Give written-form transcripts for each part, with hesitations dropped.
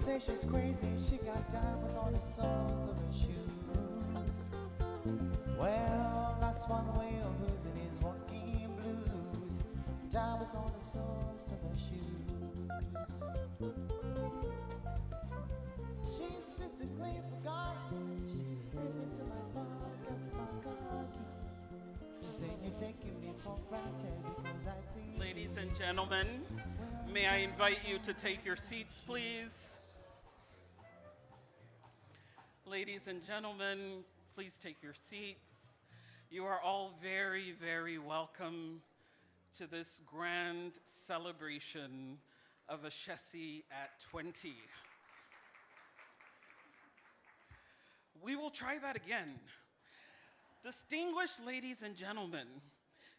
say she's crazy, she got diamonds on the soles of her shoes. Well, that's one way of losing his walking blues. Diamonds on the soles of her shoes. She's physically forgotten. She's living to my pocket, my cocky. She said you're taking me for granted because I feel. Ladies and gentlemen, may I invite you to take your seats, please? Ladies and gentlemen, please take your seats. You are all very, very welcome to this grand celebration of Ashesi at 20. We will try that again. Distinguished ladies and gentlemen,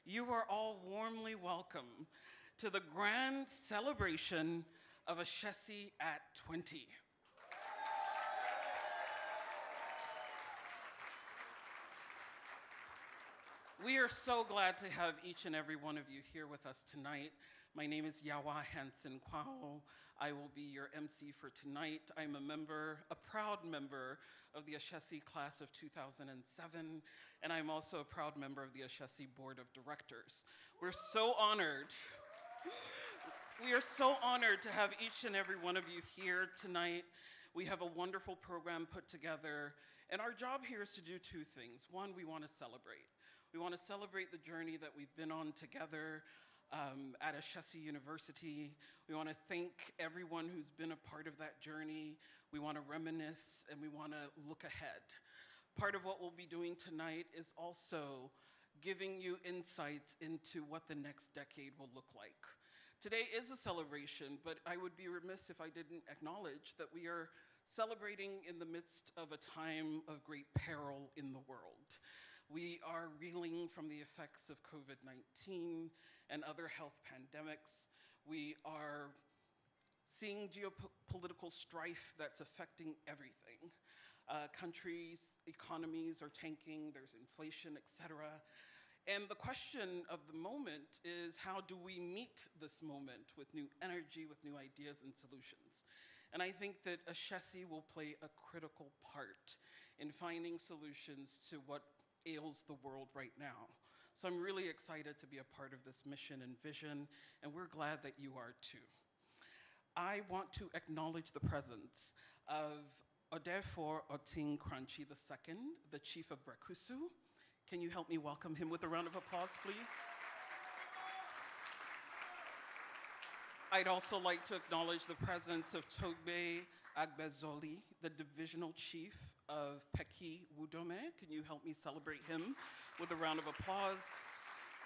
you are all warmly welcome to the grand celebration of Ashesi at 20. We are so glad to have each and every one of you here with us tonight. My name is Yawa Hansen Kwao. I will be your MC for tonight. I'm a proud member of the Ashesi class of 2007, and I'm also a proud member of the Ashesi Board of Directors. We're so honored. We are so honored to have each and every one of you here tonight. We have a wonderful program put together, and our job here is to do two things. One, we want to celebrate. We want to celebrate the journey that we've been on together at Ashesi University. We want to thank everyone who's been a part of that journey. We want to reminisce and we want to look ahead. Part of what we'll be doing tonight is also giving you insights into what the next decade will look like. Today is a celebration, but I would be remiss if I didn't acknowledge that we are celebrating in the midst of a time of great peril in the world. We are reeling from the effects of COVID-19 and other health pandemics. We are seeing geopolitical strife that's affecting everything. Countries' economies are tanking, there's inflation, et cetera. And the question of the moment is, how do we meet this moment with new energy, with new ideas and solutions? And I think that Ashesi will play a critical part in finding solutions to what ails the world right now. So I'm really excited to be a part of this mission and vision, and we're glad that you are too. I want to acknowledge the presence of Odefor Oting Crunchy II, the Chief of Brekusu. Can you help me welcome him with a round of applause, please? I'd also like to acknowledge the presence of Togbe Agbezoli, the Divisional Chief of Peki Wudome. Can you help me celebrate him with a round of applause?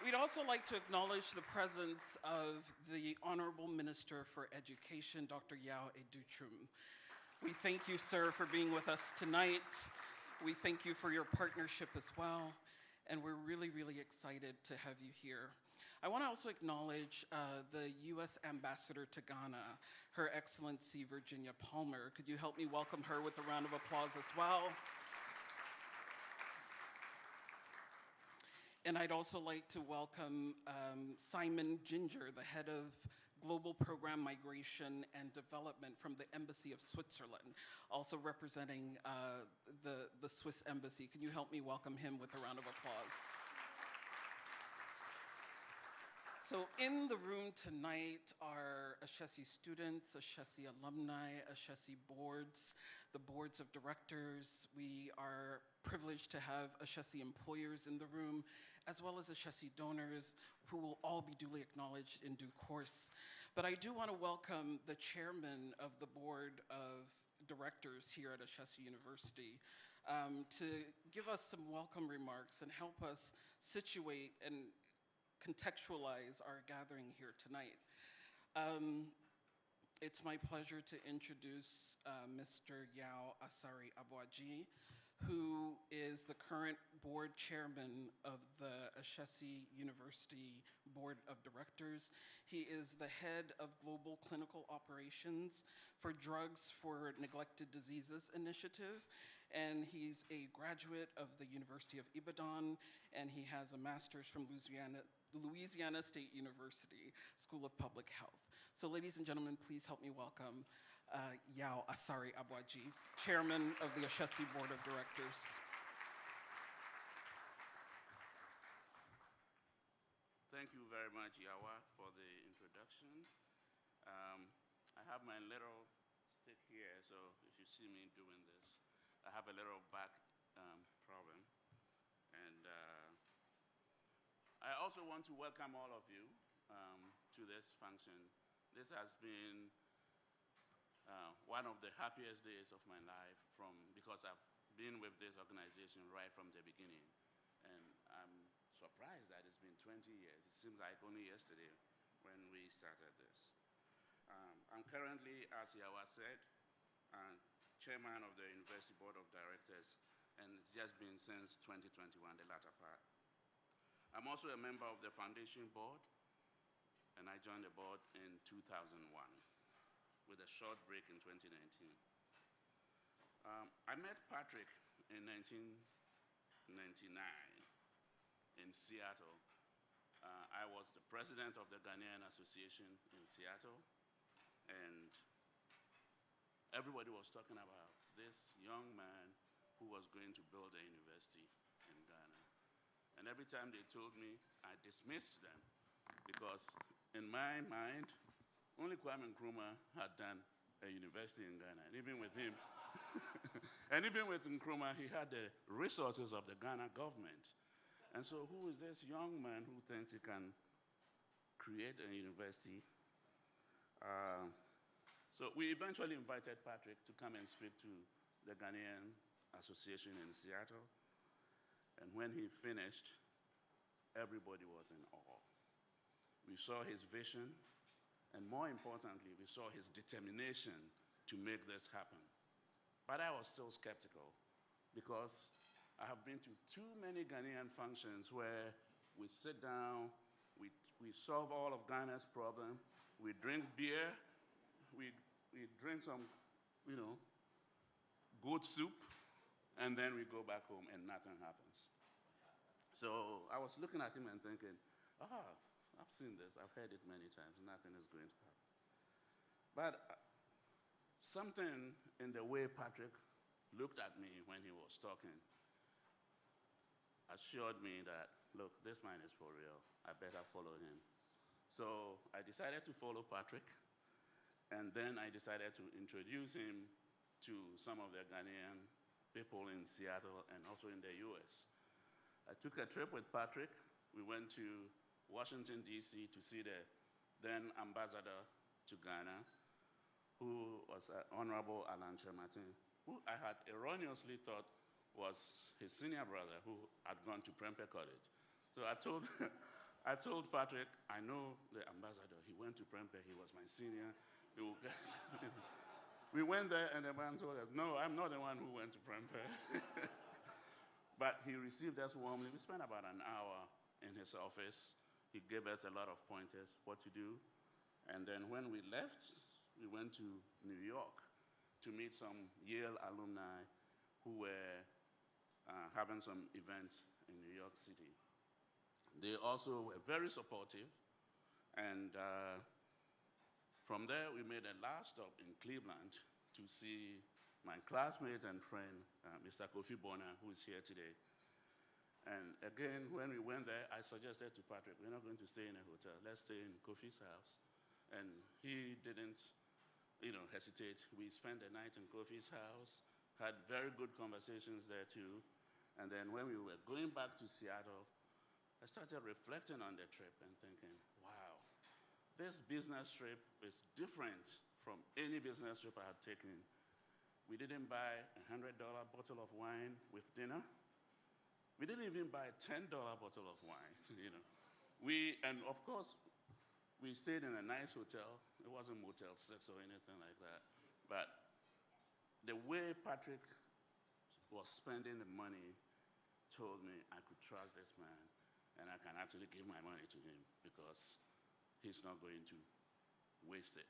We'd also like to acknowledge the presence of the Honorable Minister for Education, Dr. Yao Edutrum. We thank you, sir, for being with us tonight. We thank you for your partnership as well, and we're really, really excited to have you here. I want to also acknowledge the U.S. Ambassador to Ghana, Her Excellency Virginia Palmer. Could you help me welcome her with a round of applause as well? And I'd also like to welcome Simon Ginger, the head of Global Program Migration and Development from the Embassy of Switzerland, also representing the Swiss Embassy. Can you help me welcome him with a round of applause? So in the room tonight are Ashesi students, Ashesi alumni, Ashesi boards, the boards of directors. We are privileged to have Ashesi employers in the room, as well as Ashesi donors, who will all be duly acknowledged in due course. But I do want to welcome the chairman of the board of directors here at Ashesi University to give us some welcome remarks and help us situate and contextualize our gathering here tonight. It's my pleasure to introduce Mr. Yao Asari Abuaji, who is the current board chairman of the Ashesi University Board of Directors. He is the head of Global Clinical Operations for Drugs for Neglected Diseases Initiative, and he's a graduate of the University of Ibadan, and he has a master's from Louisiana State University School of Public Health. So ladies and gentlemen, please help me welcome Yao Asari Abwaji, Chairman of the Ashesi Board of Directors. Thank you very much, Yawa, for the introduction. I have my little stick here, so if you see me doing this, I have a little back problem. And I also want to welcome all of you to this function. This has been one of the happiest days of my life because I've been with this organization right from the beginning. And I'm surprised that it's been 20 years. It seems like only yesterday when we started this. I'm currently, as Yawa said, chairman of the University Board of Directors, and it's just been since 2021, the latter part. I'm also a member of the foundation board, and I joined the board in 2001 with a short break in 2019. I met Patrick in 1999 in Seattle. I was the president of the Ghanaian Association in Seattle, and everybody was talking about this young man who was going to build a university in Ghana. And every time they told me, I dismissed them because in my mind, only Kwame Nkrumah had done a university in Ghana. And even with him, and even with Nkrumah, he had the resources of the Ghana government. And so who is this young man who thinks he can create a university? So we eventually invited Patrick to come and speak to the Ghanaian Association in Seattle. And when he finished, everybody was in awe. We saw his vision, and more importantly, we saw his determination to make this happen. But I was still skeptical because I have been to too many Ghanaian functions where we sit down, we solve all of Ghana's problems, we drink beer, we drink some, goat soup, and then we go back home and nothing happens. So I was looking at him and thinking, I've seen this, I've heard it many times, nothing is going to happen. But something in the way Patrick looked at me when he was talking assured me that, look, this man is for real, I better follow him. So I decided to follow Patrick, and then I decided to introduce him to some of the Ghanaian people in Seattle and also in the US. I took a trip with Patrick. We went to Washington, D.C. to see the then ambassador to Ghana, who was Honorable Alan Martin, who I had erroneously thought was his senior brother who had gone to Prempeh College. So I told, I told Patrick, I know the ambassador. He went to Prempeh. He was my senior. We went there, and the man told us, no, I'm not the one who went to Prempeh. But he received us warmly. We spent about an hour in his office. He gave us a lot of pointers what to do. And then when we left, we went to New York to meet some Yale alumni who were having some event in New York City. They also were very supportive. And from there, we made a last stop in Cleveland to see my classmate and friend, Mr. Kofi Bonner, who is here today. And again, when we went there, I suggested to Patrick, we're not going to stay in a hotel. Let's stay in Kofi's house. And he didn't, hesitate. We spent the night in Kofi's house, had very good conversations there too. And then when we were going back to Seattle, I started reflecting on the trip and thinking, wow, this business trip is different from any business trip I had taken. We didn't buy a $100 bottle of wine with dinner. We didn't even buy a $10 bottle of wine, And of course, we stayed in a nice hotel. It wasn't Motel 6 or anything like that. But the way Patrick was spending the money told me I could trust this man, and I can actually give my money to him because he's not going to waste it.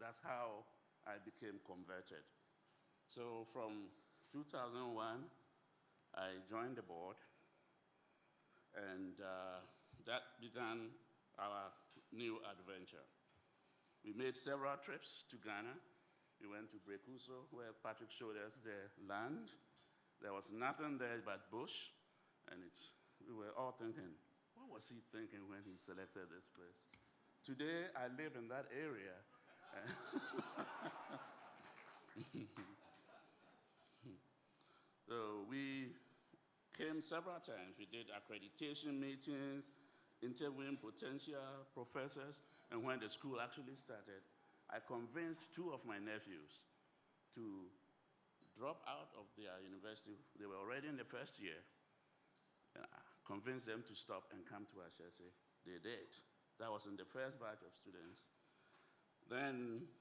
That's how I became converted. So from 2001, I joined the board, and that began our new adventure. We made several trips to Ghana. We went to Brekuso, where Patrick showed us the land. There was nothing there but bush, and we were all thinking, what was he thinking when he selected this place? Today, I live in that area. So we came several times. We did accreditation meetings, interviewing potential professors, and when the school actually started, I convinced two of my nephews to drop out of their university. They were already in the first year. And I convinced them to stop and come to Ashesi. They did. That was in the first batch of students. Then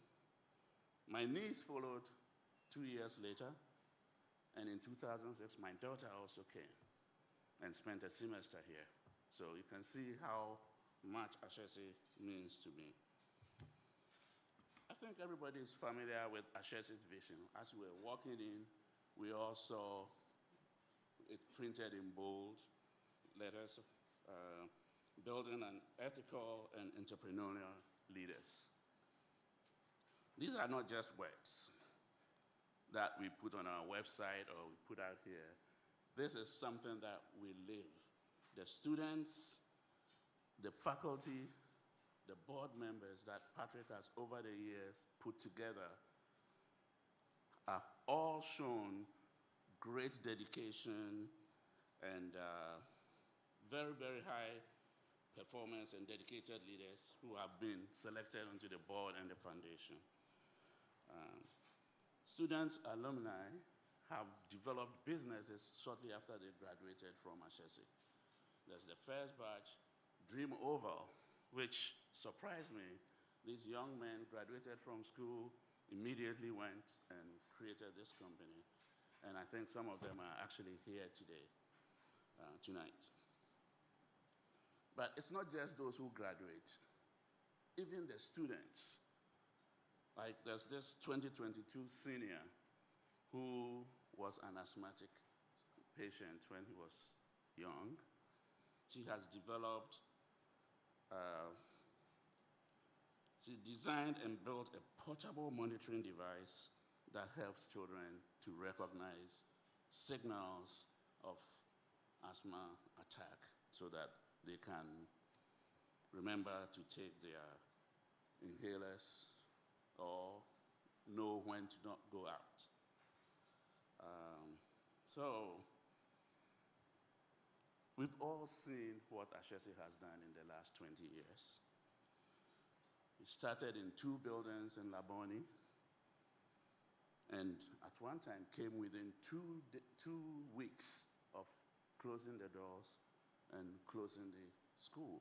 my niece followed 2 years later. And in 2006, my daughter also came and spent a semester here. So you can see how much Ashesi means to me. I think everybody is familiar with Ashesi's vision. As we were walking in, we all saw it printed in bold letters, building an ethical and entrepreneurial leaders. These are not just words that we put on our website or we put out here. This is something that we live. The students, the faculty, the board members that Patrick has over the years put together have all shown great dedication and very, very high performance and dedicated leaders who have been selected onto the board and the foundation. Students, alumni, have developed businesses shortly after they graduated from Ashesi. There's the first batch, Dream Oval, which surprised me. These young men graduated from school, immediately went and created this company. And I think some of them are actually here today, tonight. But it's not just those who graduate. Even the students. Like there's this 2022 senior who was an asthmatic patient when he was young. She has developed, she designed and built a portable monitoring device that helps children to recognize signals of asthma attack so that they can remember to take their inhalers or know when to not go out. So we've all seen what Ashesi has done in the last 20 years. We started in 2 buildings in Laboni, and at one time came within 2 weeks of closing the doors and closing the school.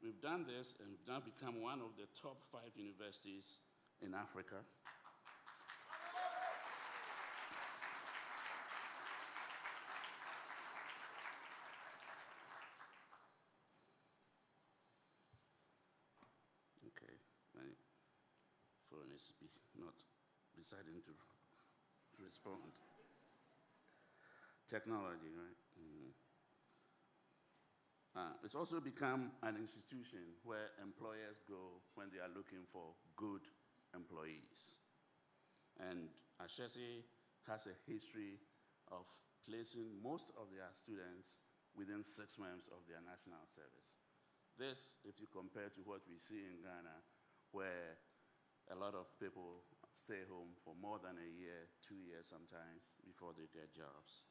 We've done this and we've now become one of the top 5 universities in Africa. Okay, my phone is not deciding to respond. Technology, right? Mm-hmm. It's also become an institution where employers go when they are looking for good employees. And Ashesi has a history of placing most of their students within 6 months of their national service. This, if you compare to what we see in Ghana, where a lot of people stay home for more than a year, 2 years sometimes, before they get jobs.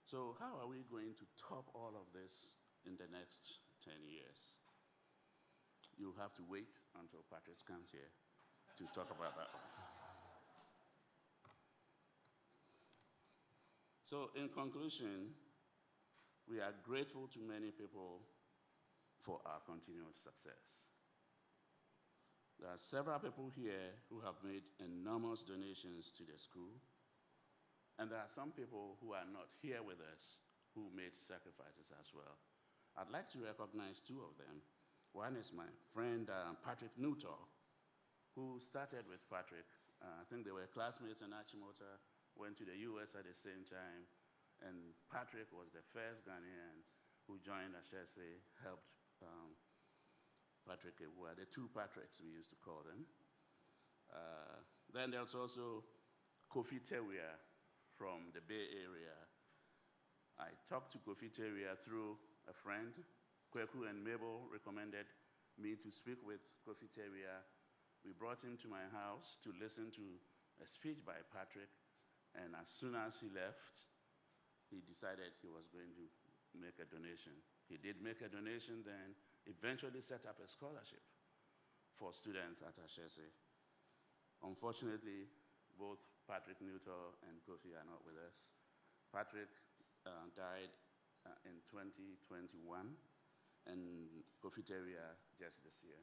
So how are we going to top all of this in the next 10 years? You'll have to wait until Patrick comes here to talk about that one. So in conclusion, we are grateful to many people for our continued success. There are several people here who have made enormous donations to the school, and there are some people who are not here with us who made sacrifices as well. I'd like to recognize 2 of them. One is my friend Patrick Nuttall, who started with Patrick. I think they were classmates in Achimota, went to the US at the same time, and Patrick was the first Ghanaian who joined Ashesi, helped Patrick, the 2 Patricks we used to call them. Then there's also Kofi Teria from the Bay Area. I talked to Kofi Teria through a friend. Kweku and Mabel recommended me to speak with Kofi Teria. We brought him to my house to listen to a speech by Patrick, and as soon as he left, he decided he was going to make a donation. He did make a donation, then eventually set up a scholarship for students at Ashesi. Unfortunately, both Patrick Newton and Kofi are not with us. Patrick died in 2021, and Kofi Teria just this year.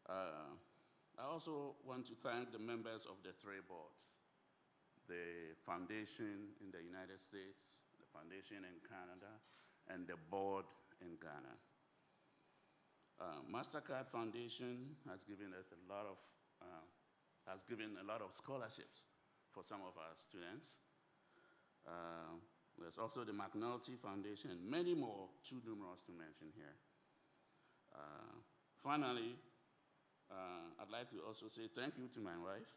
I also want to thank the members of the three boards: the foundation in the United States, the foundation in Canada, and the board in Ghana. MasterCard Foundation has given us a lot of scholarships for some of our students. There's also the McNulty Foundation, and many more, too numerous to mention here. Finally, I'd like to also say thank you to my wife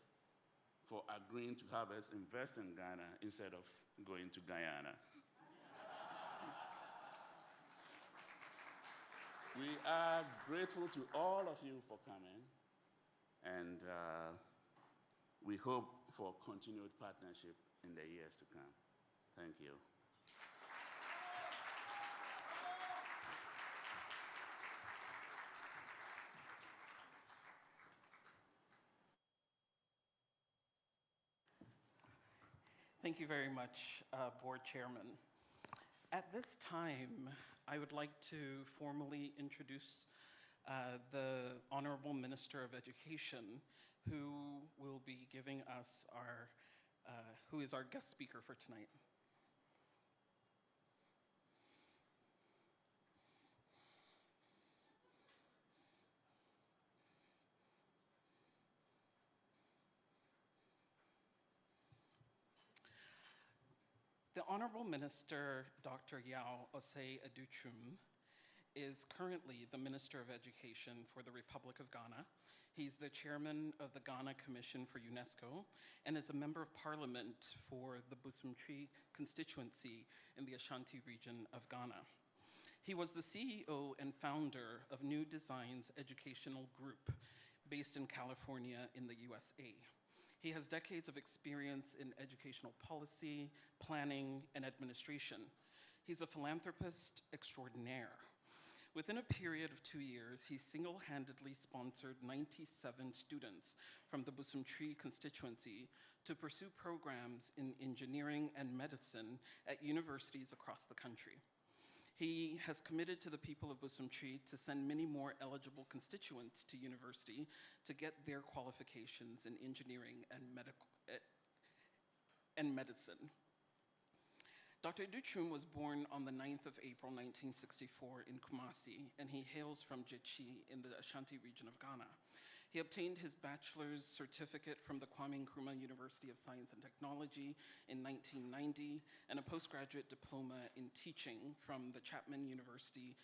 for agreeing to have us invest in Ghana instead of going to Guyana. We are grateful to all of you for coming, and we hope for continued partnership in the years to come. Thank you. Thank you very much, Board Chairman. At this time, I would like to formally introduce the Honorable Minister of Education, who will be giving us who is our guest speaker for tonight. The Honorable Minister, Dr. Yao Osei Aduchum, is currently the Minister of Education for the Republic of Ghana. He's the chairman of the Ghana Commission for UNESCO and is a member of parliament for the Busumtree constituency in the Ashanti region of Ghana. He was the CEO and founder of New Designs Educational Group based in California in the USA. He has decades of experience in educational policy, planning, and administration. He's a philanthropist extraordinaire. Within a period of 2 years, he single-handedly sponsored 97 students from the Busumtree constituency to pursue programs in engineering and medicine at universities across the country. He has committed to the people of Busumtree to send many more eligible constituents to university to get their qualifications in engineering and medicine. Dr. Aduchum was born on the 9th of April, 1964 in Kumasi, and he hails from Jechi in the Ashanti region of Ghana. He obtained his bachelor's certificate from the Kwame Nkrumah University of Science and Technology in 1990 and a postgraduate diploma in teaching from the Chapman University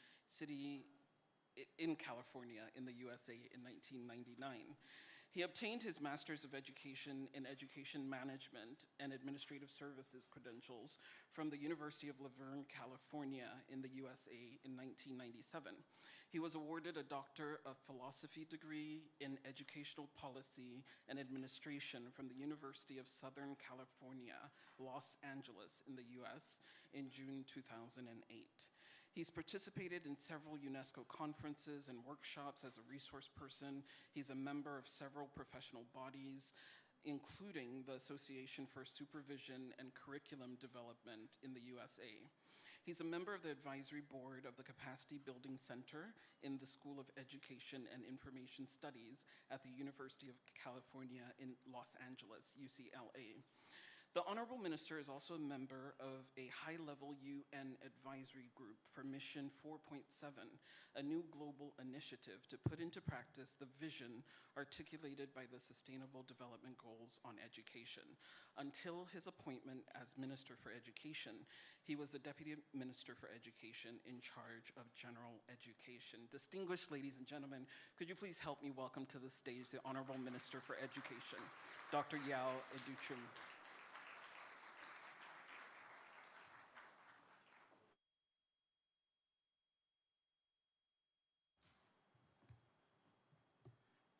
in California in the USA in 1999. He obtained his Master's of Education in Education Management and Administrative Services credentials from the University of Laverne, California in the USA in 1997. He was awarded a Doctor of Philosophy degree in Educational Policy and Administration from the University of Southern California, Los Angeles in the US in June 2008. He's participated in several UNESCO conferences and workshops as a resource person. He's a member of several professional bodies, including the Association for Supervision and Curriculum Development in the USA. He's a member of the advisory board of the Capacity Building Center in the School of Education and Information Studies at the University of California in Los Angeles, UCLA. The Honorable Minister is also a member of a high-level UN advisory group for Mission 4.7, a new global initiative to put into practice the vision articulated by the Sustainable Development Goals on education. Until his appointment as Minister for Education, he was the Deputy Minister for Education in charge of general education. Distinguished ladies and gentlemen, could you please help me welcome to the stage the Honorable Minister for Education, Dr. Yao Educhum.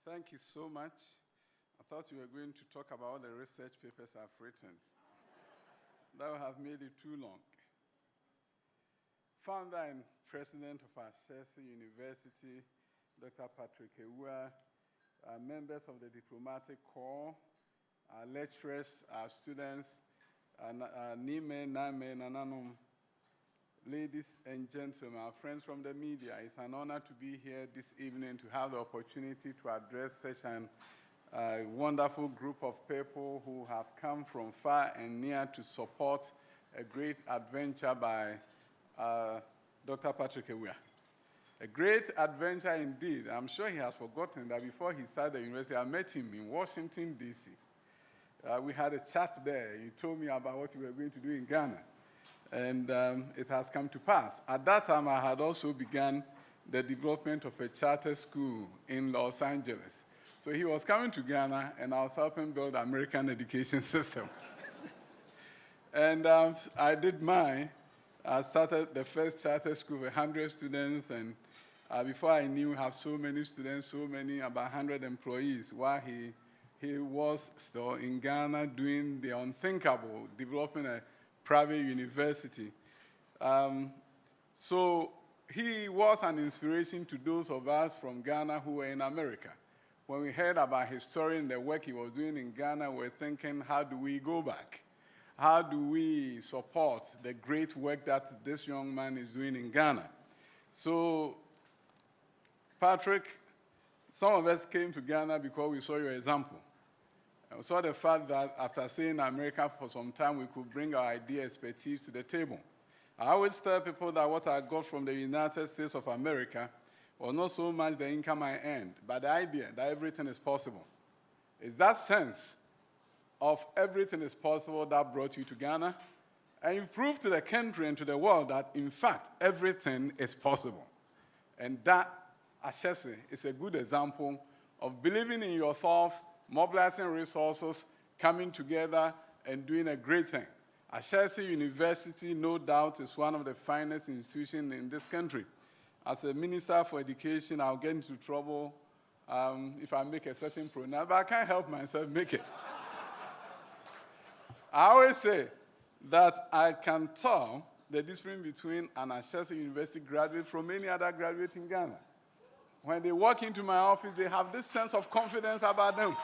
Thank you so much. I thought you were going to talk about the research papers I've written. That would have made it too long. Founder and president of Ashesi University, Dr. Patrick Ewua, members of the diplomatic corps, our lecturers, our students, Nime, Name, Nananum, ladies and gentlemen, our friends from the media, it's an honor to be here this evening to have the opportunity to address such a wonderful group of people who have come from far and near to support a great adventure by Dr. Patrick Ewua. A great adventure indeed. I'm sure he has forgotten that before he started the university, I met him in Washington, D.C. We had a chat there. He told me about what we were going to do in Ghana. And it has come to pass. At that time, I had also begun the development of a charter school in Los Angeles. So he was coming to Ghana, and I was helping build the American education system. And I did mine. I started the first charter school with 100 students, and before I knew, we have so many students, about 100 employees, while he was still in Ghana doing the unthinkable, developing a private university. So he was an inspiration to those of us from Ghana who were in America. When we heard about his story and the work he was doing in Ghana, we were thinking, how do we go back? How do we support the great work that this young man is doing in Ghana? So, Patrick, some of us came to Ghana because we saw your example. We saw the fact that after staying in America for some time, we could bring our idea expertise to the table. I always tell people that what I got from the United States of America was not so much the income I earned, but the idea that everything is possible. It's that sense of everything is possible that brought you to Ghana, and you've proved to the country and to the world that, in fact, everything is possible. And that, Ashesi, is a good example of believing in yourself, mobilizing resources, coming together, and doing a great thing. Ashesi University, no doubt, is one of the finest institutions in this country. As a minister for education, I'll get into trouble if I make a certain pronoun, but I can't help myself make it. I always say that I can tell the difference between an Ashesi University graduate from any other graduate in Ghana. When they walk into my office, they have this sense of confidence about them.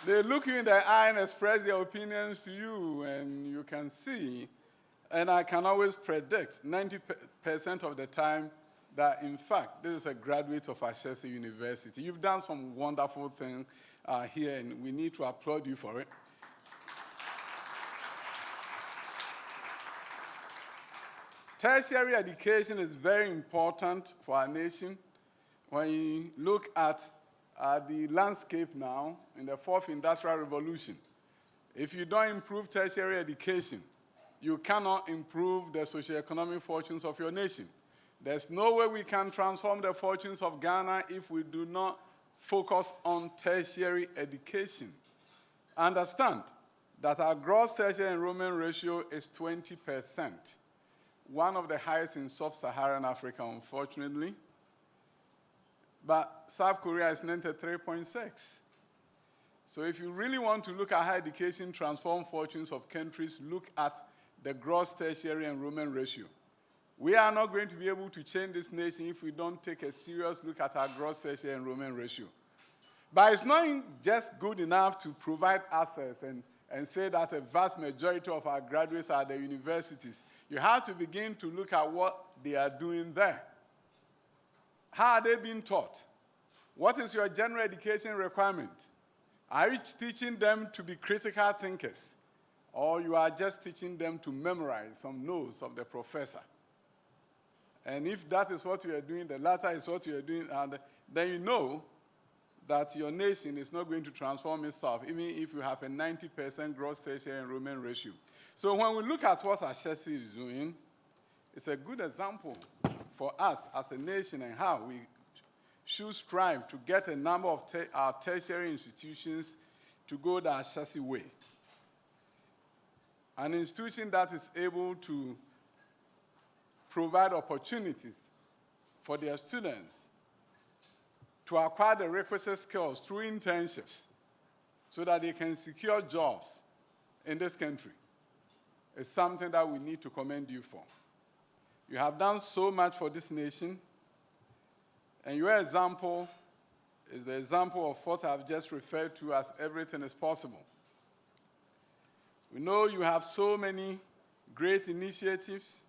They look you in the eye and express their opinions to you, and you can see, and I can always predict 90% of the time that, in fact, this is a graduate of Ashesi University. You've done some wonderful things here, and we need to applaud you for it. Tertiary education is very important for our nation. When you look at the landscape now in the fourth industrial revolution, if you don't improve tertiary education, you cannot improve the socioeconomic fortunes of your nation. There's no way we can transform the fortunes of Ghana if we do not focus on tertiary education. Understand that our gross tertiary enrollment ratio is 20%. One of the highest in sub-Saharan Africa, unfortunately. But South Korea is 93.6. So if you really want to look at how education transforms fortunes of countries, look at the gross tertiary enrollment ratio. We are not going to be able to change this nation if we don't take a serious look at our gross tertiary enrollment ratio. But it's not just good enough to provide access and say that a vast majority of our graduates are at the universities. You have to begin to look at what they are doing there. How are they being taught? What is your general education requirement? Are you teaching them to be critical thinkers? Or you are just teaching them to memorize some notes of the professor? And if that is what you are doing, the latter is what you are doing, and then you know that your nation is not going to transform itself, even if you have a 90% gross tertiary enrollment ratio. So when we look at what Ashesi is doing, it's a good example for us as a nation and how we should strive to get a number of our tertiary institutions to go the Ashesi way. An institution that is able to provide opportunities for their students to acquire the requisite skills through internships so that they can secure jobs in this country. It's something that we need to commend you for. You have done so much for this nation, and your example is the example of what I've just referred to as everything is possible. We know you have so many great initiatives.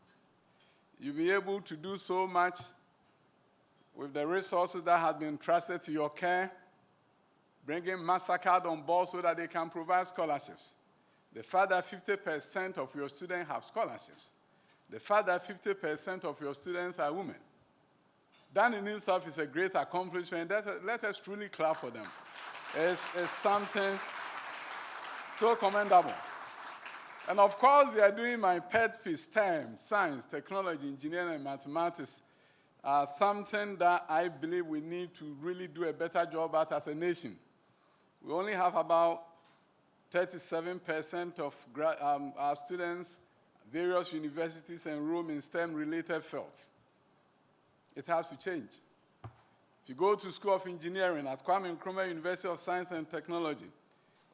You'll be able to do so much with the resources that have been entrusted to your care, bringing MasterCard on board so that they can provide scholarships. The fact that 50% of your students have scholarships. The fact that 50% of your students are women. That in itself is a great accomplishment. Let us truly clap for them. It's something so commendable. And of course, they are doing my pet peeve, STEM, science, technology, engineering, and mathematics, something that I believe we need to really do a better job at as a nation. We only have about 37% of our students, various universities, enroll in STEM-related fields. It has to change. If you go to School of Engineering at Kwame Nkrumah University of Science and Technology,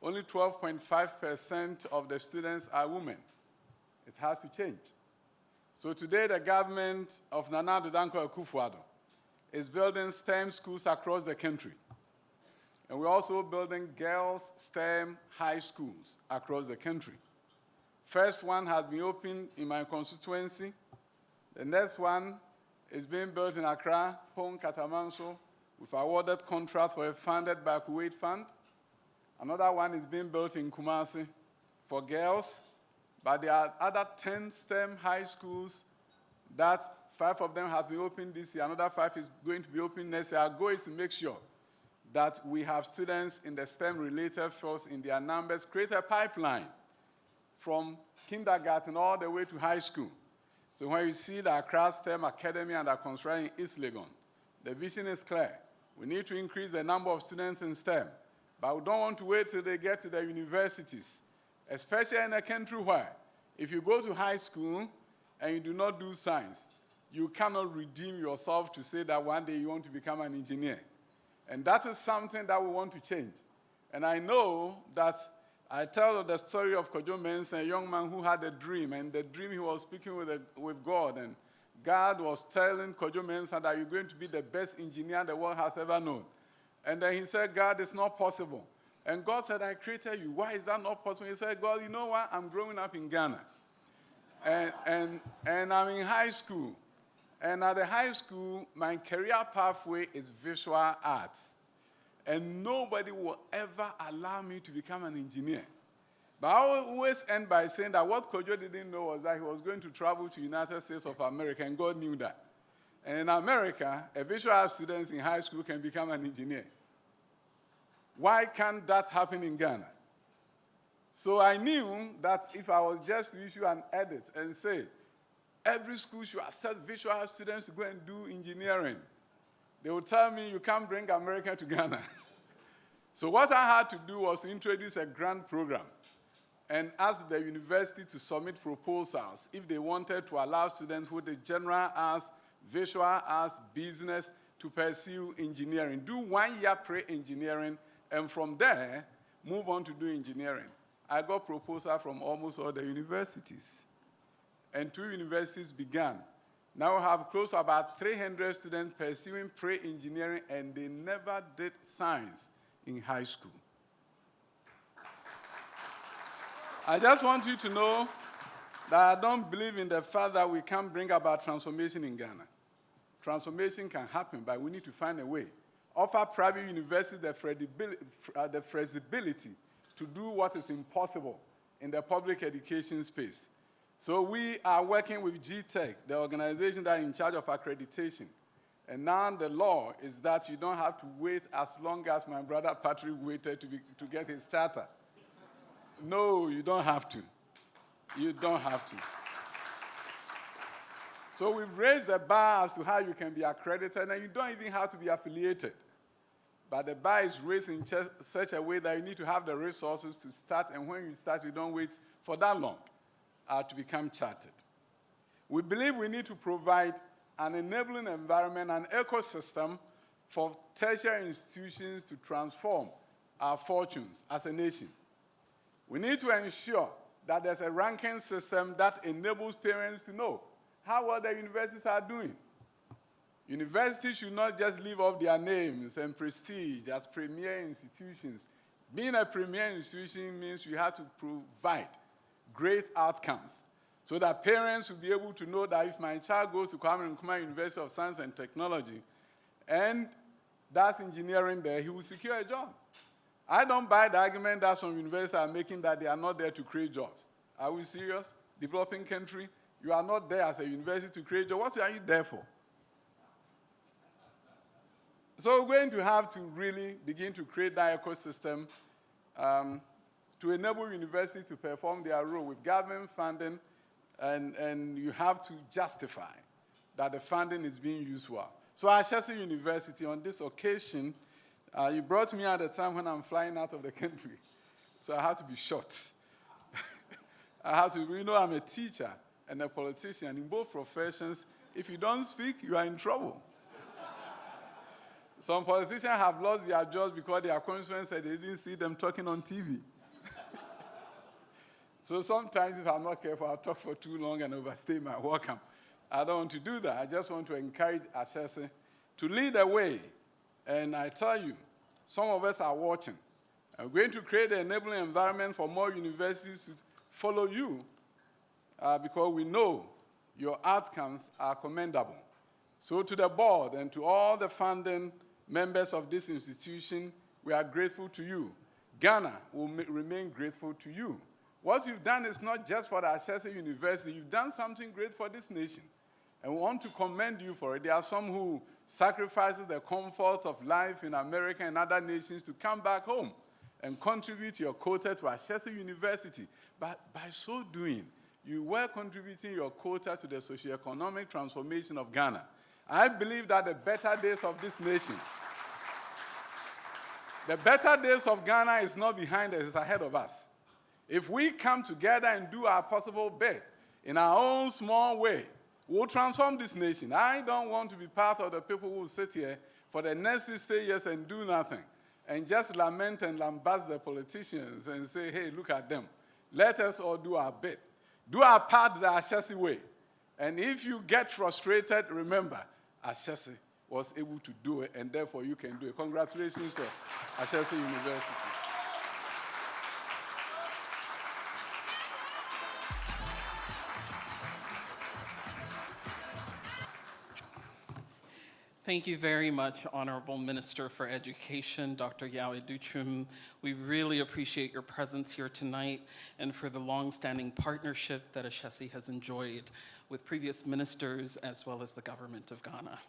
only 12.5% of the students are women. It has to change. So today, the government of Nana Addo Dankwa Akufo-Addo is building STEM schools across the country. And we're also building girls' STEM high schools across the country. First one has been opened in my constituency. The next one is being built in Accra, Pong, Katamanso. We've awarded contracts for funded by Kuwait Fund. Another one is being built in Kumasi for girls. But there are other 10 STEM high schools that 5 of them have been opened this year. Another 5 is going to be opened next year. Our goal is to make sure that we have students in the STEM-related fields in their numbers, create a pipeline from kindergarten all the way to high school. So when you see the Accra STEM Academy under construction in East Legon, the vision is clear. We need to increase the number of students in STEM, but we don't want to wait till they get to the universities, especially in a country where if you go to high school and you do not do science, you cannot redeem yourself to say that one day you want to become an engineer. And that is something that we want to change. And I know that I tell the story of Kojo Mensah, a young man who had a dream, and the dream he was speaking with God, and God was telling Kojo Mensah that you're going to be the best engineer the world has ever known. And then he said, God, it's not possible. And God said, I created you. Why is that not possible? He said, God, you know what? I'm growing up in Ghana. And I'm in high school. And at the high school, my career pathway is visual arts. And nobody will ever allow me to become an engineer. But I always end by saying that what Kojo didn't know was that he was going to travel to the United States of America, and God knew that. And in America, a visual arts student in high school can become an engineer. Why can't that happen in Ghana? So I knew that if I was just to issue an edit and say, every school should accept visual arts students to go and do engineering, they would tell me, you can't bring America to Ghana. So what I had to do was to introduce a grant program and ask the university to submit proposals if they wanted to allow students with the general arts, visual arts, business to pursue engineering. Do 1 year pre-engineering, and from there, move on to do engineering. I got proposals from almost all the universities. And 2 universities began. Now we have close to about 300 students pursuing pre-engineering, and they never did science in high school. I just want you to know that I don't believe in the fact that we can't bring about transformation in Ghana. Transformation can happen, but we need to find a way offer private universities the flexibility to do what is impossible in the public education space. So we are working with GTech, the organization that is in charge of accreditation. And now the law is that you don't have to wait as long as my brother Patrick waited to get his charter. No, you don't have to. You don't have to. So we've raised the bar as to how you can be accredited, and you don't even have to be affiliated. But the bar is raised in such a way that you need to have the resources to start, and when you start, you don't wait for that long to become chartered. We believe we need to provide an enabling environment, an ecosystem for tertiary institutions to transform our fortunes as a nation. We need to ensure that there's a ranking system that enables parents to know how well their universities are doing. Universities should not just live off their names and prestige as premier institutions. Being a premier institution means you have to provide great outcomes so that parents will be able to know that if my child goes to Kwame Nkrumah University of Science and Technology and does engineering there, he will secure a job. I don't buy the argument that some universities are making that they are not there to create jobs. Are we serious? Developing country, you are not there as a university to create jobs. What are you there for? So we're going to have to really begin to create that ecosystem to enable universities to perform their role with government funding, and you have to justify that the funding is being used well. So Ashesi University, on this occasion, you brought me at a time when I'm flying out of the country, so I had to be short. I had to, I'm a teacher and a politician. In both professions, if you don't speak, you are in trouble. Some politicians have lost their jobs because their constituents said they didn't see them talking on TV. So sometimes if I'm not careful, I'll talk for too long and overstay my welcome. I don't want to do that. I just want to encourage Ashesi to lead the way. And I tell you, some of us are watching. I'm going to create an enabling environment for more universities to follow you because we know your outcomes are commendable. So to the board and to all the funding members of this institution, we are grateful to you. Ghana will remain grateful to you. What you've done is not just for the Ashesi University, you've done something great for this nation. And we want to commend you for it. There are some who sacrifice the comfort of life in America and other nations to come back home and contribute your quota to Ashesi University. But by so doing, you were contributing your quota to the socioeconomic transformation of Ghana. I believe that the better days of this nation, the better days of Ghana is not behind us, it's ahead of us. If we come together and do our possible bit in our own small way, we'll transform this nation. I don't want to be part of the people who sit here for the next 60 years and do nothing and just lament and lambast the politicians and say, hey, look at them. Let us all do our bit. Do our part the Ashesi way. And if you get frustrated, remember, Ashesi was able to do it, and therefore you can do it. Congratulations to Ashesi University. Thank you very much, Honorable Minister for Education, Dr. Yawe Duchum. We really appreciate your presence here tonight and for the long-standing partnership that Ashesi has enjoyed with previous ministers as well as the government of Ghana.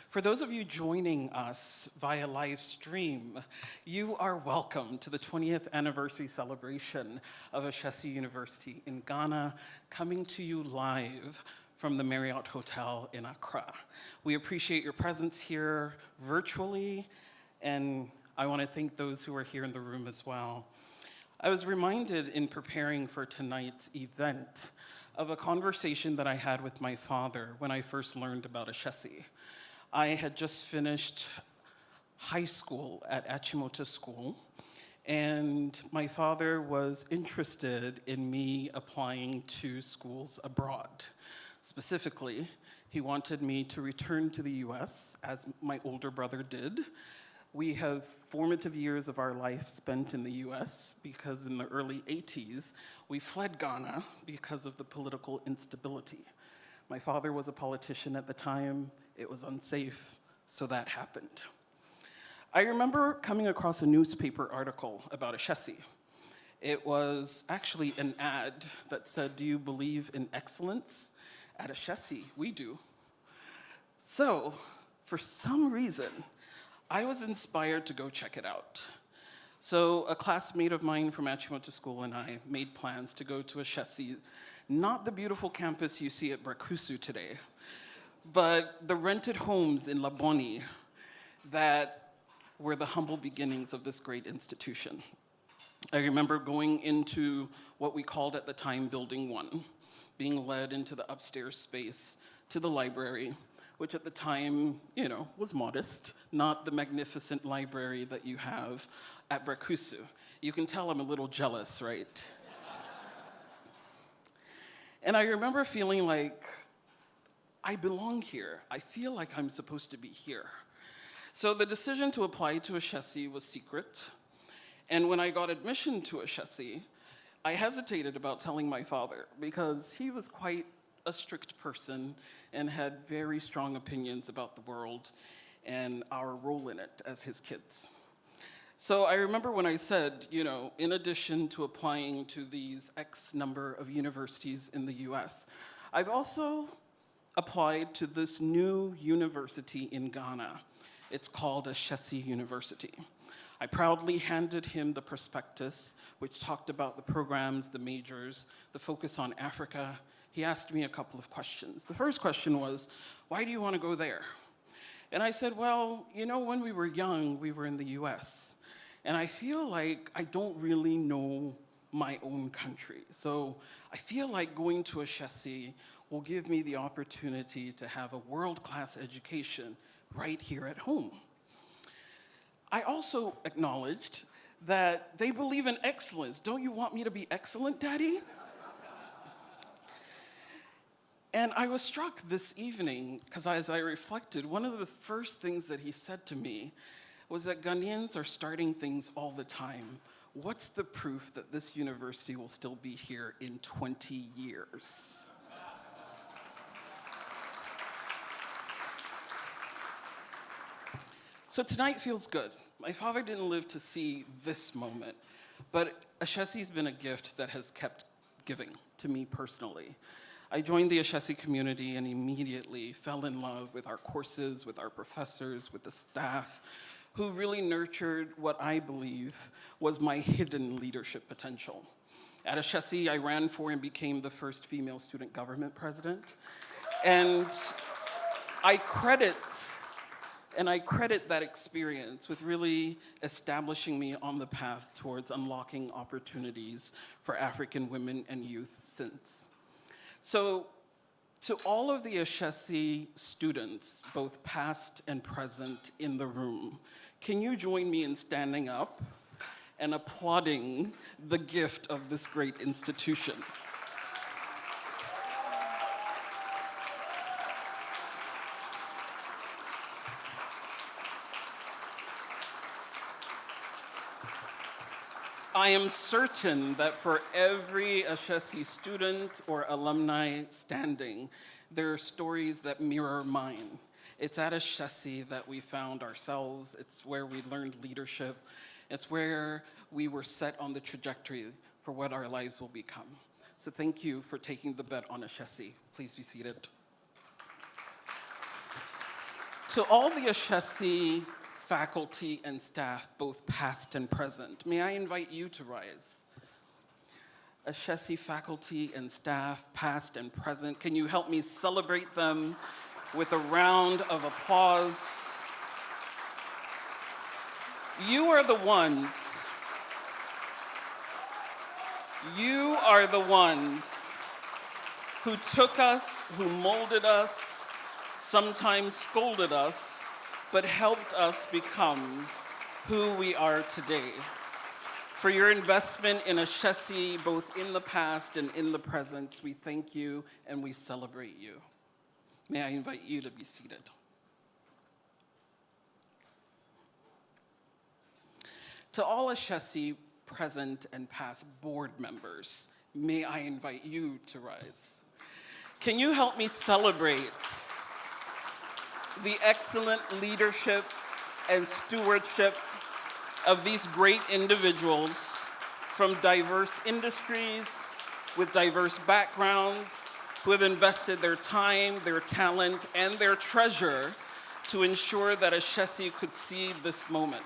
For those of you joining us via live stream, you are welcome to the 20th anniversary celebration of Ashesi University in Ghana, coming to you live from the Marriott Hotel in Accra. We appreciate your presence here virtually, and I want to thank those who are here in the room as well. I was reminded in preparing for tonight's event of a conversation that I had with my father when I first learned about Ashesi. I had just finished high school at Achimota School, and my father was interested in me applying to schools abroad. Specifically, he wanted me to return to the US, as my older brother did. We have formative years of our life spent in the US because in the early 80s, we fled Ghana because of the political instability. My father was a politician at the time. It was unsafe, so that happened. I remember coming across a newspaper article about Ashesi. It was actually an ad that said, "Do you believe in excellence?" At Ashesi, we do. So, for some reason, I was inspired to go check it out. So a classmate of mine from Achimota School and I made plans to go to Ashesi, not the beautiful campus you see at Brakusu today, but the rented homes in Laboni that were the humble beginnings of this great institution. I remember going into what we called at the time Building 1, being led into the upstairs space to the library, which at the time, was modest, not the magnificent library that you have at Brakusu. You can tell I'm a little jealous, right? And I remember feeling like, I belong here. I feel like I'm supposed to be here. So the decision to apply to Ashesi was secret. And when I got admission to Ashesi, I hesitated about telling my father because he was quite a strict person and had very strong opinions about the world and our role in it as his kids. So I remember when I said, in addition to applying to these X number of universities in the US, I've also applied to this new university in Ghana. It's called Ashesi University. I proudly handed him the prospectus, which talked about the programs, the majors, the focus on Africa. He asked me a couple of questions. The first question was, why do you want to go there? And I said, well, when we were young, we were in the US. And I feel like I don't really know my own country. So I feel like going to Ashesi will give me the opportunity to have a world-class education right here at home. I also acknowledged that they believe in excellence. Don't you want me to be excellent, Daddy? And I was struck this evening, because as I reflected, one of the first things that he said to me was that Ghanaians are starting things all the time. What's the proof that this university will still be here in 20 years? So tonight feels good. My father didn't live to see this moment, but Ashesi's been a gift that has kept giving to me personally. I joined the Ashesi community and immediately fell in love with our courses, with our professors, with the staff, who really nurtured what I believe was my hidden leadership potential. At Ashesi, I ran for and became the first female student government president. And I credit that experience with really establishing me on the path towards unlocking opportunities for African women and youth since. So, to all of the Ashesi students, both past and present in the room, can you join me in standing up and applauding the gift of this great institution? I am certain that for every Ashesi student or alumni standing, there are stories that mirror mine. It's at Ashesi that we found ourselves. It's where we learned leadership. It's where we were set on the trajectory for what our lives will become. So thank you for taking the bet on Ashesi. Please be seated. To all the Ashesi faculty and staff, both past and present, may I invite you to rise. Ashesi faculty and staff, past and present, can you help me celebrate them with a round of applause? You are the ones who took us, who molded us, sometimes scolded us, but helped us become who we are today. For your investment in Ashesi, both in the past and in the present, we thank you and we celebrate you. May I invite you to be seated. To all Ashesi present and past board members, may I invite you to rise. Can you help me celebrate the excellent leadership and stewardship of these great individuals from diverse industries, with diverse backgrounds, who have invested their time, their talent, and their treasure to ensure that Ashesi could see this moment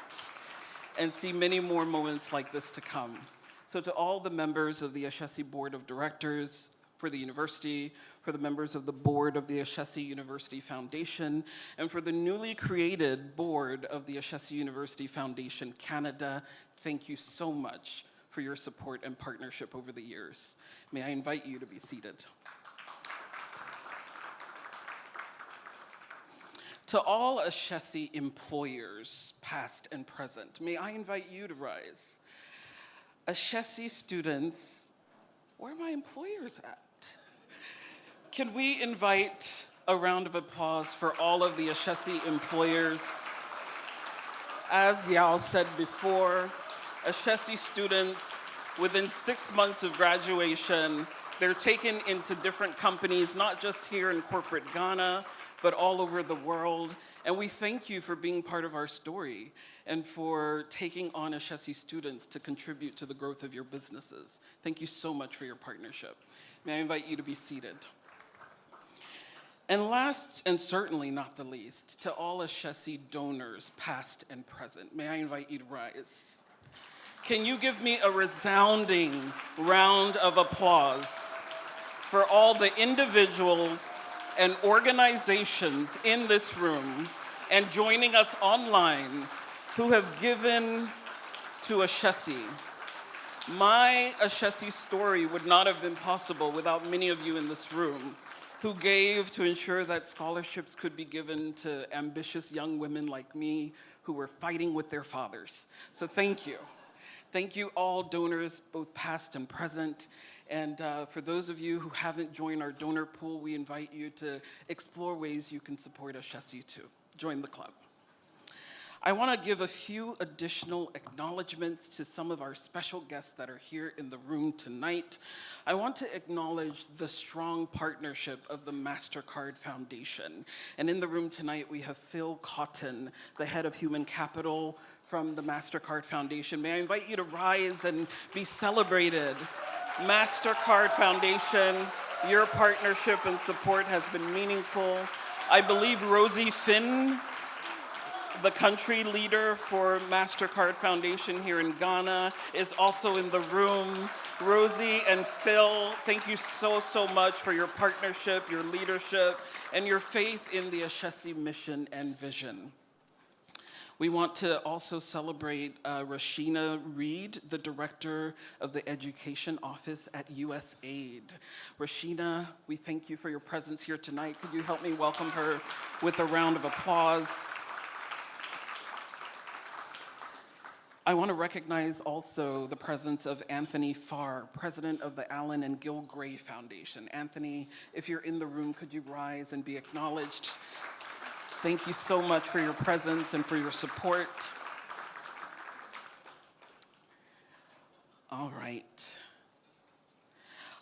and see many more moments like this to come. So to all the members of the Ashesi Board of Directors for the university, for the members of the board of the Ashesi University Foundation, and for the newly created board of the Ashesi University Foundation Canada, thank you so much for your support and partnership over the years. May I invite you to be seated. To all Ashesi employers, past and present, may I invite you to rise. Ashesi students, where are my employers at? Can we invite a round of applause for all of the Ashesi employers? As Yao said before, Ashesi students, within 6 months of graduation, they're taken into different companies, not just here in corporate Ghana, but all over the world. And we thank you for being part of our story and for taking on Ashesi students to contribute to the growth of your businesses. Thank you so much for your partnership. May I invite you to be seated. And last, and certainly not the least, to all Ashesi donors, past and present, may I invite you to rise. Can you give me a resounding round of applause for all the individuals and organizations in this room and joining us online who have given to Ashesi. My Ashesi story would not have been possible without many of you in this room who gave to ensure that scholarships could be given to ambitious young women like me who were fighting with their fathers. So thank you. Thank you all donors, both past and present. And for those of you who haven't joined our donor pool, we invite you to explore ways you can support Ashesi too. Join the club. I want to give a few additional acknowledgements to some of our special guests that are here in the room tonight. I want to acknowledge the strong partnership of the MasterCard Foundation. And in the room tonight, we have Phil Cotton, the head of human capital from the MasterCard Foundation. May I invite you to rise and be celebrated. MasterCard Foundation, your partnership and support has been meaningful. I believe Rosie Finn, the country leader for MasterCard Foundation here in Ghana, is also in the room. Rosie and Phil, thank you so much for your partnership, your leadership, and your faith in the Ashesi mission and vision. We want to also celebrate Rashina Reed, the director of the education office at USAID. Rashina, we thank you for your presence here tonight. Could you help me welcome her with a round of applause? I want to recognize also the presence of Anthony Farr, president of the Allen and Gil Gray Foundation. Anthony, if you're in the room, could you rise and be acknowledged? Thank you so much for your presence and for your support. All right.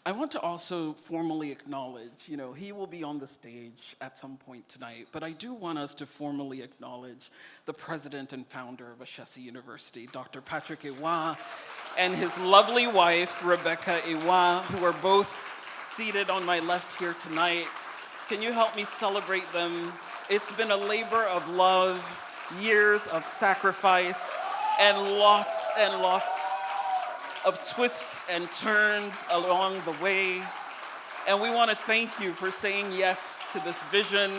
I want to also formally acknowledge, he will be on the stage at some point tonight, but I do want us to formally acknowledge the president and founder of Ashesi University, Dr. Patrick Ewa, and his lovely wife, Rebecca Ewa, who are both seated on my left here tonight. Can you help me celebrate them? It's been a labor of love, years of sacrifice, and lots of twists and turns along the way. And we want to thank you for saying yes to this vision.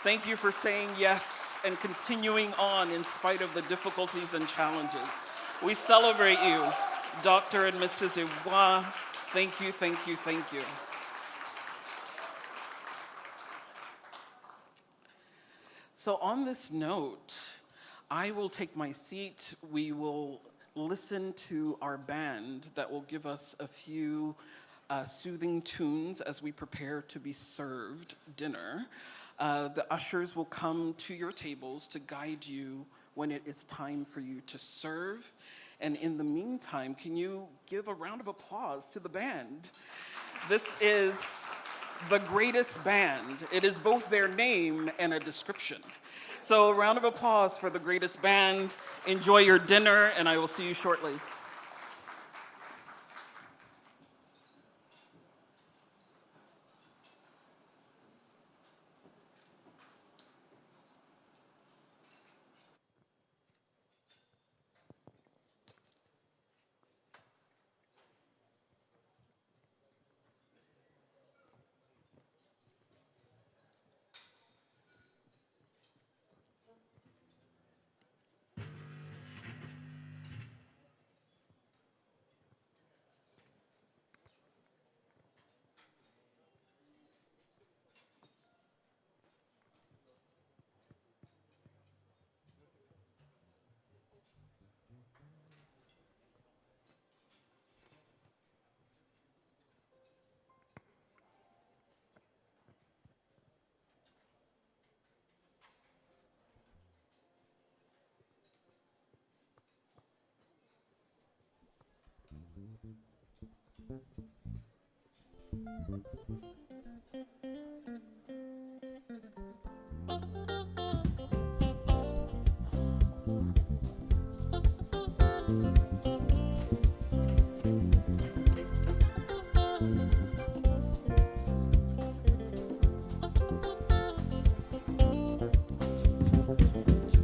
Thank you for saying yes and continuing on in spite of the difficulties and challenges. We celebrate you, Dr. and Mrs. Ewa. Thank you, thank you, thank you. So on this note, I will take my seat. We will listen to our band that will give us a few soothing tunes as we prepare to be served dinner. The ushers will come to your tables to guide you when it is time for you to serve. And in the meantime, can you give a round of applause to the band? This is the greatest band. It is both their name and a description. So a round of applause for the greatest band. Enjoy your dinner, and I will see you shortly.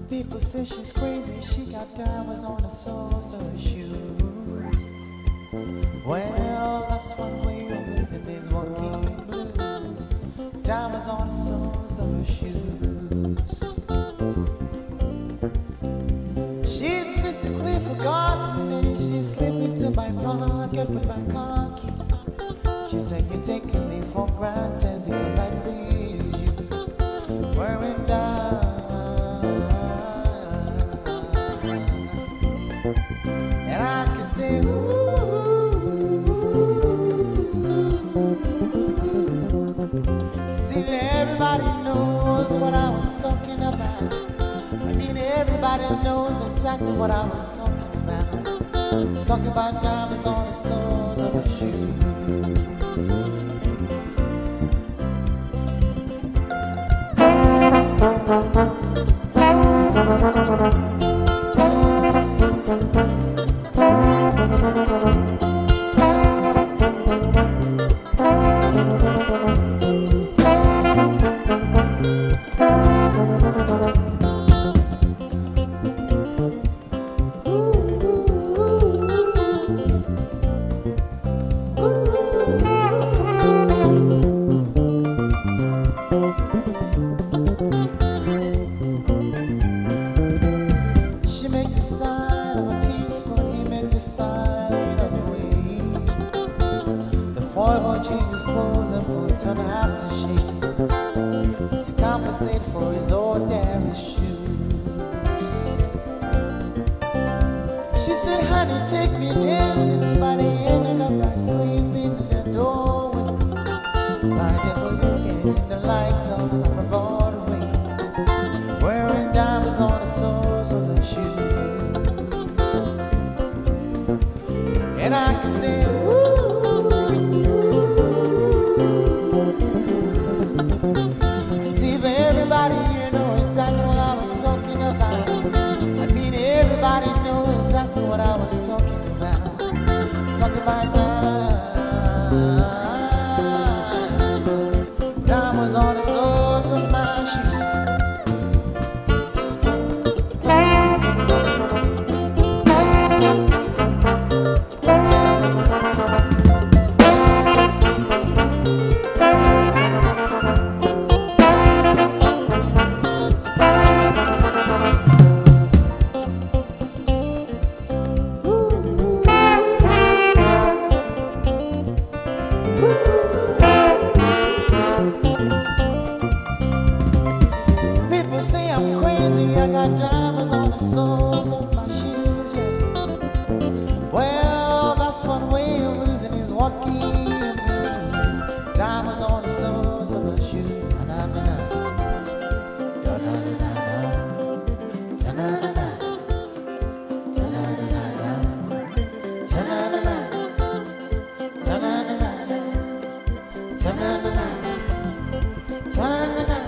People say she's crazy, she got diamonds on the soles of her shoes. Well, that's one way of losing these walking blues. Diamonds on the soles of her shoes. She's physically forgotten, and she slipped into my pocket with my car key. She said, "You're taking me for granted because I please you." Wearing diamonds, and I can say, ooh. See, everybody knows what I was talking about. I mean, everybody knows exactly what I was talking about. Talking about diamonds on the soles of her shoes. She makes a sign of a teaspoon, he makes a sign of a wave. The boy changes his clothes and puts on aftershave to compensate for his ordinary shoes. She said, "Honey, take me dancing," but he ended up like sleeping in the doorway. My devil gazing the lights on her Broadway, wearing diamonds on the soles of the shoes. And I can say, ooh. See, but everybody here knows exactly what I was talking about. I mean, everybody knows exactly what I was talking about. Talking about diamonds on the soles of my shoes. People say I'm crazy, I got diamonds on the soles of my shoes, yeah. Well, that's one way of losing his walking blues. Diamonds on the soles of my shoes. Na-na-na-na. Da-na-na-na-na. Ta-na-na-na. Ta-na-na-na-na. Ta-na-na-na. Ta-na-na-na. Ta-na-na-na. Ta-na-na-na.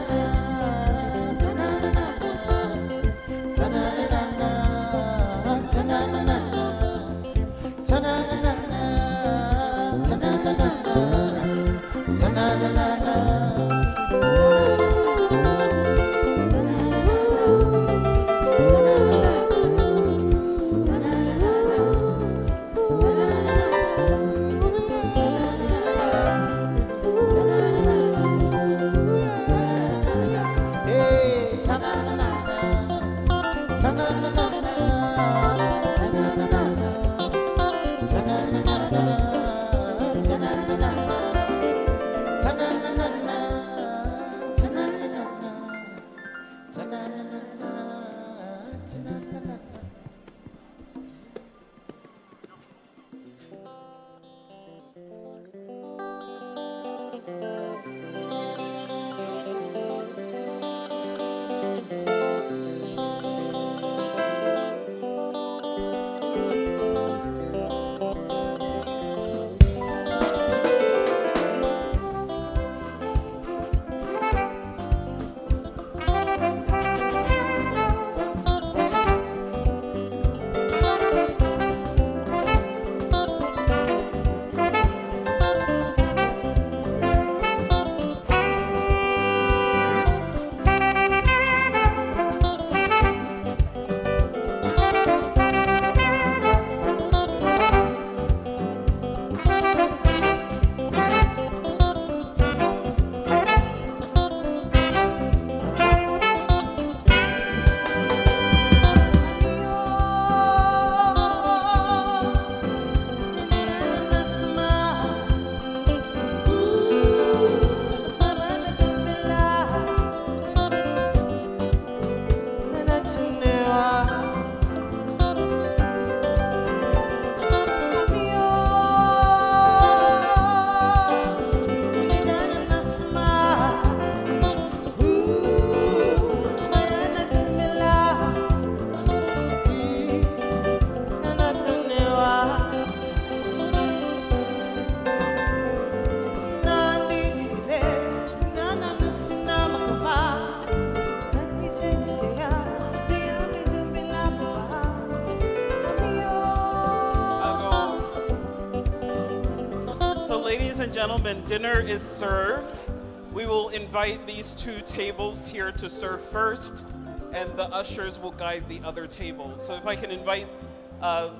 Ladies and gentlemen, dinner is served. We will invite these two tables here to serve first, and the ushers will guide the other tables. So if I can invite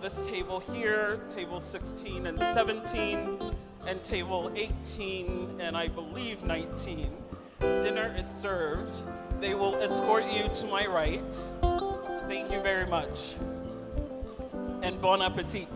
this table here, table 16 and 17, and table 18 and I believe 19. Dinner is served. They will escort you to my right. Thank you very much. And bon appetit.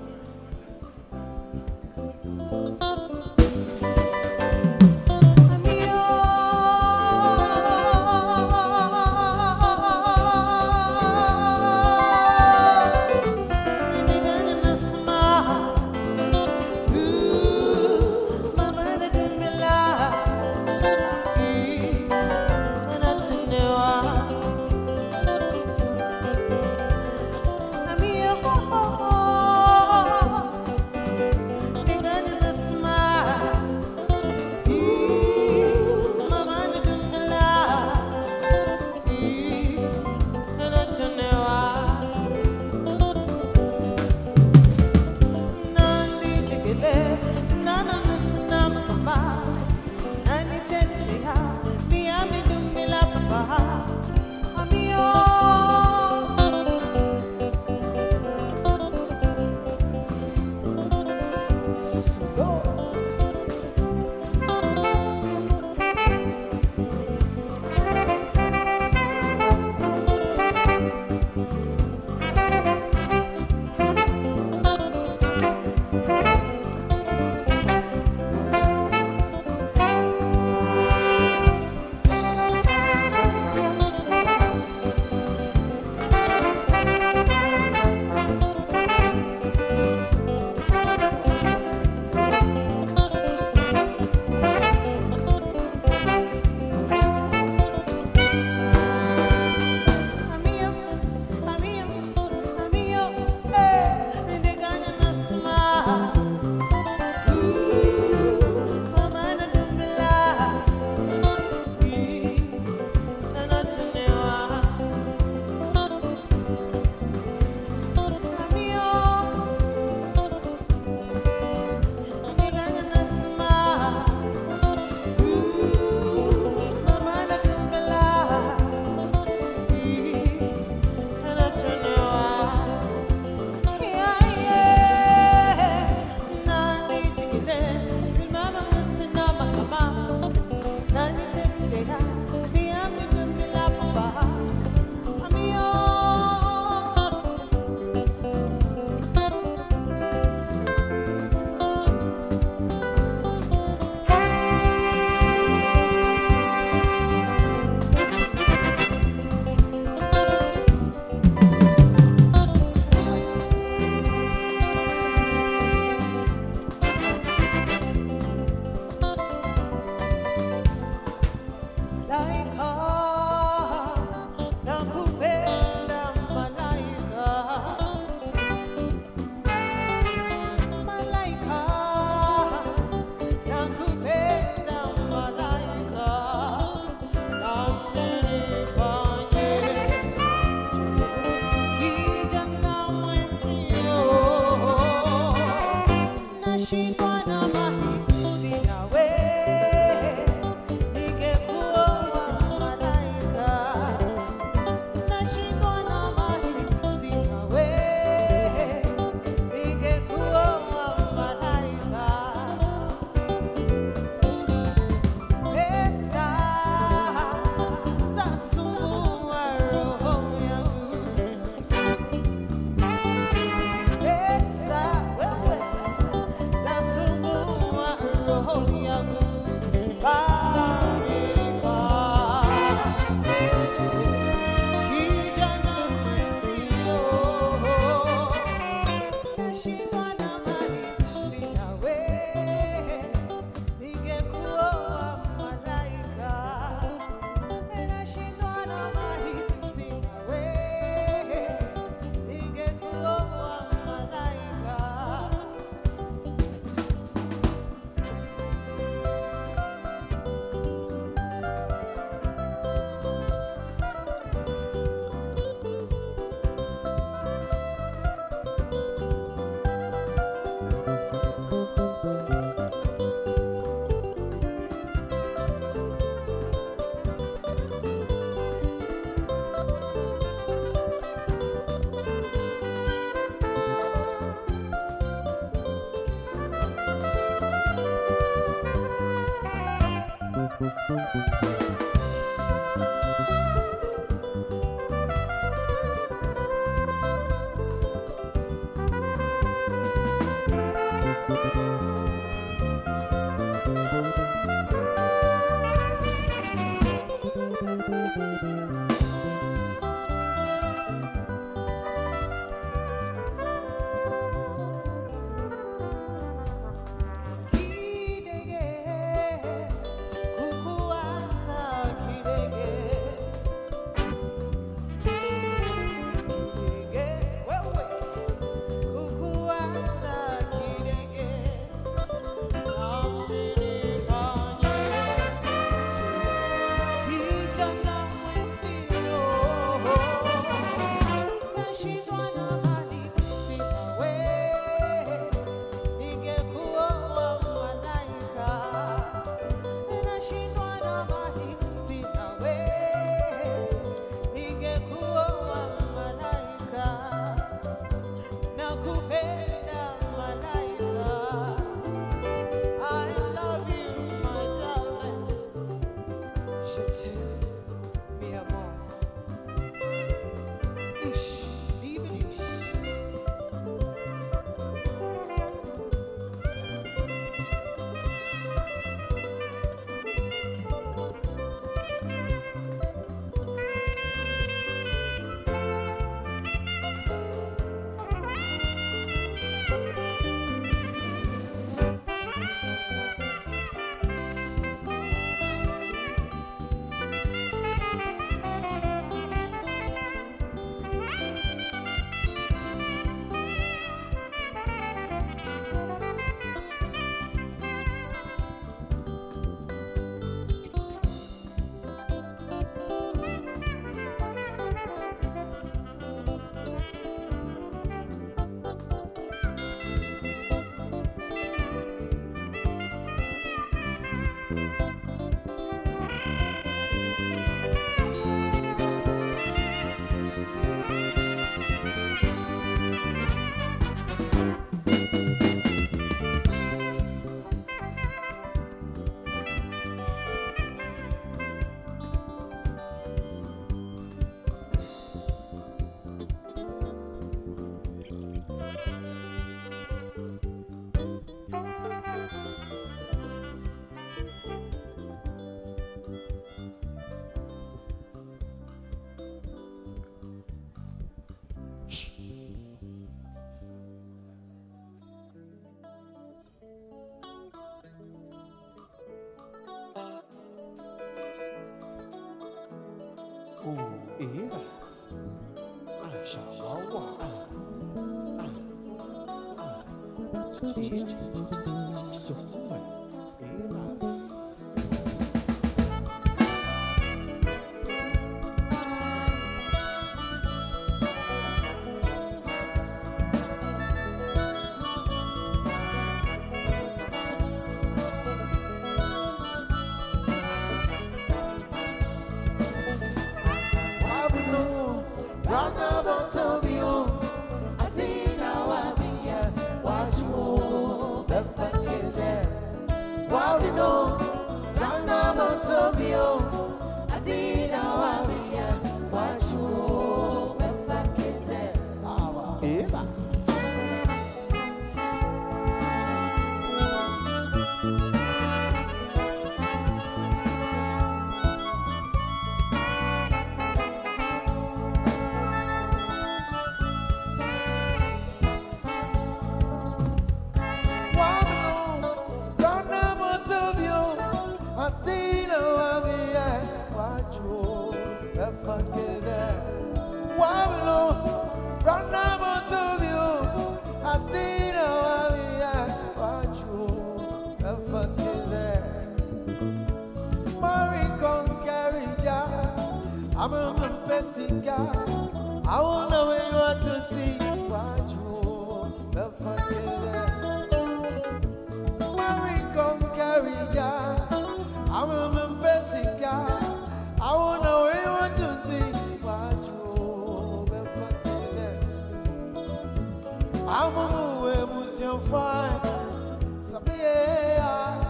Fine, some yeah,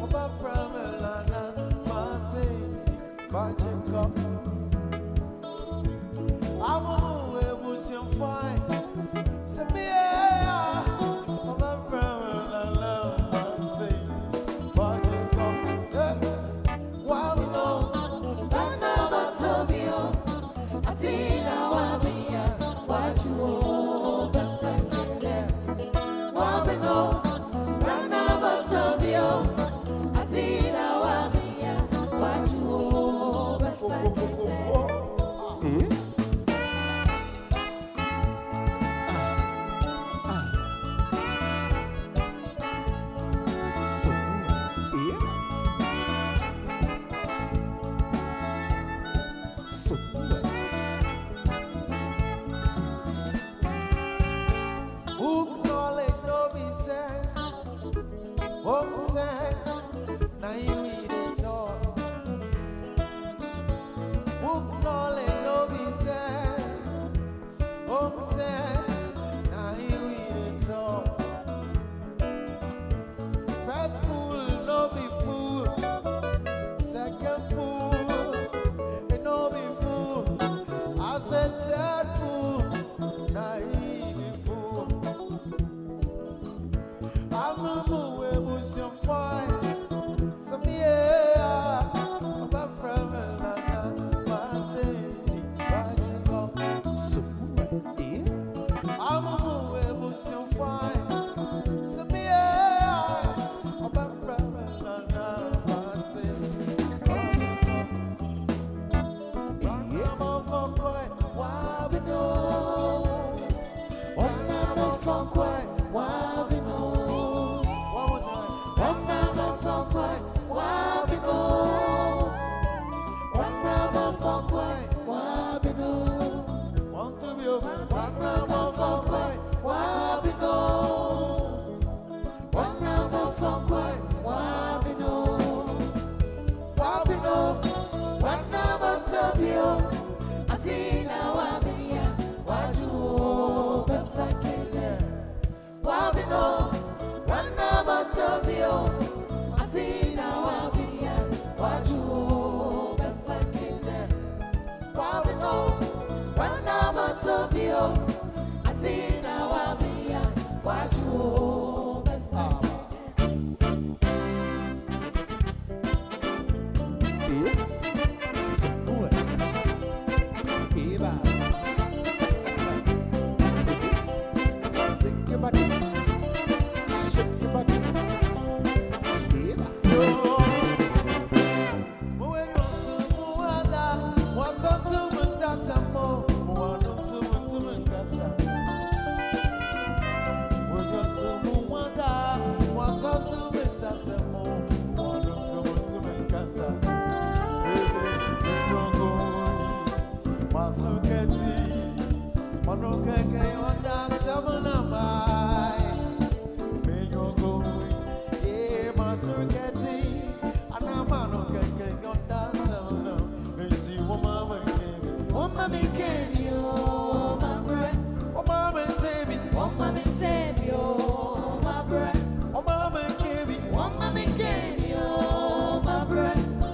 from Elana,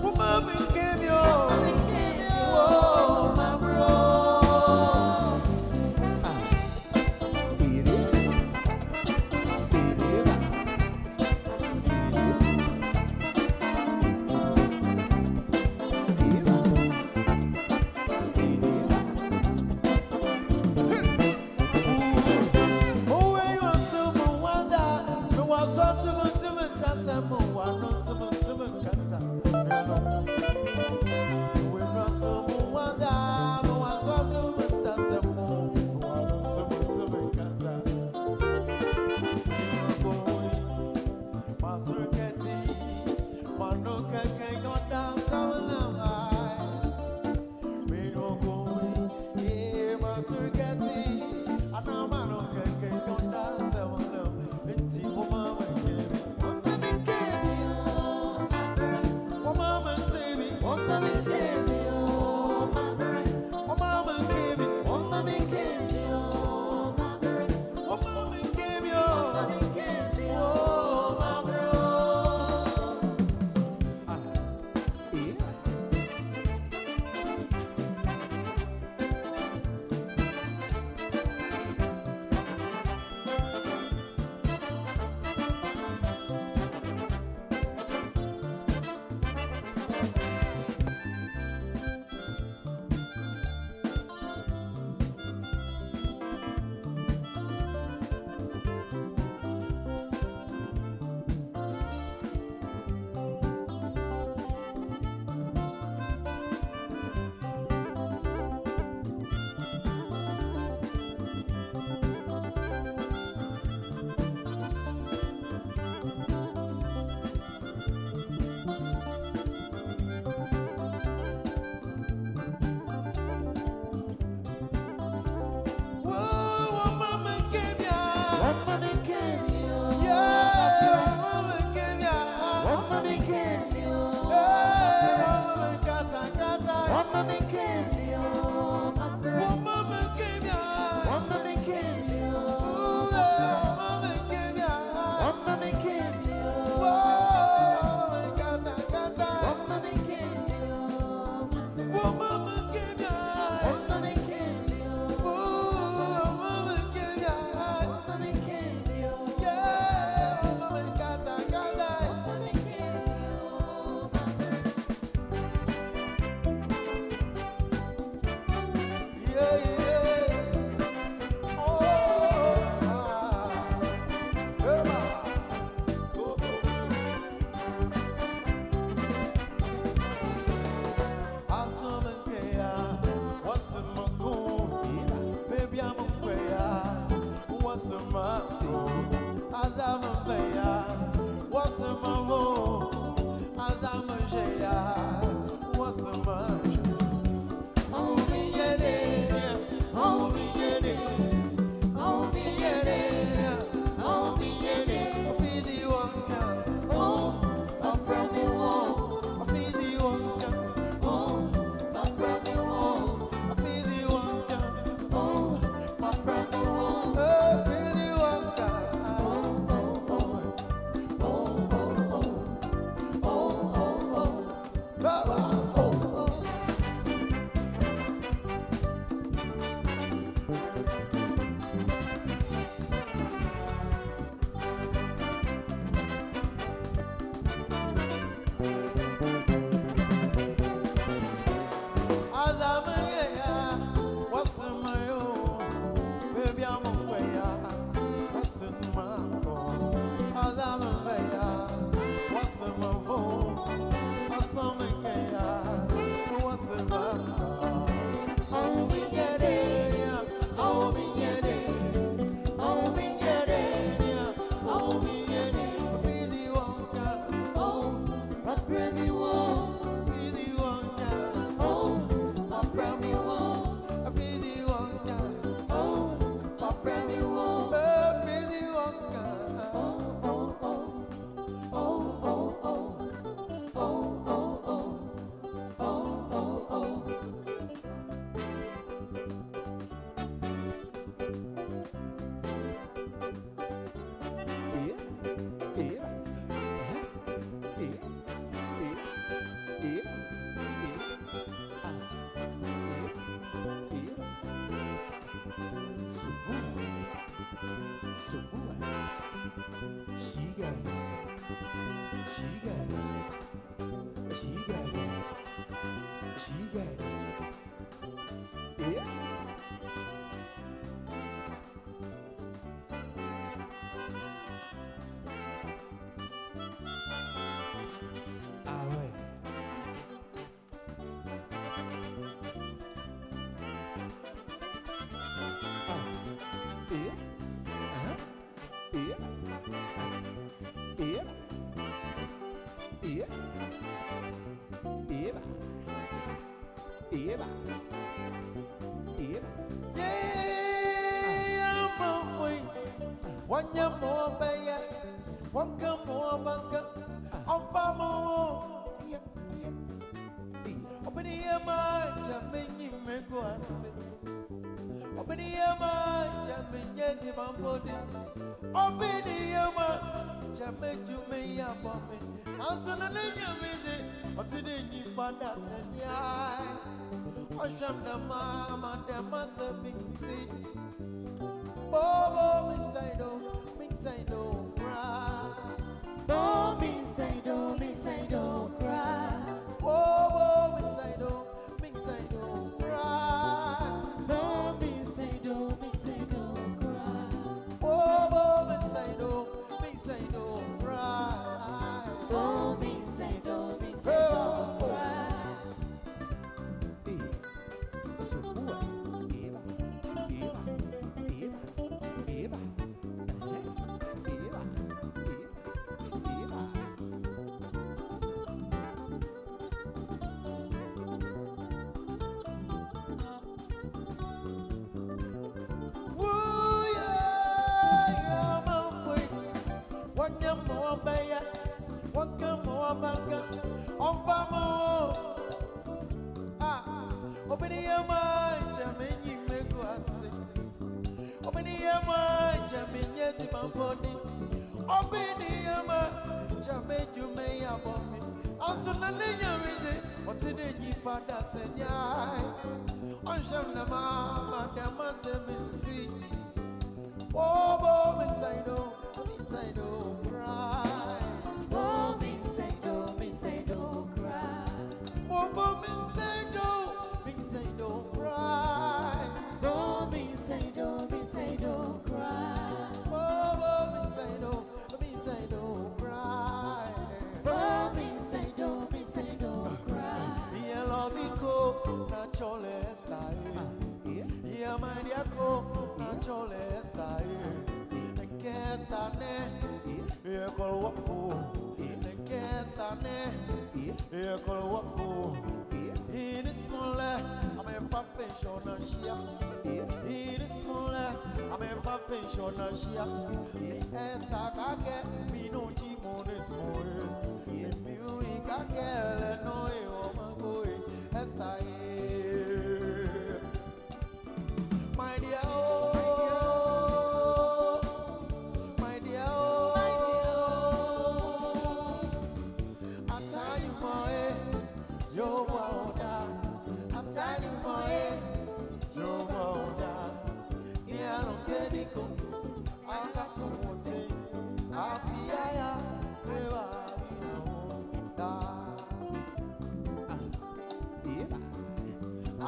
Oh,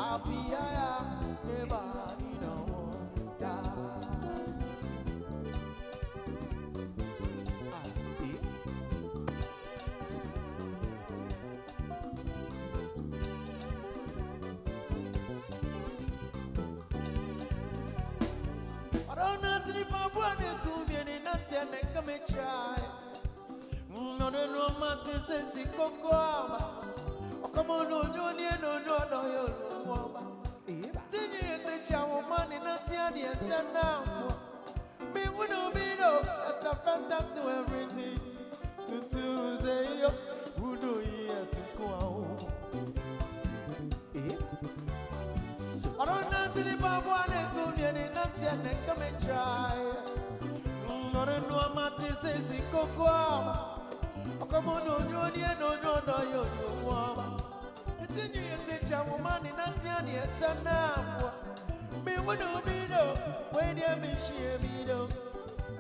Afia, never, die. I don't know if I want to do any nothing, come and try. No, no, matter says it go. Come on, no, no, no. Then you say, our money, not the end, and now. Me, we know, that's a first to everything. To say, who do yes, go. I don't know if I want to do any nothing, come and try. No, no, matter says it go. Come on, no, no. Continue to say, our money, not the end, and now. Me, we know, when you be share me,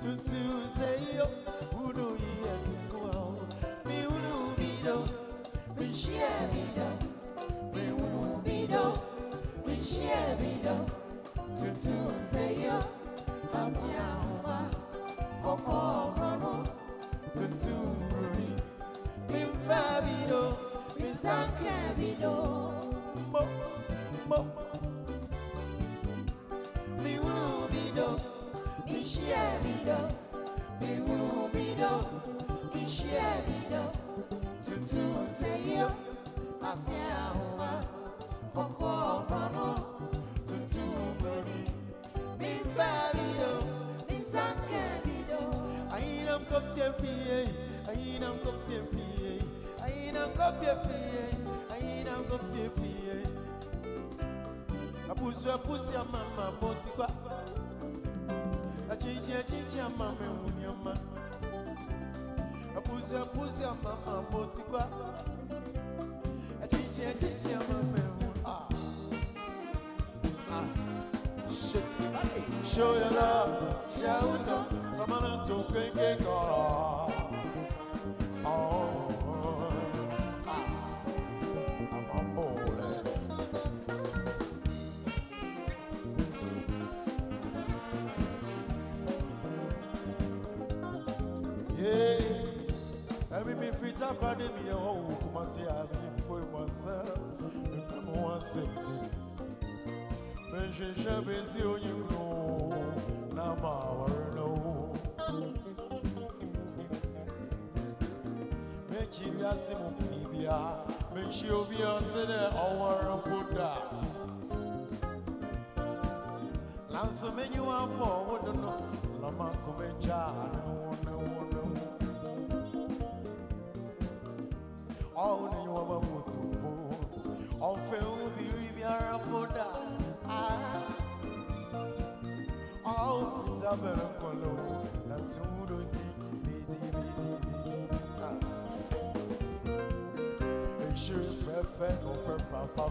to say, who do yes, go. Me, who do me, share me, me, who do me, share me, to say, I'm Yama, Coco, to me, Fabido, me, San Cabido, me, who me, share me, me, who me, share me, to say, I'm Yama, Coco, to me, Fabido, me, San Cabido. I ain't up there free, I ain't up there free, I ain't up there free, I ain't up there free. I push your mama, Botiba. I change your mama, Munyama. I push your mama, Botiba. I change your mama. Show your love, show them. Someone to take oh, I'm on board. Yeah, I mean, if it's a bad me, oh, come and see, I've been for myself. I'm one safety. Men je shabesi you know, na mawer no. Men chivia simu pibia, men shobia tere awara puda. Lanso menu ambo wodono, lama kumeja no. All the you are mutu, all feel be rivia puda. Oh, Zabel Colo, that's who Sure, fair, no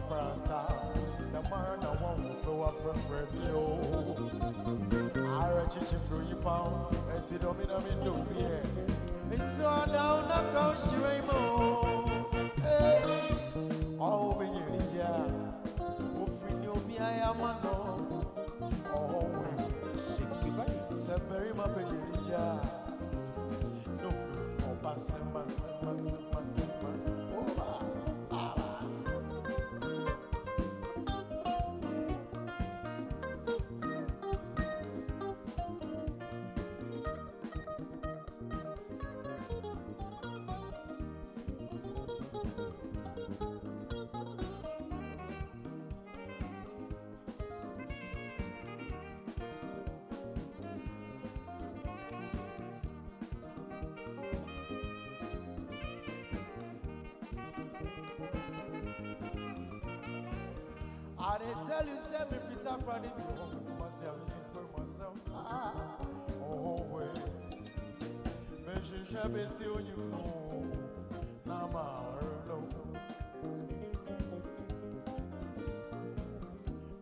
franta. The man I want for a friend, I reach it for you pound, and it don't mean no beer. It's all down the couch, Raymond. Oh, be you, I am a no. Oh, very much no food, oh, Basima. I tell you, say me fit up running me home, myself, for myself. Oh, wait. Men je jamais si on you know, Nama no.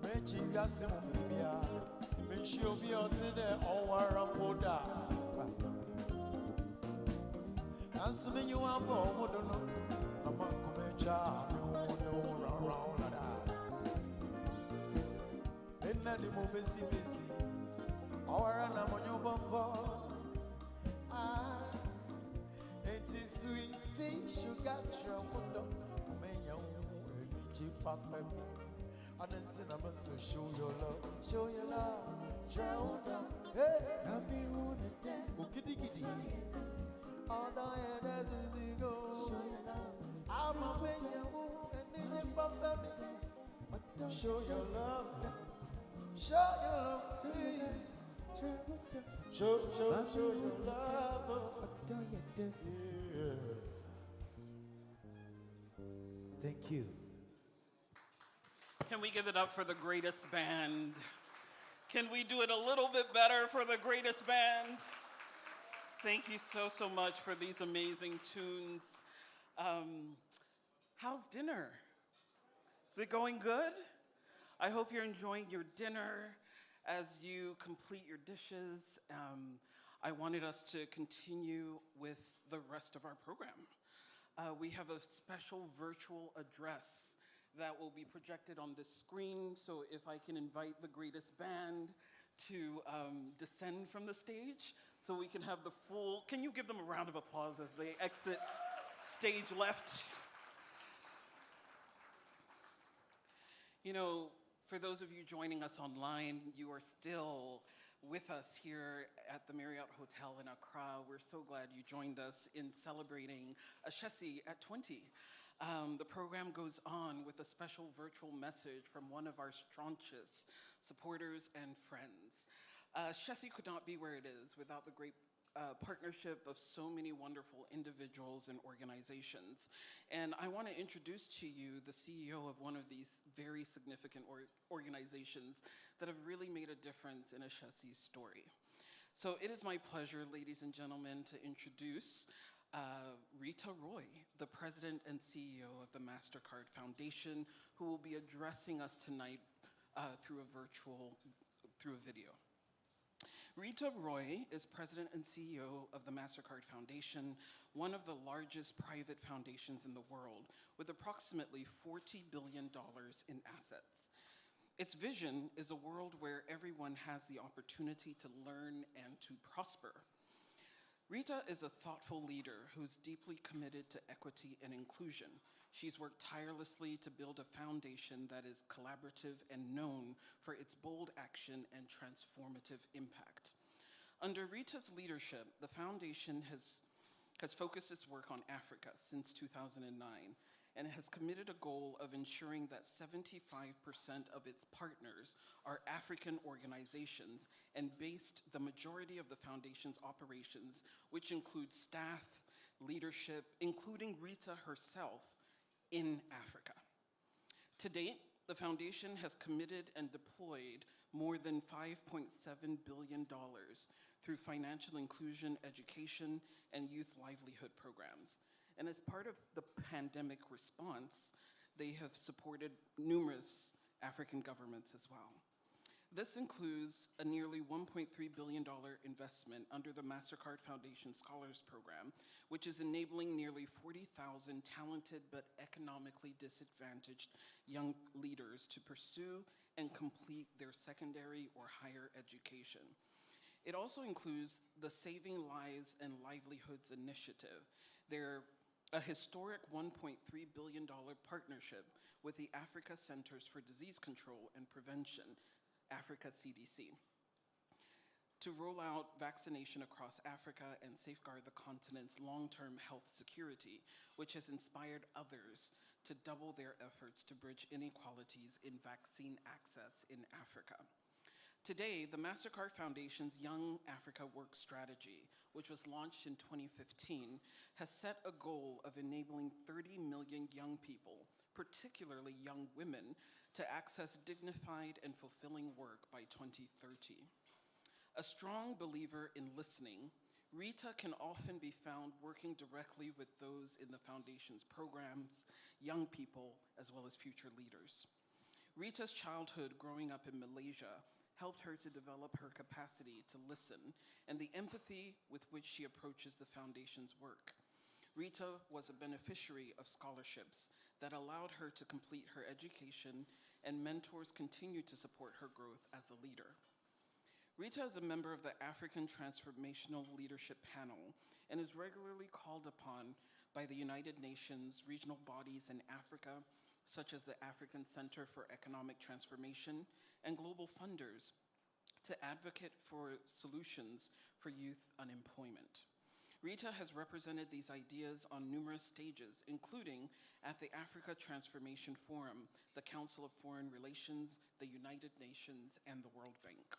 Men chinga se mo bibia, men she obi on today, all around Poda. And so when you are born, no, I'm a come no, around that. di mo besi besi. Awara na mo nyoboko. Ah, it is sweet sugar chamundo. Omenya eni papa mi. Anantina must show your love, show your love. Chauda, hey, happy wood day. Ukidi gidi. All the headers is go. Show your love. I'm a menya eni papa mi. Show your love, show your love, show your love. Yeah. Thank you. Can we give it up for the greatest band? Can we do it a little bit better for the greatest band? Thank you so much for these amazing tunes. How's dinner? Is it going good? I hope you're enjoying your dinner as you complete your dishes. I wanted us to continue with the rest of our program. We have a special virtual address that will be projected on the screen, so if I can invite the greatest band to descend from the stage so we can have the full, can you give them a round of applause as they exit stage left? You know, for those of you joining us online, you are still with us here at the Marriott Hotel in Accra. We're so glad you joined us in celebrating Ashesi at 20. The program goes on with a special virtual message from one of our staunchest supporters and friends. Ashesi could not be where it is without the great partnership of so many wonderful individuals and organizations. And I want to introduce to you the CEO of one of these very significant organizations that have really made a difference in Ashesi's story. So it is my pleasure, ladies and gentlemen, to introduce Rita Roy, the president and CEO of the MasterCard Foundation, who will be addressing us tonight through a video. Rita Roy is president and CEO of the MasterCard Foundation, one of the largest private foundations in the world, with approximately $40 billion in assets. Its vision is a world where everyone has the opportunity to learn and to prosper. Rita is a thoughtful leader who's deeply committed to equity and inclusion. She's worked tirelessly to build a foundation that is collaborative and known for its bold action and transformative impact. Under Rita's leadership, the foundation has focused its work on Africa since 2009 and has committed a goal of ensuring that 75% of its partners are African organizations and based the majority of the foundation's operations, which includes staff, leadership, including Rita herself, in Africa. To date, the foundation has committed and deployed more than $5.7 billion through financial inclusion, education, and youth livelihood programs. And as part of the pandemic response, they have supported numerous African governments as well. This includes a nearly $1.3 billion investment under the MasterCard Foundation Scholars Program, which is enabling nearly 40,000 talented but economically disadvantaged young leaders to pursue and complete their secondary or higher education. It also includes the Saving Lives and Livelihoods Initiative. They're a historic $1.3 billion partnership with the Africa Centers for Disease Control and Prevention, Africa CDC, to roll out vaccination across Africa and safeguard the continent's long-term health security, which has inspired others to double their efforts to bridge inequalities in vaccine access in Africa. Today, the MasterCard Foundation's Young Africa Work Strategy, which was launched in 2015, has set a goal of enabling 30 million young people, particularly young women, to access dignified and fulfilling work by 2030. A strong believer in listening, Rita can often be found working directly with those in the Foundation's programs, young people, as well as future leaders. Rita's childhood growing up in Malaysia helped her to develop her capacity to listen and the empathy with which she approaches the Foundation's work. Rita was a beneficiary of scholarships that allowed her to complete her education and mentors continue to support her growth as a leader. Rita is a member of the African Transformational Leadership Panel and is regularly called upon by the United Nations regional bodies in Africa, such as the African Center for Economic Transformation and global funders, to advocate for solutions for youth unemployment. Rita has represented these ideas on numerous stages, including at the Africa Transformation Forum, the Council of Foreign Relations, the United Nations, and the World Bank.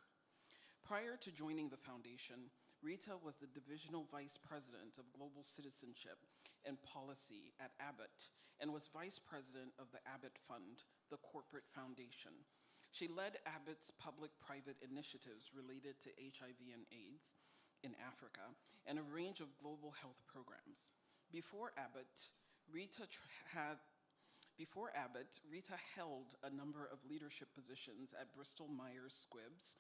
Prior to joining the foundation, Rita was the Divisional Vice President of Global Citizenship and Policy at Abbott and was Vice President of the Abbott Fund, the corporate foundation. She led Abbott's public-private initiatives related to HIV and AIDS in Africa and a range of global health programs. Before Abbott, Rita held a number of leadership positions at Bristol-Myers Squibb,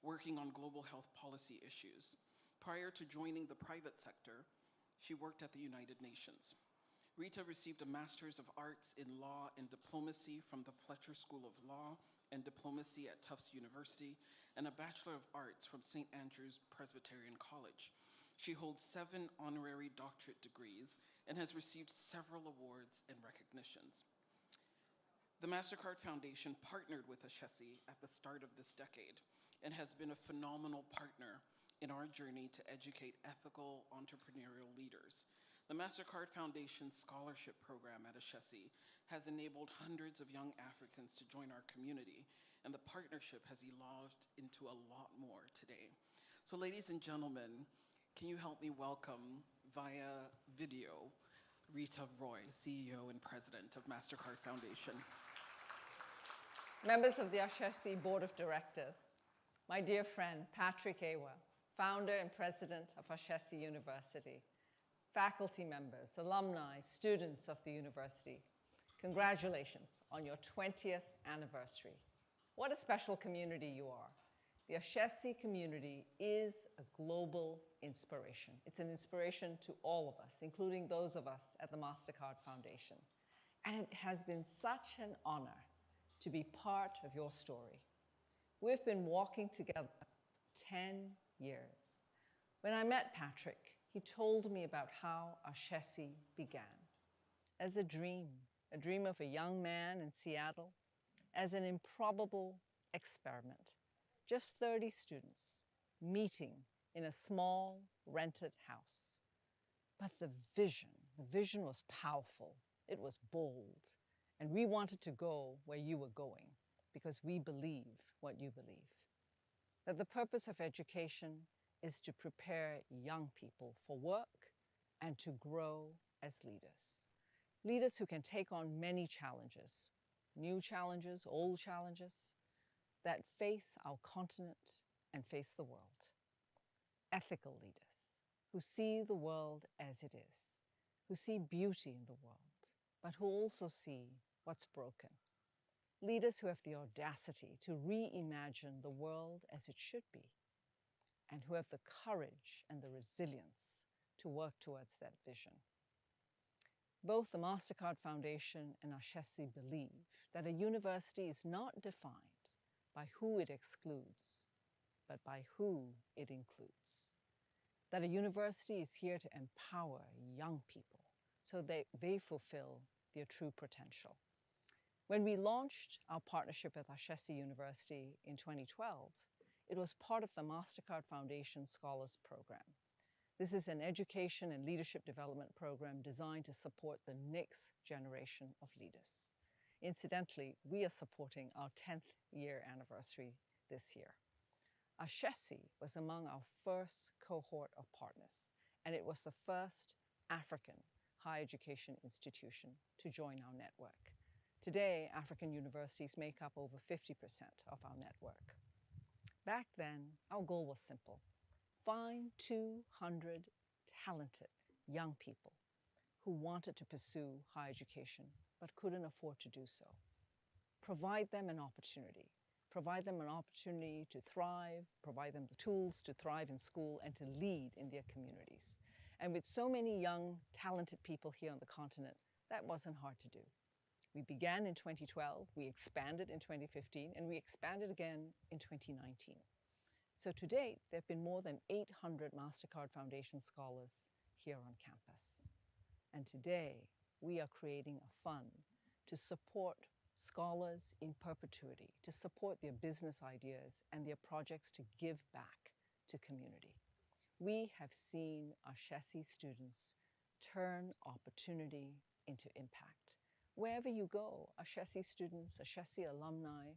working on global health policy issues. Prior to joining the private sector, she worked at the United Nations. Rita received a Master's of Arts in Law and Diplomacy from the Fletcher School of Law and Diplomacy at Tufts University, and a Bachelor of Arts from St. Andrew's Presbyterian College. She holds 7 honorary doctorate degrees and has received several awards and recognitions. The MasterCard Foundation partnered with Ashesi at the start of this decade and has been a phenomenal partner in our journey to educate ethical entrepreneurial leaders. The MasterCard Foundation Scholarship Program at Ashesi has enabled hundreds of young Africans to join our community, and the partnership has evolved into a lot more today. So ladies and gentlemen, can you help me welcome via video Rita Roy, CEO and President of MasterCard Foundation. Members of the Ashesi Board of Directors, my dear friend Patrick Ewa, founder and president of Ashesi University, faculty members, alumni, students of the university, congratulations on your 20th anniversary. What a special community you are. The Ashesi community is a global inspiration. It's an inspiration to all of us, including those of us at the MasterCard Foundation. And it has been such an honor to be part of your story. We've been walking together 10 years. When I met Patrick, he told me about how Ashesi began. As a dream of a young man in Seattle, as an improbable experiment. Just 30 students meeting in a small rented house. But the vision was powerful, it was bold, and we wanted to go where you were going because we believe what you believe. That the purpose of education is to prepare young people for work and to grow as leaders. Leaders who can take on many challenges, new challenges, old challenges, that face our continent and face the world. Ethical leaders who see the world as it is, who see beauty in the world, but who also see what's broken. Leaders who have the audacity to reimagine the world as it should be, and who have the courage and the resilience to work towards that vision. Both the MasterCard Foundation and Ashesi believe that a university is not defined by who it excludes, but by who it includes. That a university is here to empower young people so they fulfill their true potential. When we launched our partnership with Ashesi University in 2012, it was part of the MasterCard Foundation Scholars Program. This is an education and leadership development program designed to support the next generation of leaders. Incidentally, we are supporting our 10th year anniversary this year. Ashesi was among our first cohort of partners, and it was the first African higher education institution to join our network. Today, African universities make up over 50% of our network. Back then, our goal was simple. Find 200 talented young people who wanted to pursue higher education but couldn't afford to do so. Provide them an opportunity. Provide them an opportunity to thrive, provide them the tools to thrive in school and to lead in their communities. And with so many young, talented people here on the continent, that wasn't hard to do. We began in 2012, we expanded in 2015, and we expanded again in 2019. So to date, there have been more than 800 MasterCard Foundation scholars here on campus. And today, we are creating a fund to support scholars in perpetuity, to support their business ideas and their projects to give back to community. We have seen Ashesi students turn opportunity into impact. Wherever you go, Ashesi students, Ashesi alumni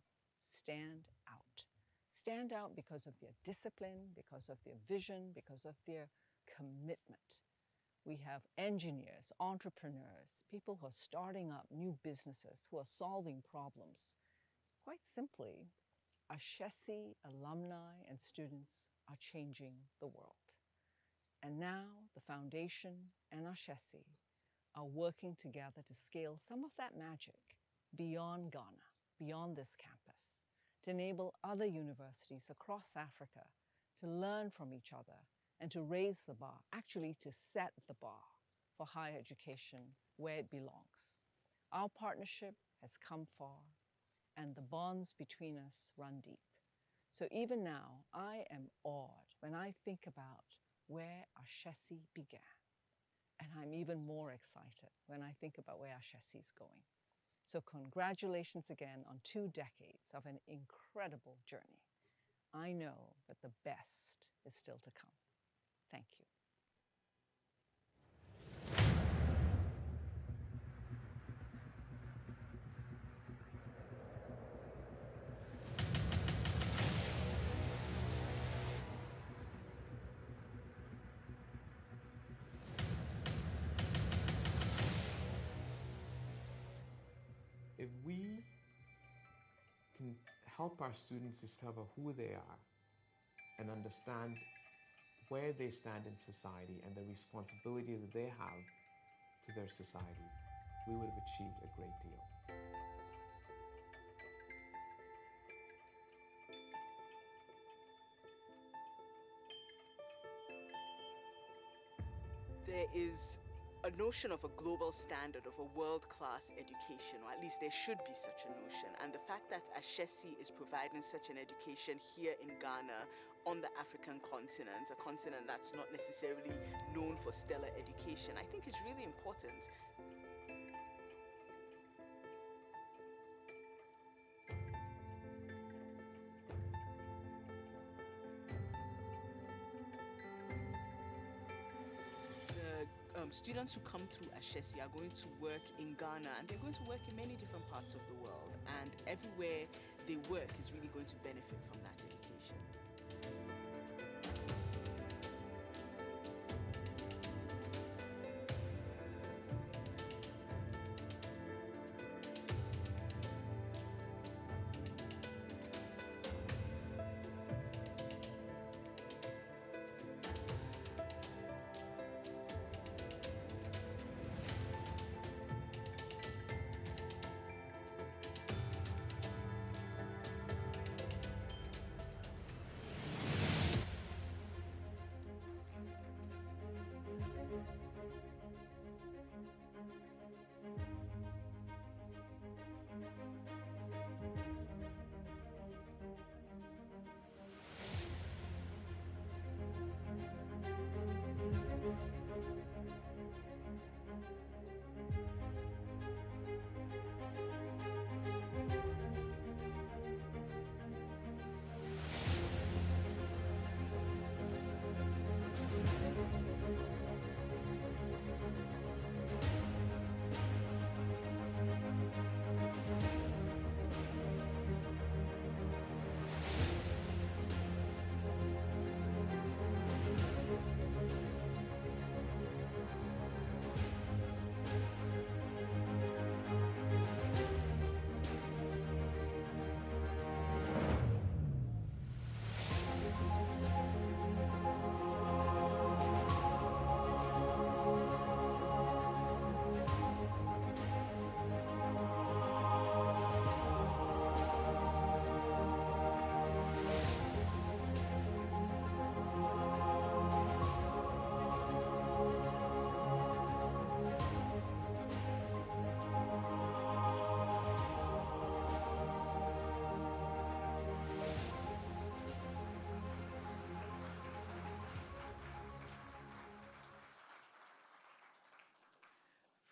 stand out. Stand out because of their discipline, because of their vision, because of their commitment. We have engineers, entrepreneurs, people who are starting up new businesses, who are solving problems. Quite simply, Ashesi alumni and students are changing the world. And now the foundation and Ashesi are working together to scale some of that magic beyond Ghana, beyond this campus, to enable other universities across Africa to learn from each other and to raise the bar, actually to set the bar for higher education where it belongs. Our partnership has come far, and the bonds between us run deep. So even now, I am awed when I think about where Ashesi began. And I'm even more excited when I think about where Ashesi is going. So congratulations again on 2 decades of an incredible journey. I know that the best is still to come. Thank you. If we can help our students discover who they are and understand where they stand in society and the responsibility that they have to their society, we would have achieved a great deal. There is a notion of a global standard, of a world-class education, or at least there should be such a notion. And the fact that Ashesi is providing such an education here in Ghana, on the African continent, a continent that's not necessarily known for stellar education, I think is really important. Students who come through Ashesi are going to work in Ghana, and they're going to work in many different parts of the world, and everywhere they work is really going to benefit from that education.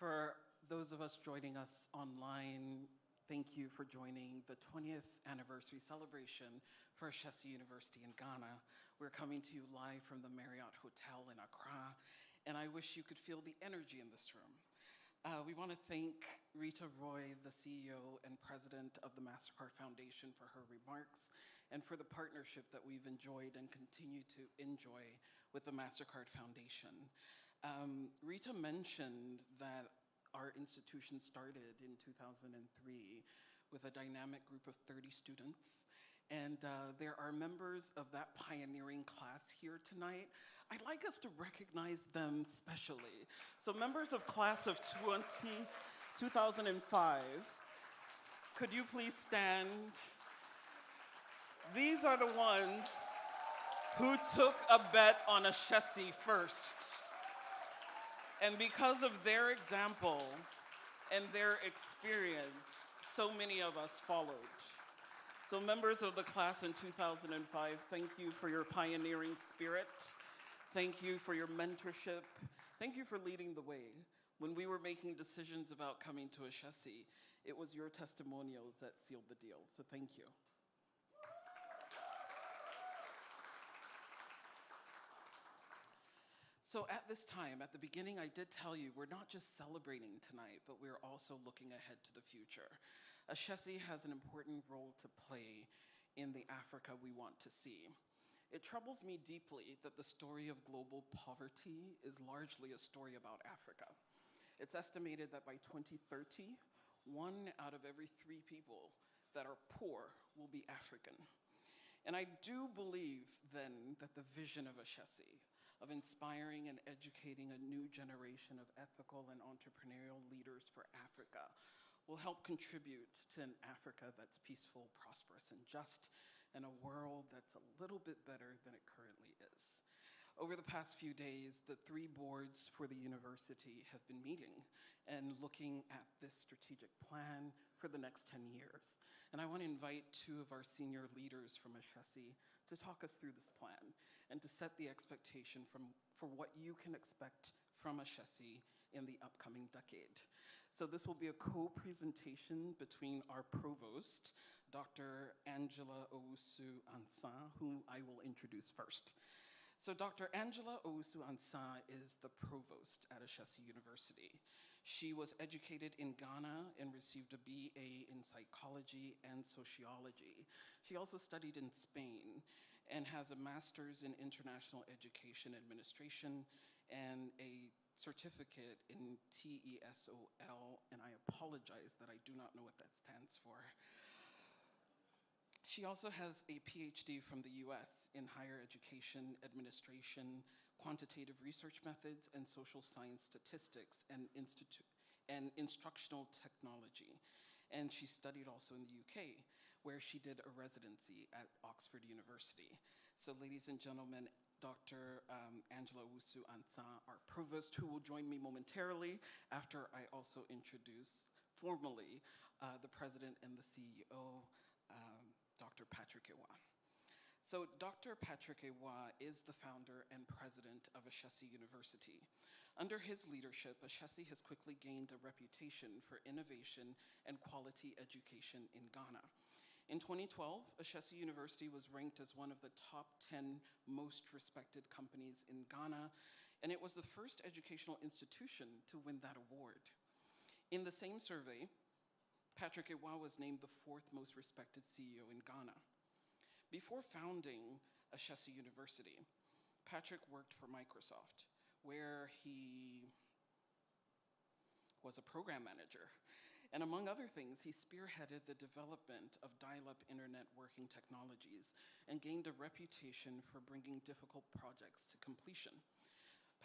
For those of us joining us online, thank you for joining the 20th anniversary celebration for Ashesi University in Ghana. We're coming to you live from the Marriott Hotel in Accra, and I wish you could feel the energy in this room. We want to thank Rita Roy, the CEO and president of the MasterCard Foundation, for her remarks and for the partnership that we've enjoyed and continue to enjoy with the MasterCard Foundation. Rita mentioned that our institution started in 2003 with a dynamic group of 30 students. And there are members of that pioneering class here tonight. I'd like us to recognize them specially. So members of class of 2005, could you please stand? These are the ones who took a bet on Ashesi first. And because of their example and their experience, so many of us followed. So members of the class in 2005, thank you for your pioneering spirit. Thank you for your mentorship. Thank you for leading the way. When we were making decisions about coming to Ashesi, it was your testimonials that sealed the deal. So thank you. So at this time, at the beginning, I did tell you we're not just celebrating tonight, but we're also looking ahead to the future. Ashesi has an important role to play in the Africa we want to see. It troubles me deeply that the story of global poverty is largely a story about Africa. It's estimated that by 2030, 1 out of every 3 people that are poor will be African. And I do believe then that the vision of Ashesi, of inspiring and educating a new generation of ethical and entrepreneurial leaders for Africa, will help contribute to an Africa that's peaceful, prosperous, and just, and a world that's a little bit better than it currently is. Over the past few days, the 3 boards for the university have been meeting and looking at this strategic plan for the next 10 years. And I want to invite 2 of our senior leaders from Ashesi to talk us through this plan and to set the expectation for what you can expect from Ashesi in the upcoming decade. So this will be a co-presentation between our provost, Dr. Angela Owusu-Ansah, whom I will introduce first. So Dr. Angela Owusu-Ansah is the provost at Ashesi University. She was educated in Ghana and received a BA in psychology and sociology. She also studied in Spain and has a master's in international education administration and a certificate in TESOL, and I apologize that I do not know what that stands for. She also has a PhD from the US in higher education administration, quantitative research methods, and social science statistics and instructional technology. And she studied also in the UK, where she did a residency at Oxford University. So ladies and gentlemen, Dr. Angela Owusu-Ansah, our provost, who will join me momentarily after I also introduce formally the president and the CEO, Dr. Patrick Ewa. So Dr. Patrick Ewa is the founder and president of Ashesi University. Under his leadership, Ashesi has quickly gained a reputation for innovation and quality education in Ghana. In 2012, Ashesi University was ranked as one of the top 10 most respected companies in Ghana, and it was the first educational institution to win that award. In the same survey, Patrick Ewa was named the 4th most respected CEO in Ghana. Before founding Ashesi University, Patrick worked for Microsoft, where he was a program manager. And among other things, he spearheaded the development of dial-up internet working technologies and gained a reputation for bringing difficult projects to completion.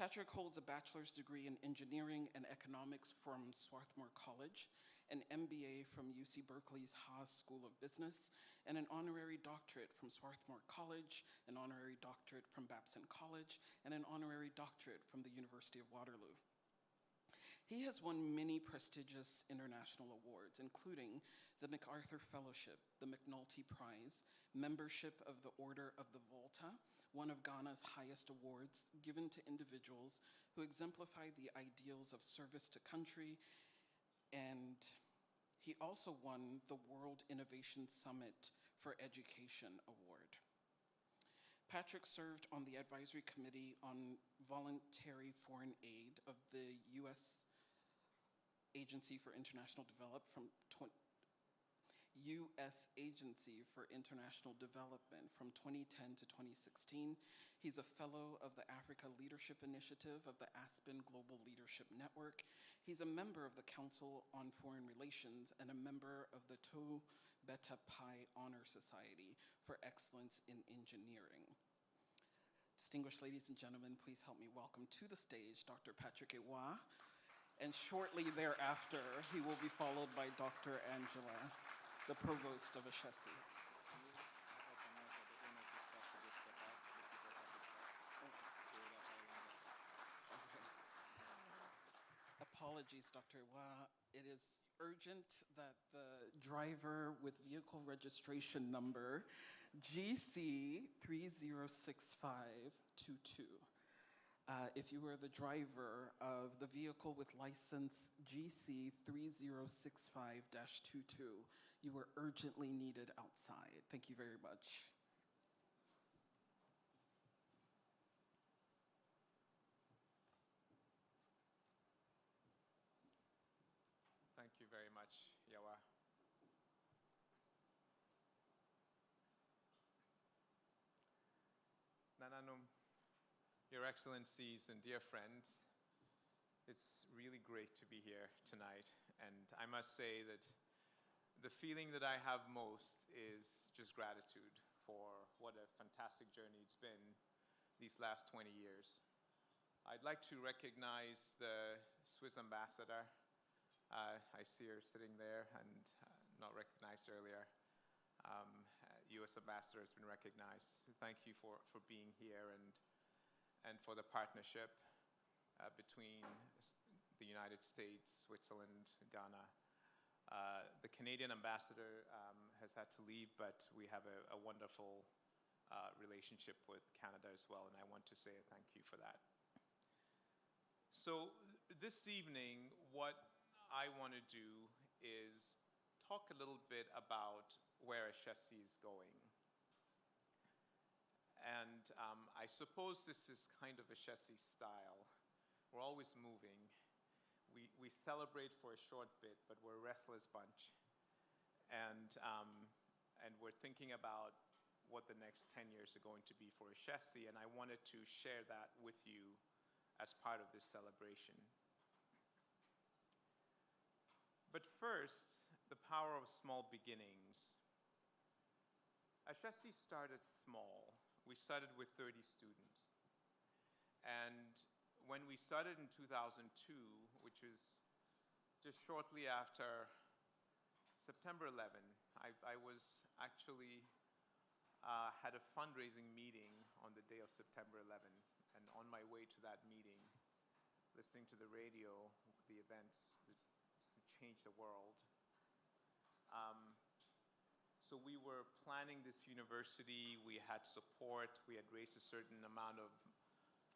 Patrick holds a bachelor's degree in engineering and economics from Swarthmore College, an MBA from UC Berkeley's Haas School of Business, and an honorary doctorate from Swarthmore College, an honorary doctorate from Babson College, and an honorary doctorate from the University of Waterloo. He has won many prestigious international awards, including the MacArthur Fellowship, the McNulty Prize, membership of the Order of the Volta, one of Ghana's highest awards given to individuals who exemplify the ideals of service to country, and he also won the World Innovation Summit for Education Award. Patrick served on the Advisory Committee on Voluntary Foreign Aid of the U.S. Agency for International Development from U.S. Agency for International Development from 2010 to 2016. He's a fellow of the Africa Leadership Initiative of the Aspen Global Leadership Network. He's a member of the Council on Foreign Relations and a member of the Tau Beta Pi Honor Society for Excellence in Engineering. Distinguished ladies and gentlemen, please help me welcome to the stage Dr. Patrick Ewa. And shortly thereafter, he will be followed by Dr. Angela, the Provost of Ashesi. Apologies, Dr. Ewa. It is urgent that the driver with vehicle registration number GC306522, if you are the driver of the vehicle with license GC3065-22, you are urgently needed outside. Thank you very much. Thank you very much, Yawa. Nananum, Your Excellencies and dear friends, it's really great to be here tonight. And I must say that the feeling that I have most is just gratitude for what a fantastic journey it's been these last 20 years. I'd like to recognize the Swiss ambassador. I see her sitting there and not recognized earlier. U.S. ambassador has been recognized. Thank you for being here and for the partnership between the United States, Switzerland, Ghana. The Canadian ambassador has had to leave, but we have a wonderful relationship with Canada as well, and I want to say a thank you for that. So this evening, what I want to do is talk a little bit about where Ashesi is going. And I suppose this is kind of Ashesi style. We're always moving. We celebrate for a short bit, but we're a restless bunch. And we're thinking about what the next 10 years are going to be for Ashesi, and I wanted to share that with you as part of this celebration. But first, the power of small beginnings. Ashesi started small. We started with 30 students. And when we started in 2002, which was just shortly after September 11, I was actually had a fundraising meeting on the day of September 11. And on my way to that meeting, listening to the radio, the events that changed the world. So we were planning this university, we had support, we had raised a certain amount of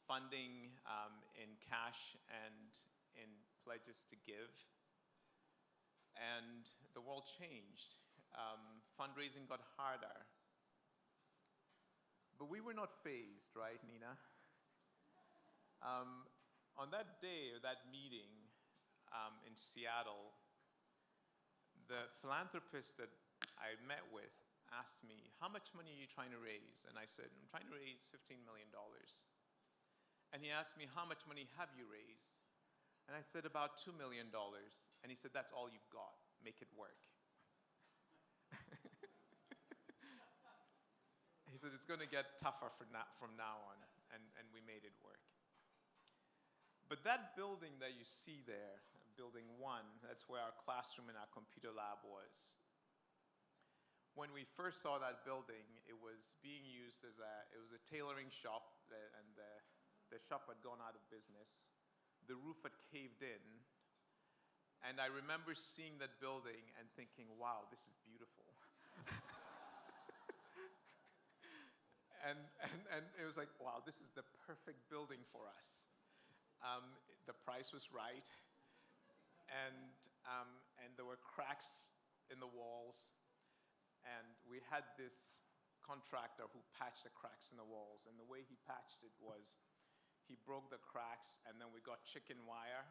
funding in cash and in pledges to give. And the world changed. Fundraising got harder. But we were not fazed, right, Nina? On that day, or that meeting in Seattle, the philanthropist that I met with asked me, how much money are you trying to raise? And I said, I'm trying to raise $15 million. And he asked me, how much money have you raised? And I said, about $2 million. And he said, that's all you've got. Make it work. He said, it's going to get tougher from now on. And we made it work. But that building that you see there, building 1, that's where our classroom and our computer lab was. When we first saw that building, it was being used as a tailoring shop, and the shop had gone out of business. The roof had caved in And I remember seeing that building and thinking, wow, this is beautiful. and it was like, wow, this is the perfect building for us. The price was right, and there were cracks in the walls, and we had this contractor who patched the cracks in the walls, and the way he patched it was he broke the cracks, and then we got chicken wire,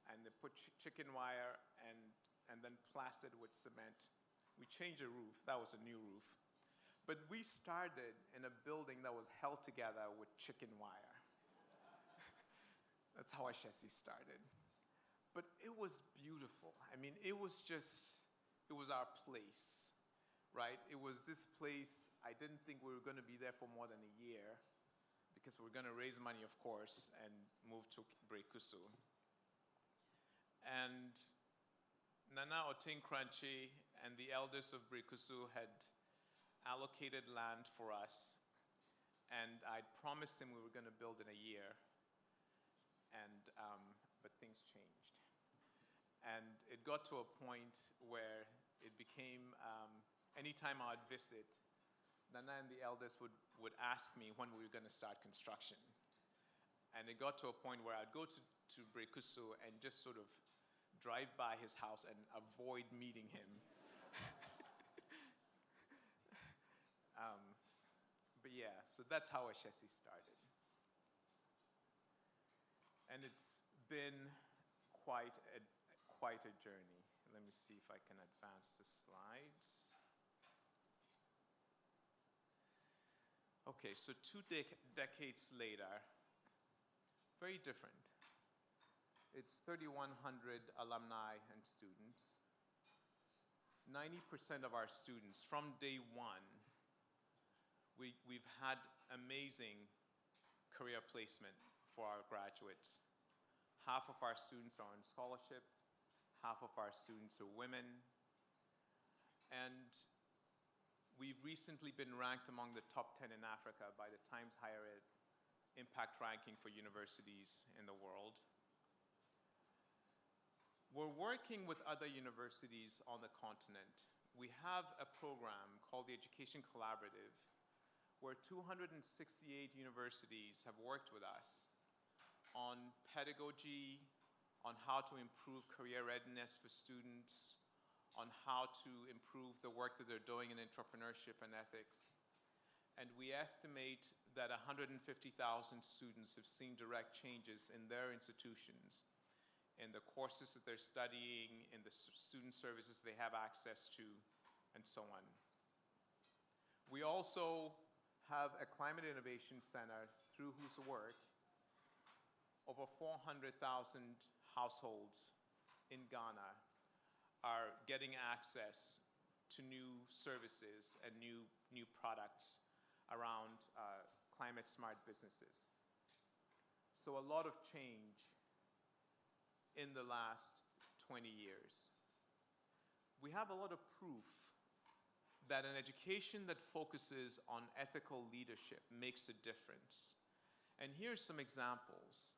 and they put chicken wire and then plastered with cement. We changed the roof. That was a new roof. But we started in a building that was held together with chicken wire. That's how Ashesi started. But it was beautiful. I mean, it was our place, right? It was this place. I didn't think we were going to be there for more than a year because we were going to raise money, of course, and move to Brekusu. And Nana Otinkranchi and the elders of Brekusu had allocated land for us, and I promised him we were going to build in a year, but things changed. And it got to a point where it became, anytime I would visit, Nana and the elders would ask me when we were going to start construction. And it got to a point where I'd go to Brekusu and just sort of drive by his house and avoid meeting him. But yeah, so that's how Ashesi started. And it's been quite a journey. Let me see if I can advance the slides. Okay, so 2 decades later, very different. It's 3,100 alumni and students. 90% of our students, from day one, we've had amazing career placement for our graduates. Half of our students are on scholarship, half of our students are women, and we've recently been ranked among the top 10 in Africa by the Times Higher Ed Impact Ranking for universities in the world. We're working with other universities on the continent. We have a program called the Education Collaborative, where 268 universities have worked with us on pedagogy, on how to improve career readiness for students, on how to improve the work that they're doing in entrepreneurship and ethics. And we estimate that 150,000 students have seen direct changes in their institutions, in the courses that they're studying, in the student services they have access to, and so on. We also have a climate innovation center through whose work over 400,000 households in Ghana are getting access to new services and new products around climate smart businesses. So a lot of change in the last 20 years. We have a lot of proof that an education that focuses on ethical leadership makes a difference. And here's some examples.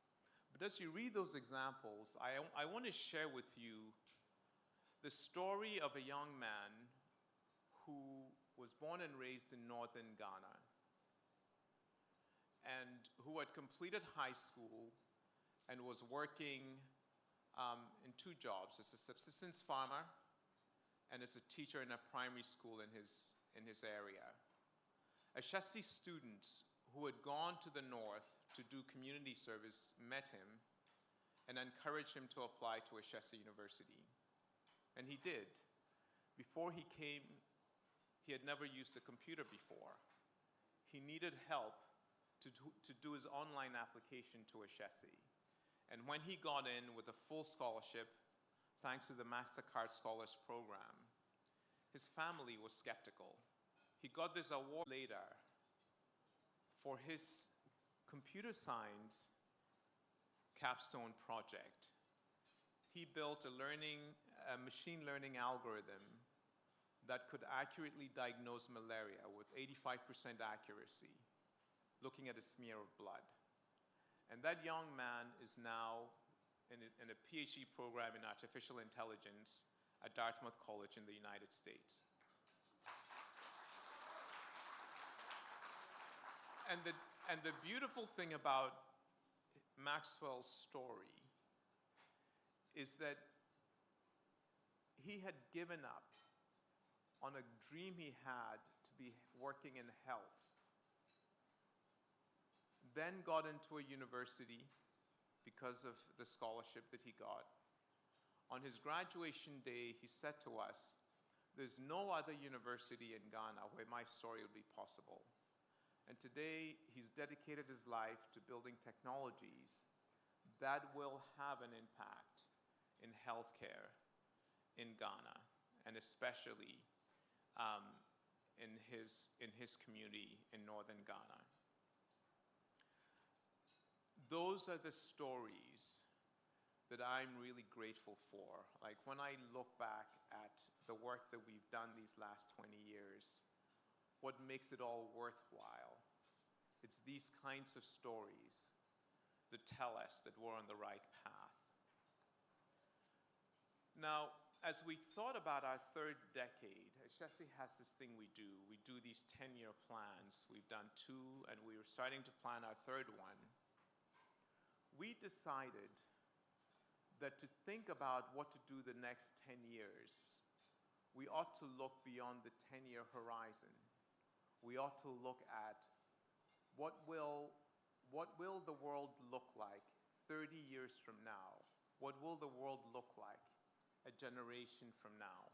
But as you read those examples, I want to share with you the story of a young man who was born and raised in northern Ghana and who had completed high school and was working in 2 jobs, as a subsistence farmer and as a teacher in a primary school in his area. Ashesi students who had gone to the north to do community service met him and encouraged him to apply to Ashesi University. And he did. Before he came, he had never used a computer before. He needed help to do his online application to Ashesi. And when he got in with a full scholarship, thanks to the MasterCard Scholars Program, his family was skeptical. He got this award later for his computer science capstone project. He built a machine learning algorithm that could accurately diagnose malaria with 85% accuracy, looking at a smear of blood. And that young man is now in a PhD program in artificial intelligence at Dartmouth College in the United States. And the beautiful thing about Maxwell's story is that he had given up on a dream he had to be working in health, then got into a university because of the scholarship that he got. On his graduation day, he said to us, "There's no other university in Ghana where my story would be possible." And today, he's dedicated his life to building technologies that will have an impact in healthcare in Ghana, and especially in his community in northern Ghana. Those are the stories that I'm really grateful for. Like when I look back at the work that we've done these last 20 years, what makes it all worthwhile? It's these kinds of stories that tell us that we're on the right path. Now, as we thought about our third decade, Ashesi has this thing we do. We do these 10-year plans. We've done 2, and we were starting to plan our third one. We decided that to think about what to do the next 10 years, we ought to look beyond the 10-year horizon. We ought to look at what will the world look like 30 years from now? What will the world look like a generation from now?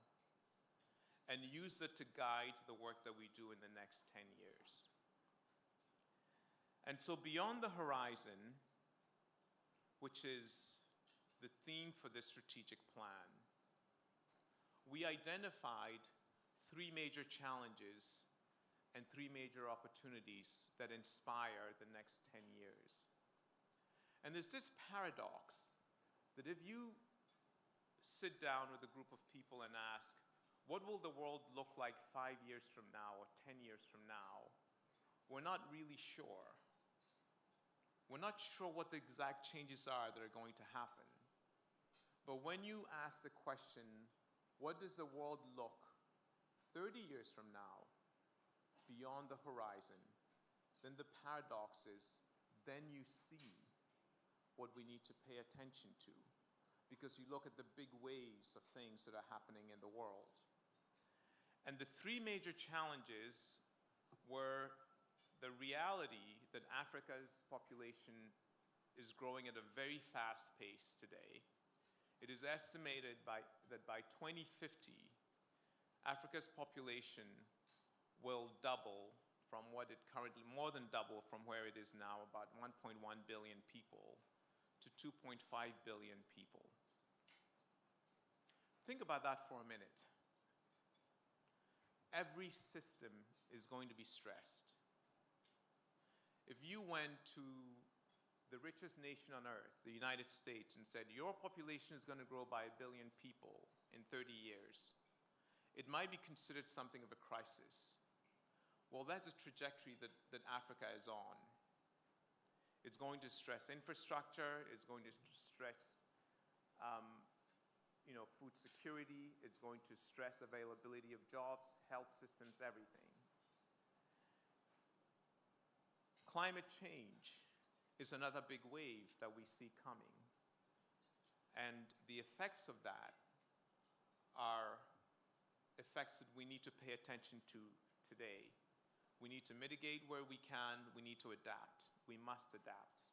And use it to guide the work that we do in the next 10 years. And so beyond the horizon, which is the theme for this strategic plan, we identified 3 major challenges and 3 major opportunities that inspire the next 10 years. And there's this paradox that if you sit down with a group of people and ask, what will the world look like 5 years from now or 10 years from now? We're not really sure. We're not sure what the exact changes are that are going to happen. But when you ask the question, what does the world look 30 years from now, beyond the horizon, then the paradox is, then you see what we need to pay attention to, because you look at the big waves of things that are happening in the world. And the 3 major challenges were the reality that Africa's population is growing at a very fast pace today. It is estimated that by 2050, Africa's population will double from what it currently, more than double from where it is now, about 1.1 billion people, to 2.5 billion people. Think about that for a minute. Every system is going to be stressed. If you went to the richest nation on earth, the United States, and said, your population is going to grow by 1 billion people in 30 years, it might be considered something of a crisis. Well, that's a trajectory that Africa is on. It's going to stress infrastructure, it's going to stress food security, it's going to stress availability of jobs, health systems, everything. Climate change is another big wave that we see coming. And the effects of that are effects that we need to pay attention to today. We need to mitigate where we can, we need to adapt. We must adapt.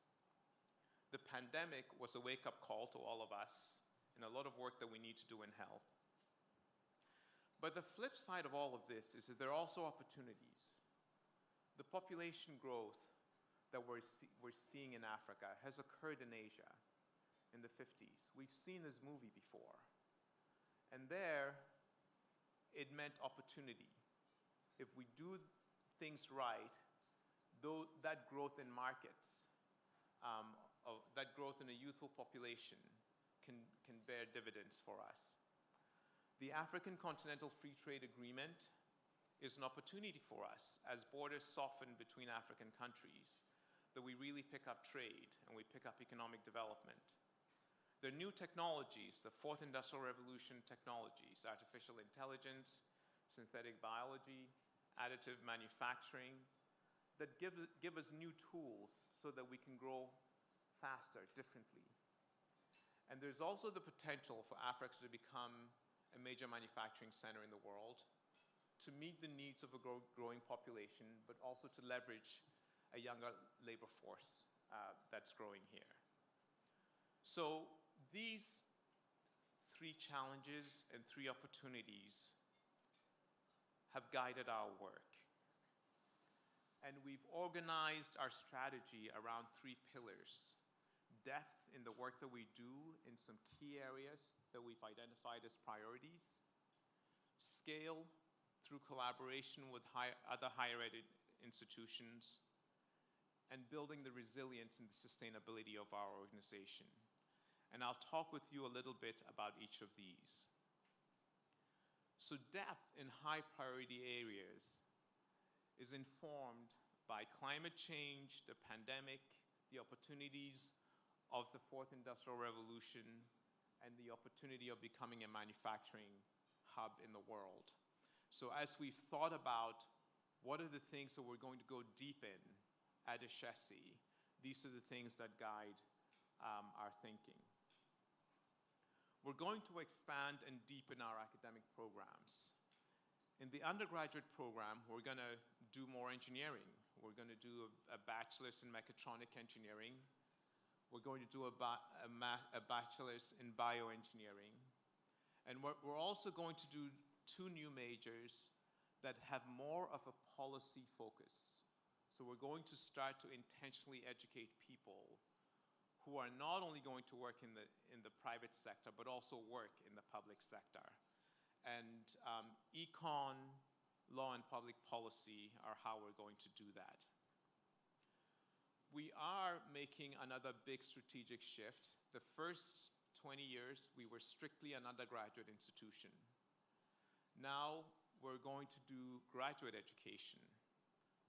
The pandemic was a wake-up call to all of us and a lot of work that we need to do in health. But the flip side of all of this is that there are also opportunities. The population growth that we're seeing in Africa has occurred in Asia in the 50s. We've seen this movie before. And there, it meant opportunity. If we do things right, though that growth in markets, that growth in a youthful population can bear dividends for us. The African Continental Free Trade Agreement is an opportunity for us as borders soften between African countries, that we really pick up trade and we pick up economic development. The new technologies, the fourth industrial revolution technologies, artificial intelligence, synthetic biology, additive manufacturing, that give us new tools so that we can grow faster, differently. And there's also the potential for Africa to become a major manufacturing center in the world, to meet the needs of a growing population, but also to leverage a younger labor force that's growing here. So these three challenges and three opportunities have guided our work. And we've organized our strategy around three pillars: depth in the work that we do in some key areas that we've identified as priorities, scale through collaboration with other higher ed institutions, and building the resilience and the sustainability of our organization. And I'll talk with you a little bit about each of these. So depth in high priority areas is informed by climate change, the pandemic, the opportunities of the fourth industrial revolution, and the opportunity of becoming a manufacturing hub in the world. So as we've thought about what are the things that we're going to go deep in at Ashesi, these are the things that guide our thinking. We're going to expand and deepen our academic programs. In the undergraduate program, we're going to do more engineering. We're going to do a bachelor's in mechatronic engineering. We're going to do a bachelor's in bioengineering. And we're also going to do 2 new majors that have more of a policy focus. So we're going to start to intentionally educate people who are not only going to work in the private sector, but also work in the public sector. And econ, law and public policy are how we're going to do that. We are making another big strategic shift. The first 20 years, we were strictly an undergraduate institution. Now we're going to do graduate education.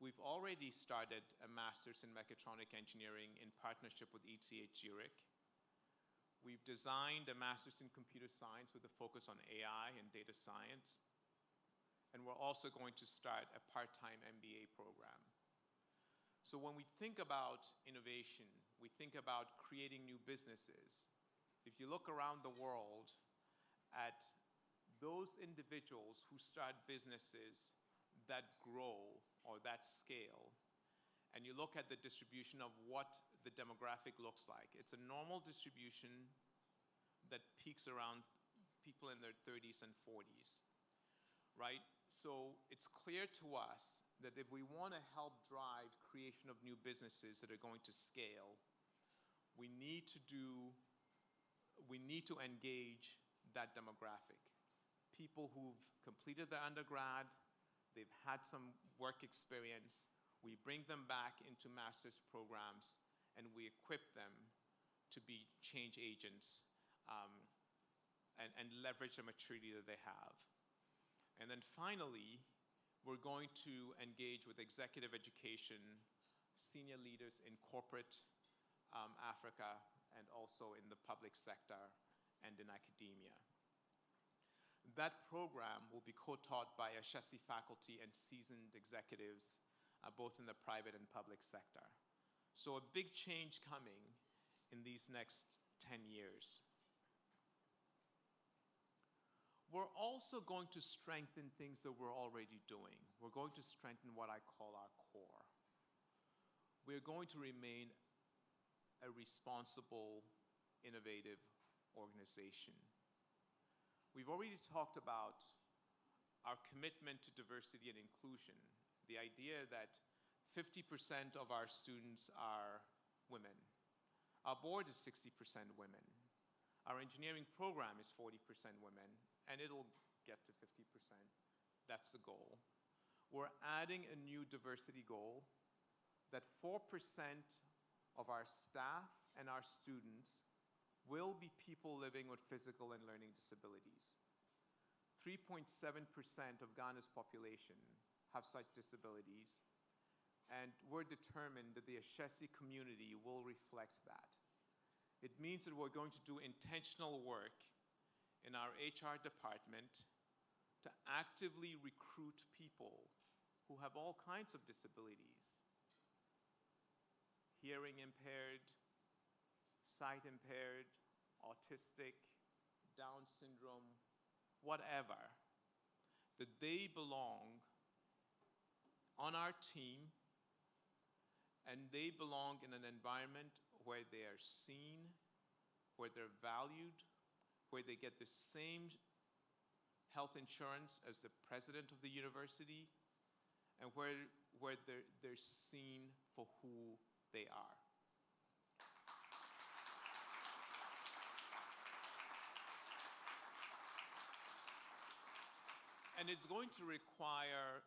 We've already started a master's in mechatronic engineering in partnership with ETH Zurich. We've designed a master's in computer science with a focus on AI and data science. And we're also going to start a part-time MBA program. So when we think about innovation, we think about creating new businesses. If you look around the world at those individuals who start businesses that grow or that scale, and you look at the distribution of what the demographic looks like, it's a normal distribution that peaks around people in their 30s and 40s, right? So it's clear to us that if we want to help drive creation of new businesses that are going to scale, we need to engage that demographic. People who've completed their undergrad, they've had some work experience, we bring them back into master's programs and we equip them to be change agents and leverage the maturity that they have. And then finally, we're going to engage with executive education, senior leaders in corporate Africa, and also in the public sector and in academia. That program will be co-taught by Ashesi faculty and seasoned executives, both in the private and public sector. So a big change coming in these next 10 years. We're also going to strengthen things that we're already doing. We're going to strengthen what I call our core. We're going to remain a responsible, innovative organization. We've already talked about our commitment to diversity and inclusion, the idea that 50% of our students are women. Our board is 60% women. Our engineering program is 40% women, and it'll get to 50%. That's the goal. We're adding a new diversity goal that 4% of our staff and our students will be people living with physical and learning disabilities. 3.7% of Ghana's population have such disabilities, and we're determined that the Ashesi community will reflect that. It means that we're going to do intentional work in our HR department to actively recruit people who have all kinds of disabilities: hearing impaired, sight impaired, autistic, Down syndrome, whatever, that they belong on our team and they belong in an environment where they are seen, where they're valued, where they get the same health insurance as the president of the university, and where they're seen for who they are. And it's going to require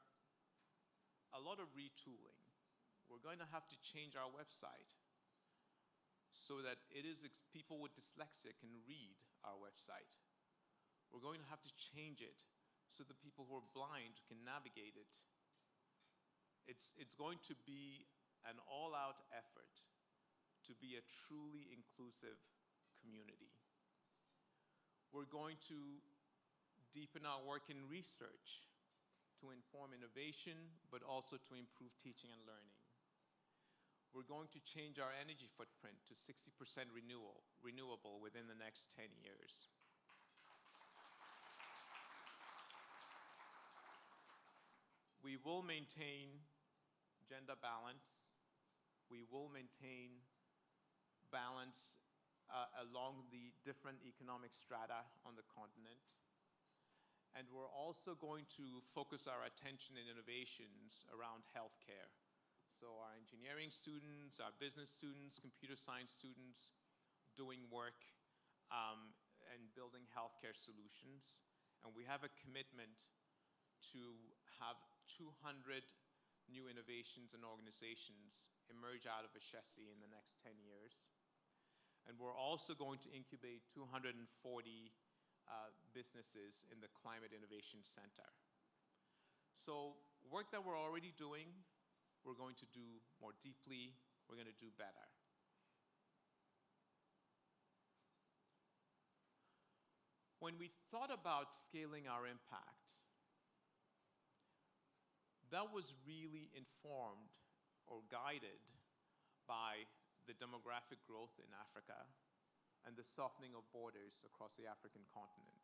a lot of retooling. We're going to have to change our website so that people with dyslexia can read our website. We're going to have to change it so that people who are blind can navigate it. It's going to be an all-out effort to be a truly inclusive community. We're going to deepen our work in research to inform innovation, but also to improve teaching and learning. We're going to change our energy footprint to 60% renewable within the next 10 years. We will maintain gender balance. We will maintain balance along the different economic strata on the continent. And we're also going to focus our attention and innovations around healthcare. So our engineering students, our business students, computer science students doing work and building healthcare solutions. And we have a commitment to have 200 new innovations and organizations emerge out of Ashesi in the next 10 years. And we're also going to incubate 240 businesses in the Climate Innovation Center. So work that we're already doing, we're going to do more deeply, we're going to do better. When we thought about scaling our impact, that was really informed or guided by the demographic growth in Africa and the softening of borders across the African continent.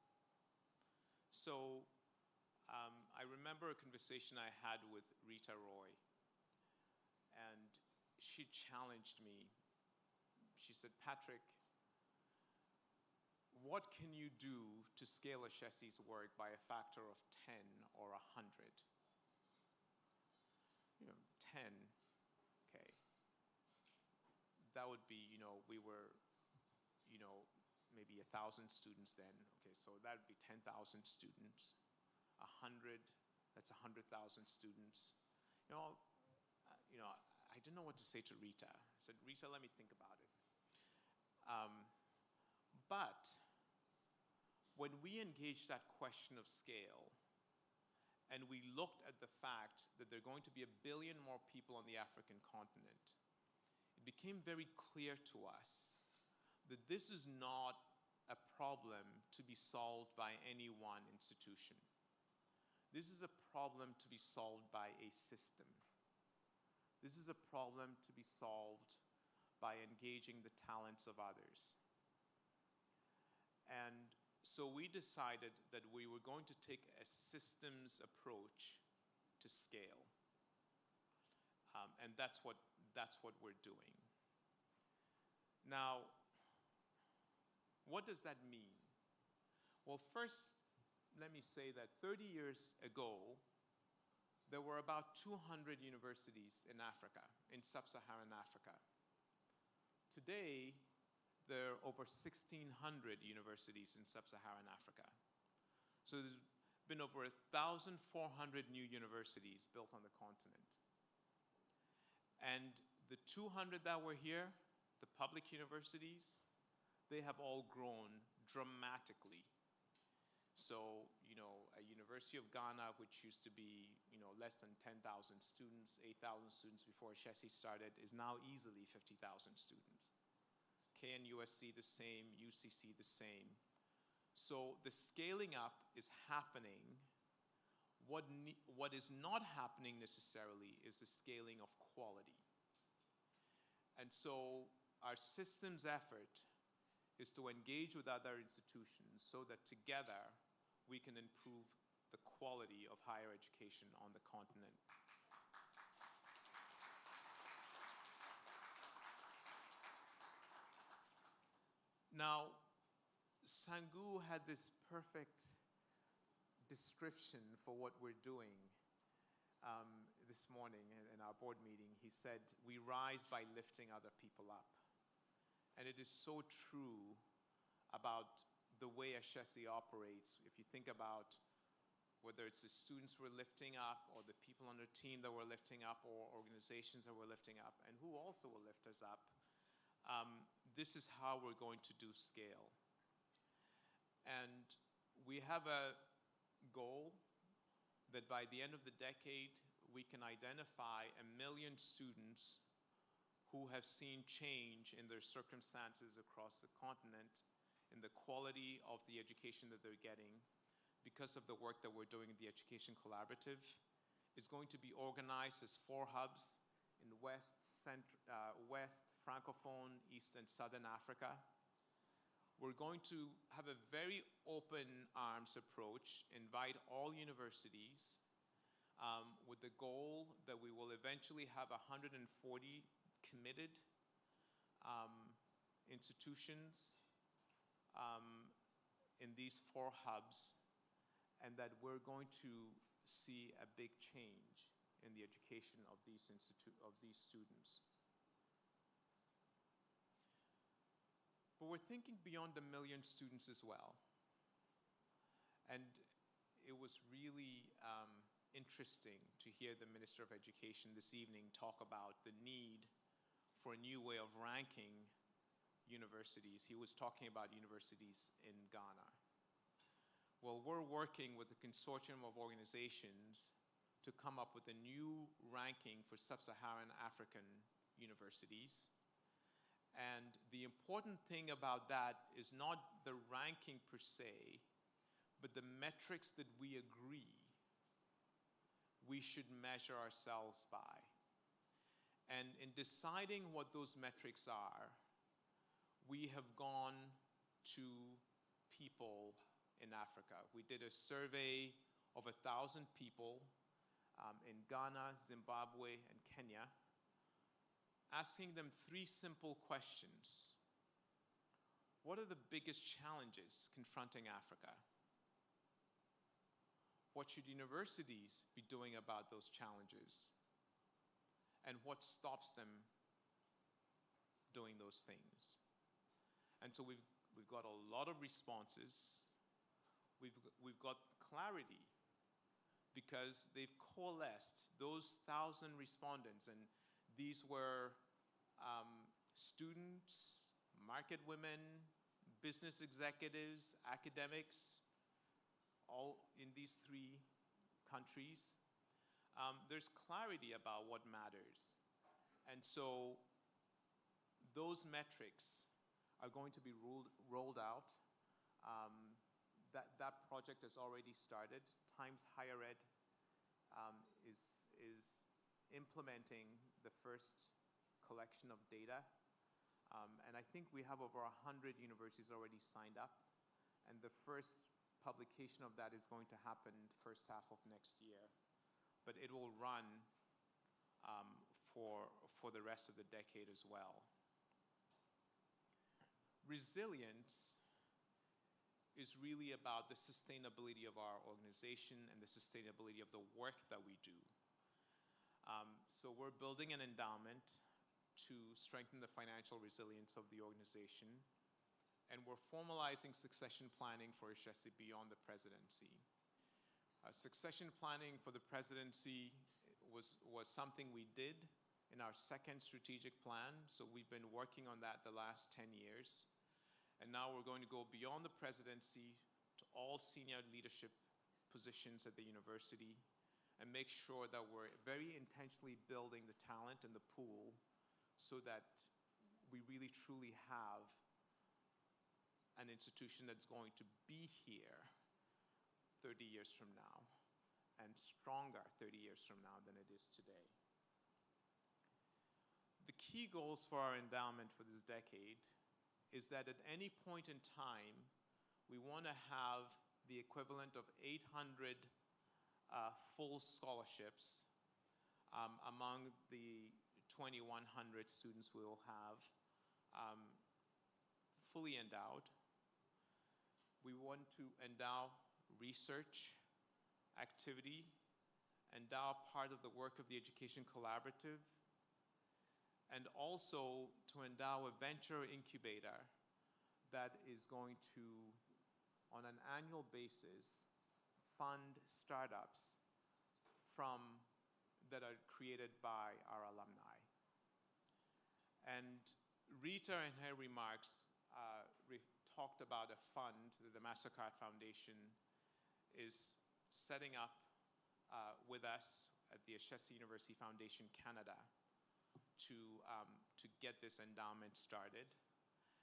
So I remember a conversation I had with Rita Roy, and she challenged me. She said, Patrick, what can you do to scale Ashesi's work by a factor of 10 or 100? 10, okay. That would be, we were, maybe 1,000 students then. Okay, so that would be 10,000 students. 100, that's 100,000 students. I didn't know what to say to Rita. I said, Rita, let me think about it. But when we engaged that question of scale, and we looked at the fact that there are going to be 1 billion more people on the African continent, it became very clear to us that this is not a problem to be solved by any one institution. This is a problem to be solved by a system. This is a problem to be solved by engaging the talents of others. And so we decided that we were going to take a systems approach to scale. And that's what we're doing. Now, what does that mean? Well, first, let me say that 30 years ago, there were about 200 universities in Africa, in sub-Saharan Africa. Today, there are over 1,600 universities in sub-Saharan Africa. So there's been over 1,400 new universities built on the continent. And the 200 that were here, the public universities, they have all grown dramatically. So, a University of Ghana, which used to be, less than 10,000 students, 8,000 students before Ashesi started, is now easily 50,000 students. KNUSC the same, UCC the same. So the scaling up is happening. What is not happening necessarily is the scaling of quality. And so our systems effort is to engage with other institutions so that together we can improve the quality of higher education on the continent. Now, Sangu had this perfect description for what we're doing this morning in our board meeting. He said, we rise by lifting other people up. And it is so true about the way Ashesi operates. If you think about whether it's the students we're lifting up or the people on the team that we're lifting up or organizations that we're lifting up and who also will lift us up, this is how we're going to do scale. And we have a goal that by the end of the decade, we can identify 1 million students who have seen change in their circumstances across the continent, in the quality of the education that they're getting, because of the work that we're doing in the Education Collaborative. It's going to be organized as 4 hubs in West, Francophone, East, and Southern Africa. We're going to have a very open arms approach, invite all universities, with the goal that we will eventually have 140 committed institutions in these 4 hubs, and that we're going to see a big change in the education of these students. But we're thinking beyond 1 million students as well. And it was really interesting to hear the Minister of Education this evening talk about the need for a new way of ranking universities. He was talking about universities in Ghana. Well, we're working with a consortium of organizations to come up with a new ranking for sub-Saharan African universities. And the important thing about that is not the ranking per se, but the metrics that we agree we should measure ourselves by. And in deciding what those metrics are, we have gone to people in Africa. We did a survey of 1,000 people in Ghana, Zimbabwe, and Kenya, asking them 3 simple questions. What are the biggest challenges confronting Africa? What should universities be doing about those challenges? And what stops them doing those things? And so we've got a lot of responses. We've got clarity because they've coalesced those 1,000 respondents, and these were students, market women, business executives, academics, all in these 3 countries. There's clarity about what matters. And so those metrics are going to be rolled out. That project has already started. Times Higher Ed is implementing the first collection of data. And I think we have over 100 universities already signed up. And the first publication of that is going to happen first half of next year. But it will run for the rest of the decade as well. Resilience is really about the sustainability of our organization and the sustainability of the work that we do. So we're building an endowment to strengthen the financial resilience of the organization, and we're formalizing succession planning for Ashesi beyond the presidency. Succession planning for the presidency was something we did in our second strategic plan, so we've been working on that the last 10 years. And now we're going to go beyond the presidency to all senior leadership positions at the university and make sure that we're very intentionally building the talent and the pool so that we really truly have an institution that's going to be here 30 years from now and stronger 30 years from now than it is today. The key goals for our endowment for this decade is that at any point in time, we want to have the equivalent of 800 full scholarships among the 2,100 students we will have, fully endowed. We want to endow research activity, endow part of the work of the Education Collaborative, and also to endow a venture incubator that is going to, on an annual basis, fund startups that are created by our alumni. And Rita, in her remarks, talked about a fund that the MasterCard Foundation is setting up with us at the Ashesi University Foundation Canada to get this endowment started.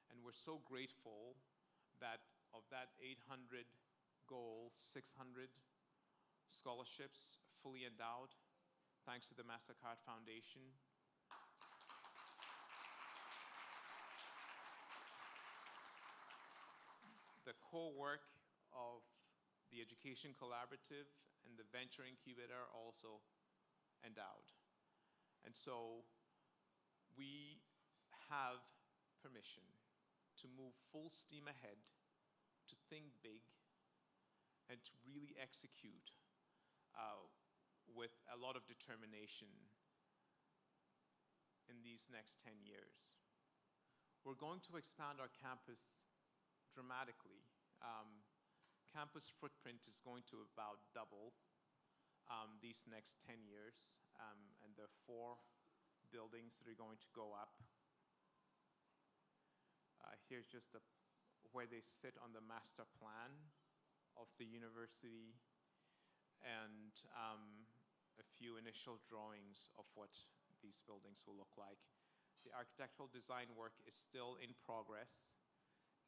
And we're so grateful that of that 800 goal, 600 scholarships fully endowed, thanks to the MasterCard Foundation. The core work of the Education Collaborative and the Venture Incubator are also endowed. And so we have permission to move full steam ahead, to think big, and to really execute with a lot of determination in these next 10 years. We're going to expand our campus dramatically. Campus footprint is going to about double these next 10 years, and there are 4 buildings that are going to go up. Here's just where they sit on the master plan of the university, and a few initial drawings of what these buildings will look like. The architectural design work is still in progress,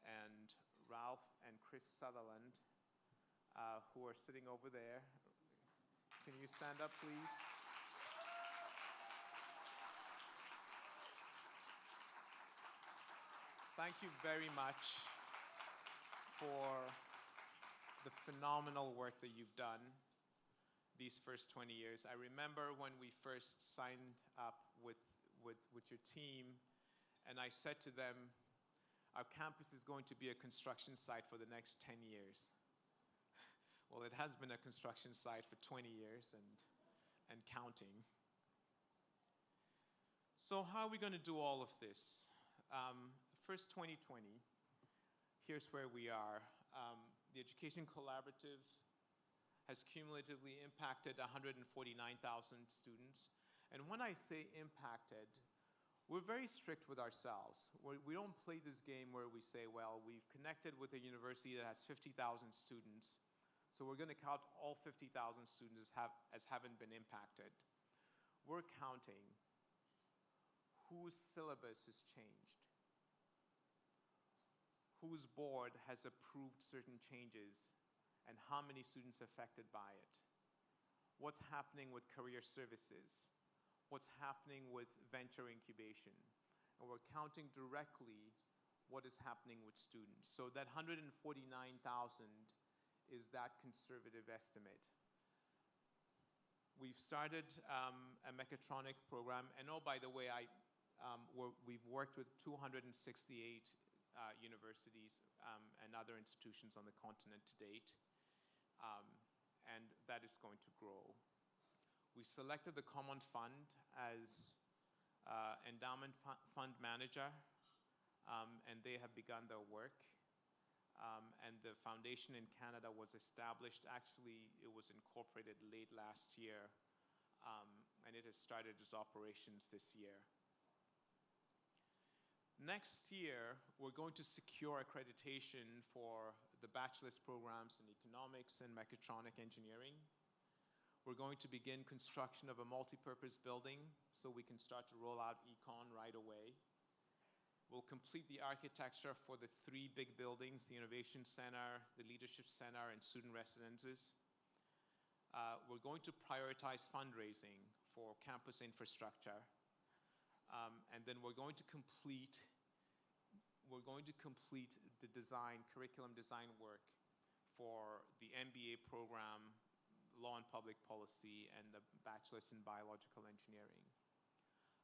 and Ralph and Chris Sutherland, who are sitting over there, can you stand up, please? Thank you very much for the phenomenal work that you've done these first 20 years. I remember when we first signed up with your team, and I said to them, our campus is going to be a construction site for the next 10 years. Well, it has been a construction site for 20 years and counting. So how are we going to do all of this? First, 2020, here's where we are. The Education Collaborative has cumulatively impacted 149,000 students. And when I say impacted, we're very strict with ourselves. We don't play this game where we say, well, we've connected with a university that has 50,000 students, so we're going to count all 50,000 students as having been impacted. We're counting whose syllabus has changed, whose board has approved certain changes, and how many students affected by it. What's happening with career services? What's happening with venture incubation? And we're counting directly what is happening with students. So that 149,000 is that conservative estimate. We've started a mechatronic program, and oh, by the way, we've worked with 268 universities and other institutions on the continent to date, and that is going to grow. We selected the Common Fund as endowment fund manager, and they have begun their work. And the foundation in Canada was established. Actually, it was incorporated late last year, and it has started its operations this year. Next year, we're going to secure accreditation for the bachelor's programs in economics and mechatronic engineering. We're going to begin construction of a multi-purpose building so we can start to roll out econ right away. We'll complete the architecture for the 3 big buildings, the Innovation Center, the Leadership Center, and student residences. We're going to prioritize fundraising for campus infrastructure. And then we're going to complete the curriculum design work for the MBA program, Law and Public Policy, and the Bachelor's in Biological Engineering.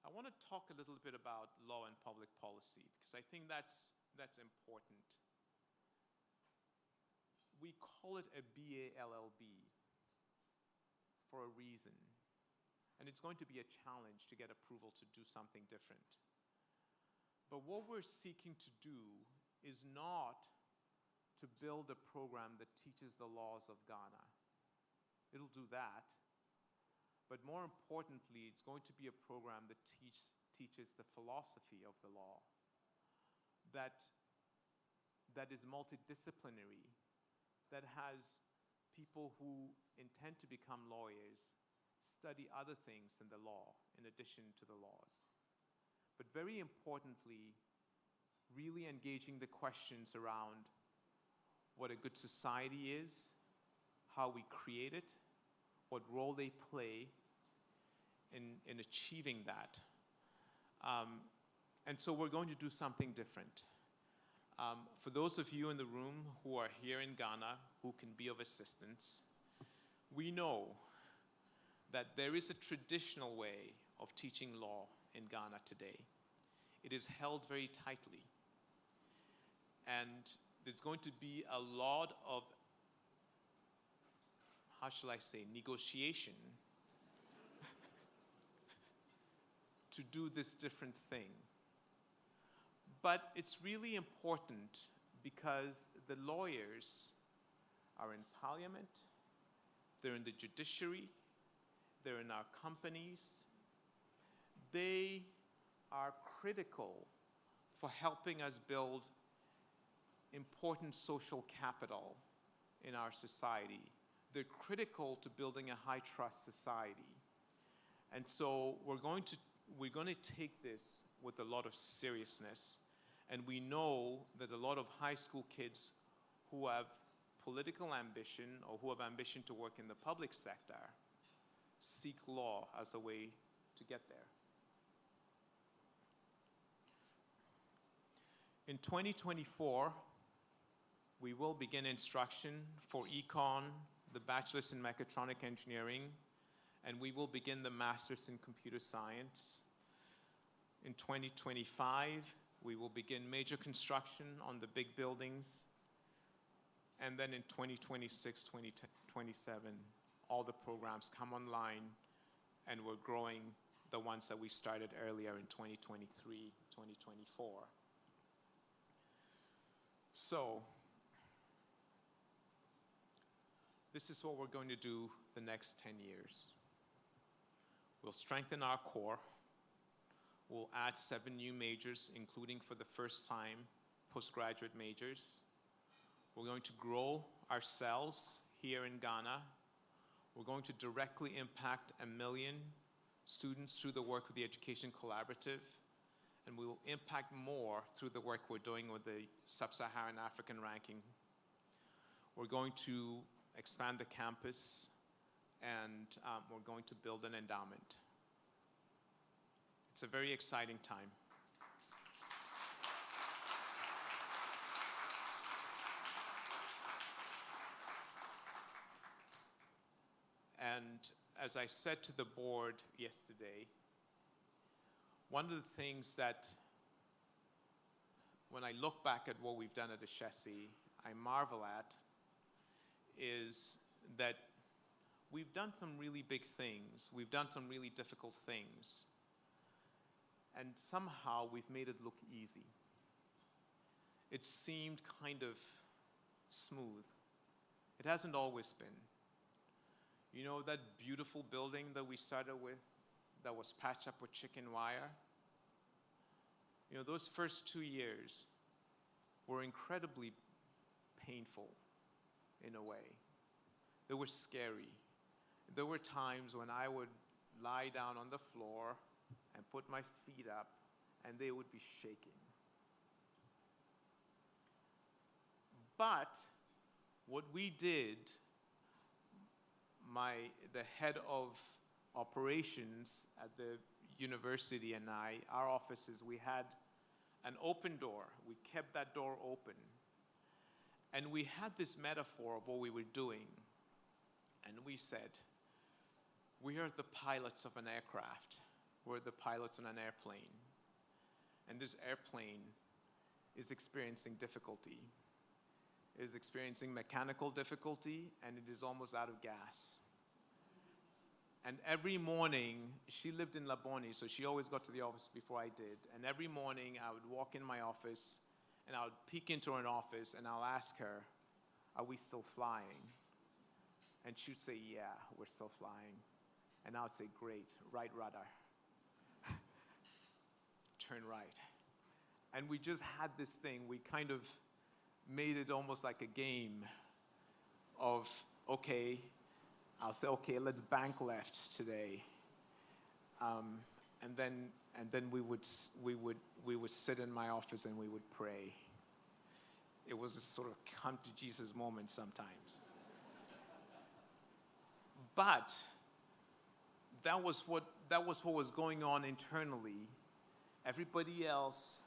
I want to talk a little bit about law and public policy because I think that's important. We call it a BA-LLB for a reason. And it's going to be a challenge to get approval to do something different. But what we're seeking to do is not to build a program that teaches the laws of Ghana. It'll do that. But more importantly, it's going to be a program that teaches the philosophy of the law, that is multidisciplinary, that has people who intend to become lawyers study other things in the law in addition to the laws. But very importantly, really engaging the questions around what a good society is, how we create it, what role they play in achieving that. And so we're going to do something different. For those of you in the room who are here in Ghana who can be of assistance, we know that there is a traditional way of teaching law in Ghana today. It is held very tightly. And there's going to be a lot of, how shall I say, negotiation to do this different thing. But it's really important because the lawyers are in parliament, they're in the judiciary, they're in our companies. They are critical for helping us build important social capital in our society. They're critical to building a high-trust society. And so we're going to take this with a lot of seriousness. And we know that a lot of high school kids who have political ambition or who have ambition to work in the public sector seek law as a way to get there. In 2024, we will begin instruction for Econ, the Bachelor's in Mechatronic Engineering, and we will begin the Master's in Computer Science. In 2025, we will begin major construction on the big buildings. And then in 2026, 2027, all the programs come online, and we're growing the ones that we started earlier in 2023, 2024. So, this is what we're going to do the next 10 years. We'll strengthen our core. We'll add 7 new majors, including for the first time, postgraduate majors. We're going to grow ourselves here in Ghana. We're going to directly impact 1 million students through the work of the Education Collaborative, and we will impact more through the work we're doing with the Sub-Saharan African ranking. We're going to expand the campus, and we're going to build an endowment. It's a very exciting time. And as I said to the board yesterday, one of the things that, when I look back at what we've done at Ashesi, I marvel at is that we've done some really big things. We've done some really difficult things. And somehow we've made it look easy. It seemed kind of smooth. It hasn't always been. You know that beautiful building that we started with that was patched up with chicken wire? You know, those first 2 years were incredibly painful in a way. They were scary. There were times when I would lie down on the floor and put my feet up, and they would be shaking. But what we did, the head of operations at the university and our offices, we had an open door. We kept that door open. And we had this metaphor of what we were doing. And we said, we are the pilots of an aircraft. We're the pilots on an airplane. And this airplane is experiencing difficulty. It is experiencing mechanical difficulty, and it is almost out of gas. And every morning, she lived in Laboni, so she always got to the office before I did. And every morning, I would walk in my office, and I would peek into her office, and I'll ask her, are we still flying? And she'd say, yeah, we're still flying. And I would say, great, right rudder. Turn right. And we just had this thing. We kind of made it almost like a game of, okay, I'll say, okay, let's bank left today. And then we would sit in my office and we would pray. It was a sort of come to Jesus moment sometimes. But that was what was going on internally. Everybody else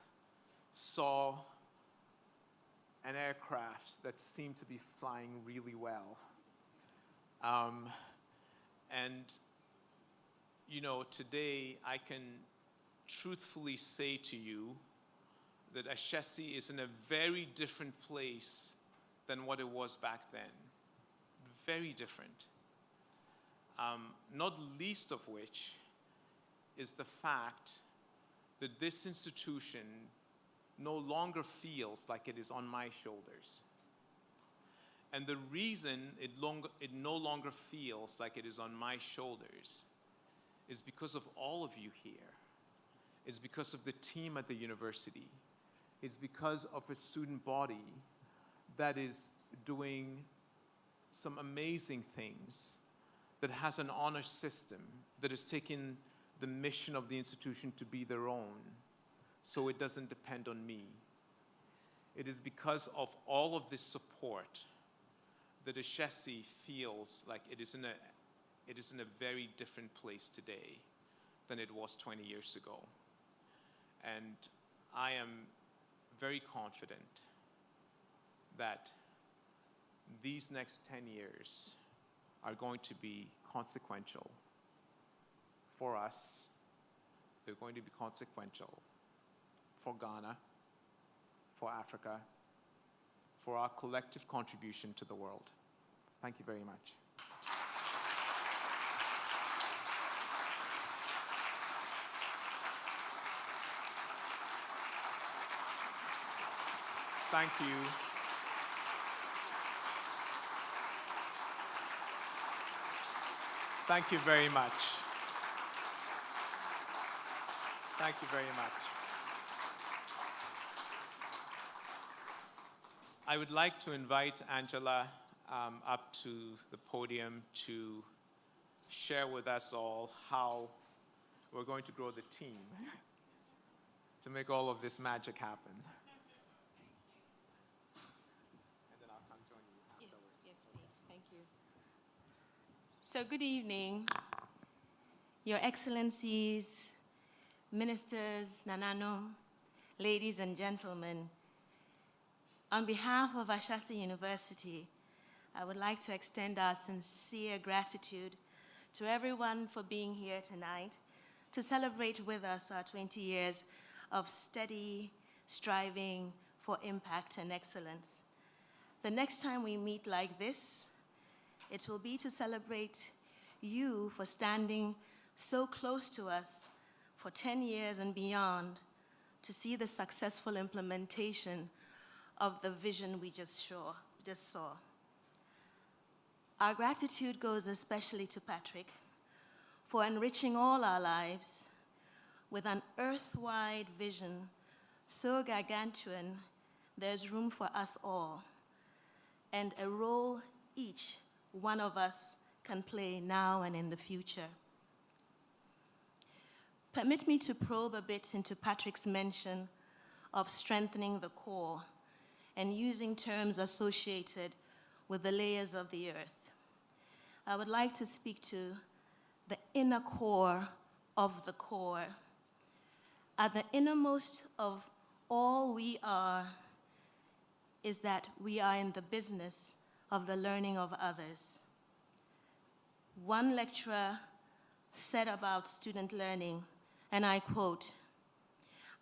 saw an aircraft that seemed to be flying really well. And, you know, today I can truthfully say to you that Ashesi is in a very different place than what it was back then. Very different. Not least of which is the fact that this institution no longer feels like it is on my shoulders. And the reason it no longer feels like it is on my shoulders is because of all of you here. It's because of the team at the university. It's because of a student body that is doing some amazing things, that has an honor system, that has taken the mission of the institution to be their own, so it doesn't depend on me. It is because of all of this support that Ashesi feels like it is in a very different place today than it was 20 years ago. And I am very confident that these next 10 years are going to be consequential for us. They're going to be consequential for Ghana, for Africa, for our collective contribution to the world. Thank you very much. Thank you. Thank you very much. Thank you very much. I would like to invite Angela up to the podium to share with us all how we're going to grow the team to make all of this magic happen. And then I'll come join you afterwards. Yes, please. Thank you. So good evening, Your Excellencies, Ministers, Nanano, ladies and gentlemen. On behalf of Ashesi University, I would like to extend our sincere gratitude to everyone for being here tonight to celebrate with us our 20 years of steady striving for impact and excellence. The next time we meet like this, it will be to celebrate you for standing so close to us for 10 years and beyond to see the successful implementation of the vision we just saw. Our gratitude goes especially to Patrick for enriching all our lives with an earth-wide vision so gargantuan there's room for us all, and a role each one of us can play now and in the future. Permit me to probe a bit into Patrick's mention of strengthening the core and using terms associated with the layers of the earth. I would like to speak to the inner core of the core. At the innermost of all we are is that we are in the business of the learning of others. One lecturer said about student learning, and I quote,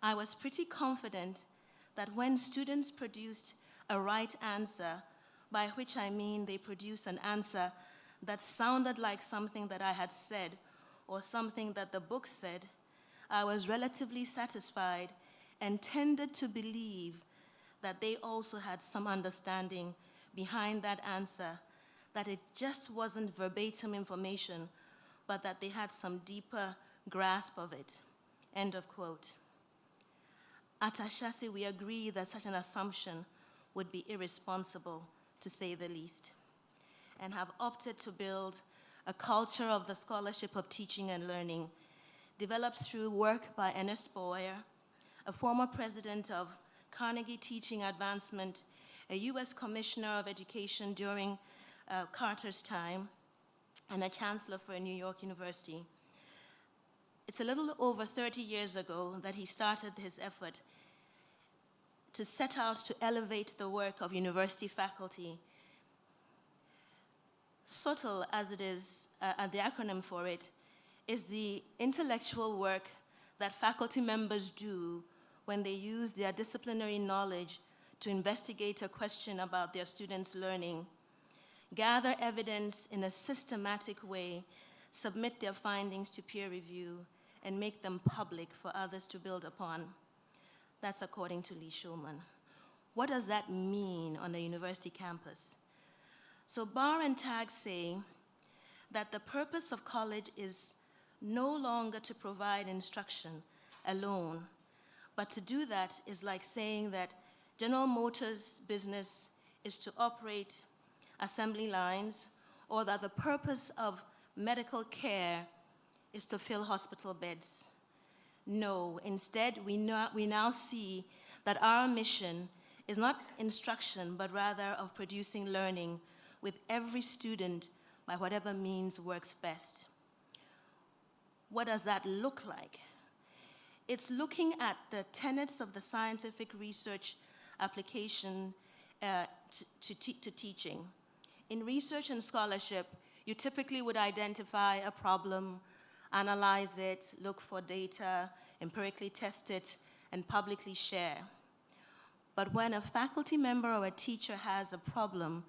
"I was pretty confident that when students produced a right answer, by which I mean they produced an answer that sounded like something that I had said or something that the book said, I was relatively satisfied and tended to believe that they also had some understanding behind that answer, that it just wasn't verbatim information, but that they had some deeper grasp of it." End of quote. At Ashesi, we agree that such an assumption would be irresponsible, to say the least, and have opted to build a culture of the scholarship of teaching and learning, developed through work by Ernest Boyer, a former president of Carnegie Teaching Advancement, a US Commissioner of Education during Carter's time, and a chancellor for a New York university. It's a little over 30 years ago that he started his effort to set out to elevate the work of university faculty. SOTL, as it is, the acronym for it, is the intellectual work that faculty members do when they use their disciplinary knowledge to investigate a question about their students' learning, gather evidence in a systematic way, submit their findings to peer review, and make them public for others to build upon. That's according to Lee Schulman. What does that mean on a university campus? So Barr and Tagg say that the purpose of college is no longer to provide instruction alone, but to do that is like saying that General Motors' business is to operate assembly lines, or that the purpose of medical care is to fill hospital beds. No, instead, we now see that our mission is not instruction, but rather of producing learning with every student by whatever means works best. What does that look like? It's looking at the tenets of the scientific research application to teaching. In research and scholarship, you typically would identify a problem, analyze it, look for data, empirically test it, and publicly share. But when a faculty member or a teacher has a problem,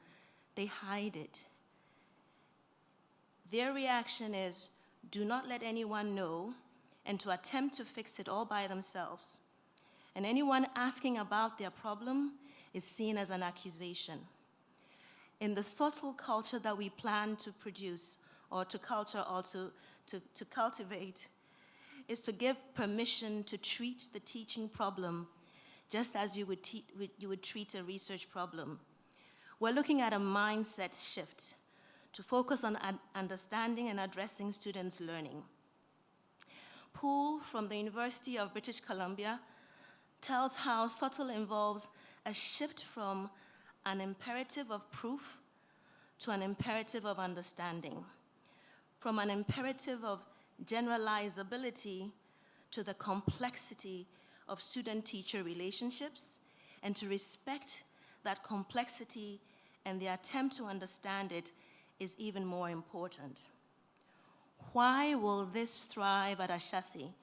they hide it. Their reaction is, do not let anyone know, and to attempt to fix it all by themselves. And anyone asking about their problem is seen as an accusation. In the subtle culture that we plan to produce, or to culture, or to cultivate, is to give permission to treat the teaching problem just as you would treat a research problem. We're looking at a mindset shift to focus on understanding and addressing students' learning. Poole from the University of British Columbia tells how SOTL involves a shift from an imperative of proof to an imperative of understanding, from an imperative of generalizability to the complexity of student-teacher relationships, and to respect that complexity and the attempt to understand it is even more important. Why will this thrive at Ashesi,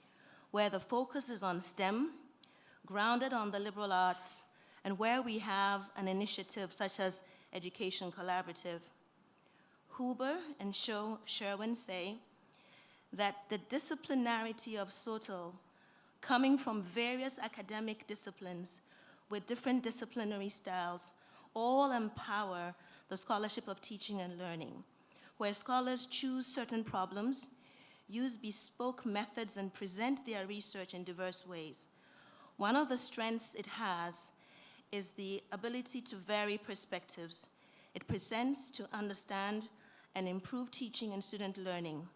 where the focus is on STEM, grounded on the liberal arts, and where we have an initiative such as Education Collaborative? Huber and Sherwin say that the disciplinarity of SOTL, coming from various academic disciplines with different disciplinary styles, all empower the scholarship of teaching and learning, where scholars choose certain problems, use bespoke methods, and present their research in diverse ways. One of the strengths it has is the ability to vary perspectives. It presents to understand and improve teaching and student learning.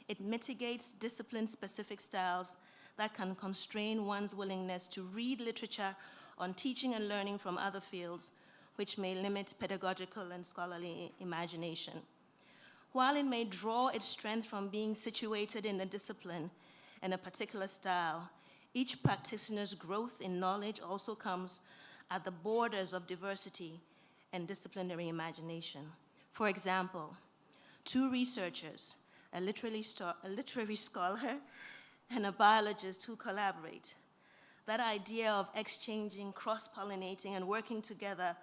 It mitigates discipline-specific styles that can constrain one's willingness to read literature on teaching and learning from other fields, which may limit pedagogical and scholarly imagination. While it may draw its strength from being situated in a discipline and a particular style, each practitioner's growth in knowledge also comes at the borders of diversity and disciplinary imagination. For example, two researchers, a literary scholar and a biologist who collaborate. That idea of exchanging, cross-pollinating, and working together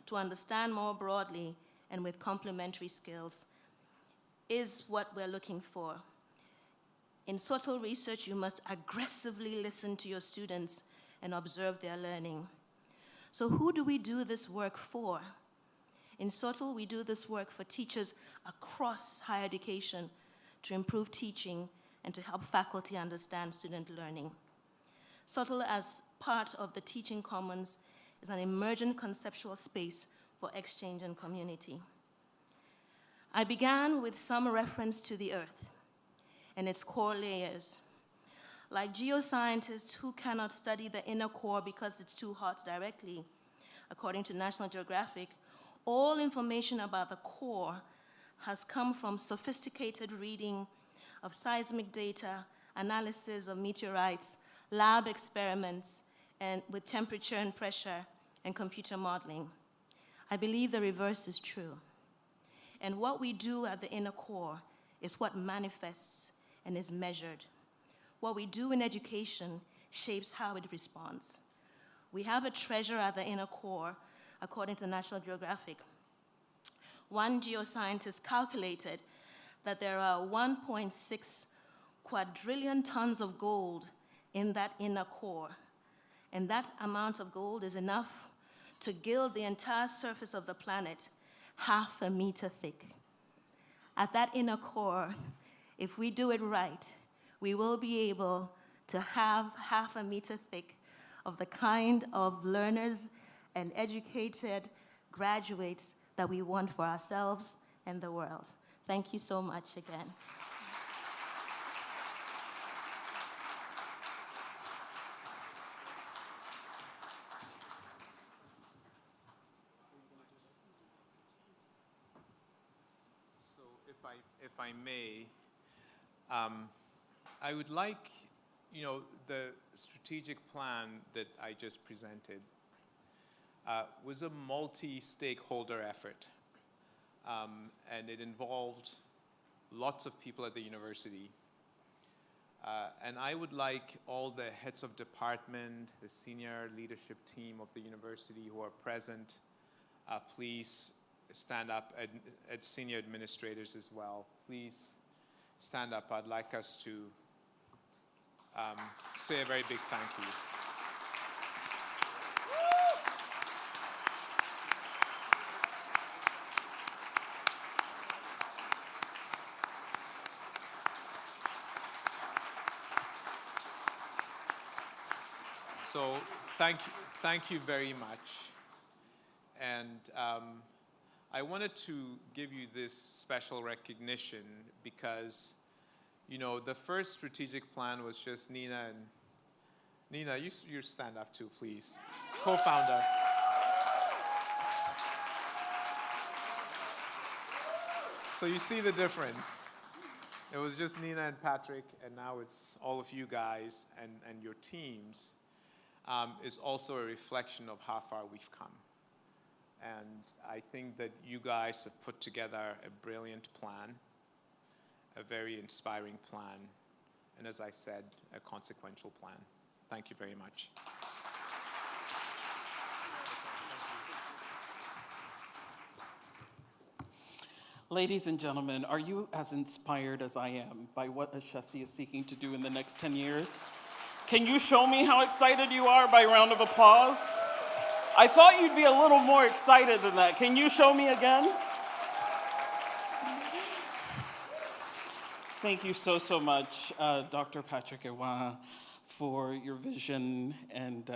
to understand more broadly and with complementary skills is what we're looking for. In subtle research, you must aggressively listen to your students and observe their learning. So who do we do this work for? In subtle, we do this work for teachers across higher education to improve teaching and to help faculty understand student learning. Subtle, as part of the Teaching Commons, is an emergent conceptual space for exchange and community. I began with some reference to the Earth and its core layers. Like geoscientists who cannot study the inner core because it's too hot directly, according to National Geographic, all information about the core has come from sophisticated reading of seismic data, analysis of meteorites, lab experiments, and with temperature and pressure, and computer modeling. I believe the reverse is true. And what we do at the inner core is what manifests and is measured. What we do in education shapes how it responds. We have a treasure at the inner core, according to National Geographic. One geoscientist calculated that there are 1.6 quadrillion tons of gold in that inner core. And that amount of gold is enough to gild the entire surface of the planet 1/2 meter thick. At that inner core, if we do it right, we will be able to have 1/2 meter thick of the kind of learners and educated graduates that we want for ourselves and the world. Thank you so much again. So if I may, I would like, the strategic plan that I just presented was a multi-stakeholder effort. And it involved lots of people at the university. And I would like all the heads of department, the senior leadership team of the university who are present, please stand up, at senior administrators as well. Please stand up. I'd like us to say a very big thank you. So thank you very much. And I wanted to give you this special recognition because, the first strategic plan was just Nina and Nina, you stand up too, please. Co-founder. So you see the difference. It was just Nina and Patrick, and now it's all of you guys and your teams. Is also a reflection of how far we've come. And I think that you guys have put together a brilliant plan, a very inspiring plan, and as I said, a consequential plan. Thank you very much. Ladies and gentlemen, are you as inspired as I am by what Ashesi is seeking to do in the next 10 years? Can you show me how excited you are by a round of applause? I thought you'd be a little more excited than that. Can you show me again? Thank you so much, Dr. Patrick Ewa, for your vision, and